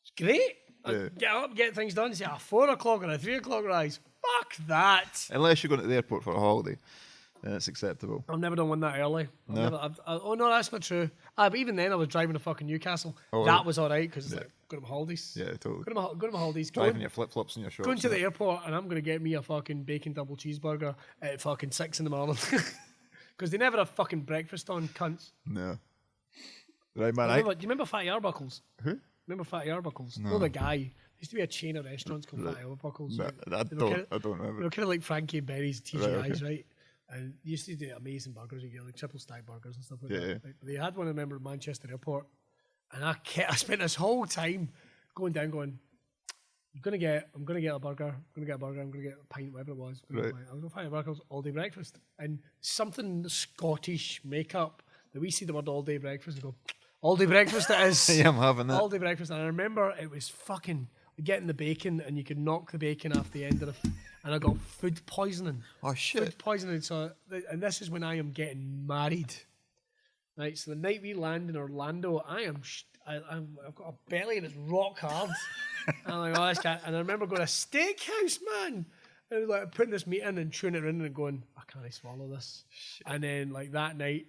[SPEAKER 2] It's great.
[SPEAKER 3] Yeah.
[SPEAKER 2] Get up, get things done. Say a 4 o'clock or a 3 o'clock rise. Fuck that.
[SPEAKER 3] Unless you're going to the airport for a holiday, then it's acceptable.
[SPEAKER 2] I've never done one that early. Oh no, that's not true. But even then, I was driving to fucking Newcastle. That was all right because it's like going to my holidays.
[SPEAKER 3] Yeah, totally.
[SPEAKER 2] Going to my holidays.
[SPEAKER 3] Driving your flip flops and your shorts.
[SPEAKER 2] Going to the airport and I'm going to get me a fucking bacon double cheeseburger at fucking 6 in the morning because they never have fucking breakfast on, cunts.
[SPEAKER 3] No. Right, man.
[SPEAKER 2] Do you remember Fatty Arbuckles?
[SPEAKER 3] Who?
[SPEAKER 2] Remember Fatty Arbuckles?
[SPEAKER 3] No.
[SPEAKER 2] No, the guy. There used to be a chain of restaurants called Fatty Arbuckles.
[SPEAKER 3] No, I don't remember.
[SPEAKER 2] They were kind of like Frankie and Berry's TGI's,
[SPEAKER 3] Right, okay.
[SPEAKER 2] right? And they used to do amazing burgers. You get like triple stack burgers and stuff like
[SPEAKER 3] Yeah,
[SPEAKER 2] that.
[SPEAKER 3] yeah.
[SPEAKER 2] Like, they had one, I remember, at Manchester Airport. And I spent this whole time going down going, I'm gonna get a burger, I'm gonna get a pint, whatever it was.
[SPEAKER 3] Right.
[SPEAKER 2] I was gonna find a burger all day breakfast. And something Scottish makeup that we see the word all day breakfast and go, all day breakfast it is.
[SPEAKER 3] Yeah, I'm having that.
[SPEAKER 2] All day breakfast. And I remember it was fucking getting the bacon and you could knock the bacon off the end of the and I got food poisoning.
[SPEAKER 3] Oh shit.
[SPEAKER 2] Food poisoning. So, and this is when I am getting married. Right, so the night we land in Orlando, I've got a belly and it's rock hard. And I'm like, oh, this guy. And I remember going to a steakhouse, man. And it was like putting this meat in and chewing it in and going, I can't swallow this. Shit. And then like that night,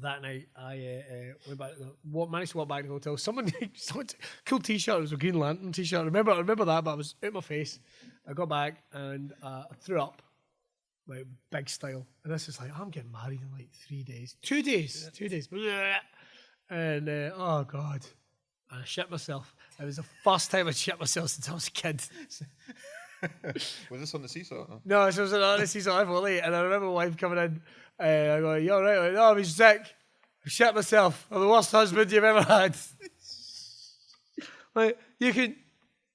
[SPEAKER 2] I went back. Managed to walk back to the hotel. Someone cool T-shirt. It was a Green Lantern T-shirt. I remember that, but I was out my face. I got back and I threw up, like big style. And this is like, I'm getting married in like 3 days, 2 days, 2 days. And oh god, I shit myself. It was the first time I shit myself since I was a kid.
[SPEAKER 3] Was this on the seesaw? Huh?
[SPEAKER 2] No, it was on the seesaw. I'm late, and I remember my wife coming in. I go, you all right? Like, no, I'm sick. I shit myself. I'm the worst husband you've ever had. Like, you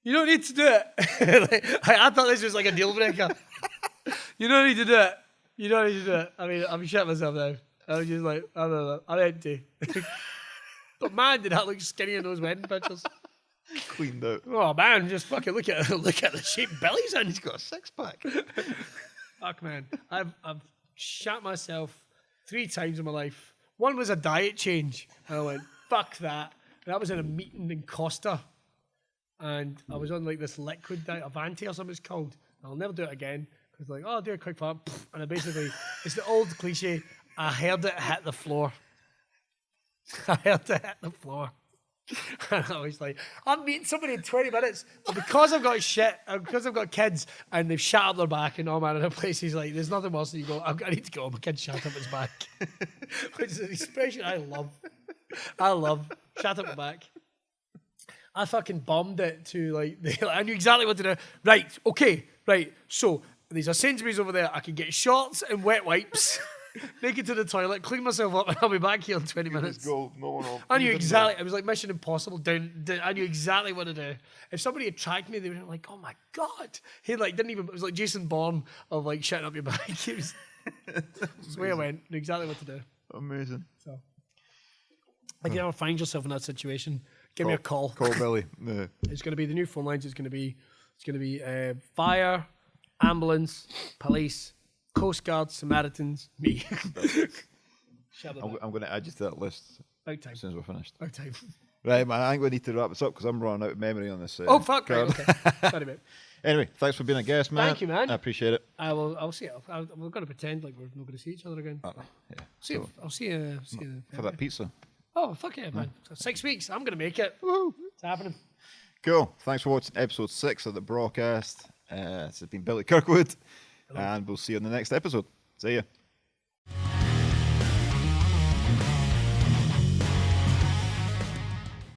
[SPEAKER 2] don't need to do it. Like, I thought this was like a deal breaker. You don't need to do it. You don't need to do it. I mean, I'm shit myself now. I was just like, I'm empty. But man, did that look skinny in those wedding pictures.
[SPEAKER 3] Cleaned out.
[SPEAKER 2] Oh man, just fucking look at the shape Billy's in. He's got a 6-pack. Fuck man, I've shat myself 3 times in my life. One was a diet change. And I went, fuck that. And that was in a meeting in Costa. And I was on like this liquid diet, Avanti or something it's called. I'll never do it again. Because like, oh, I'll do a quick fart. And I basically, it's the old cliche, I heard it hit the floor. I heard it hit the floor. And I was like, I'm meeting somebody in 20 minutes, but because I've got because I've got kids and they've shat up their back in all manner of places, like, there's nothing worse than you go, I need to go, my kid shat up his back. Which is an expression I love. Shat up my back. I fucking bombed it to, like, I knew exactly what to do. Right, okay, right, so there's a Sainsbury's over there, I can get shorts and wet wipes. Make it to the toilet, clean myself up, and I'll be back here in 20 minutes.
[SPEAKER 3] Go. No one will.
[SPEAKER 2] I knew exactly. It was like Mission Impossible. I knew exactly what to do. If somebody had tracked me, they were like, "Oh my god!" He like didn't even. It was like Jason Bourne of like shitting up your back. It was the way I went. Knew exactly what to do.
[SPEAKER 3] Amazing.
[SPEAKER 2] So, if you ever find yourself in that situation, give me a call.
[SPEAKER 3] Call Billy. Yeah.
[SPEAKER 2] It's going to be the new phone lines. It's going to be fire, ambulance, police, Coast Guard, Samaritans, me.
[SPEAKER 3] I'm going to add you to that list
[SPEAKER 2] About time.
[SPEAKER 3] as soon as we're finished.
[SPEAKER 2] About time.
[SPEAKER 3] Right, man, I think we need to wrap this up because I'm running out of memory on this.
[SPEAKER 2] Oh, fuck. Right, okay. Sorry, mate.
[SPEAKER 3] Anyway, thanks for being a guest, man.
[SPEAKER 2] Thank you, man.
[SPEAKER 3] I appreciate it.
[SPEAKER 2] I'll see you. We're going to pretend like we're not going to see each other again.
[SPEAKER 3] Yeah.
[SPEAKER 2] I'll see you.
[SPEAKER 3] For that pizza.
[SPEAKER 2] Oh, fuck yeah, man. So 6 weeks. I'm going to make it.
[SPEAKER 3] Woo-hoo.
[SPEAKER 2] It's happening.
[SPEAKER 3] Cool. Thanks for watching episode 6 of the Braw Cast. This has been Billy Kirkwood. Hello. And we'll see you in the next episode. See ya.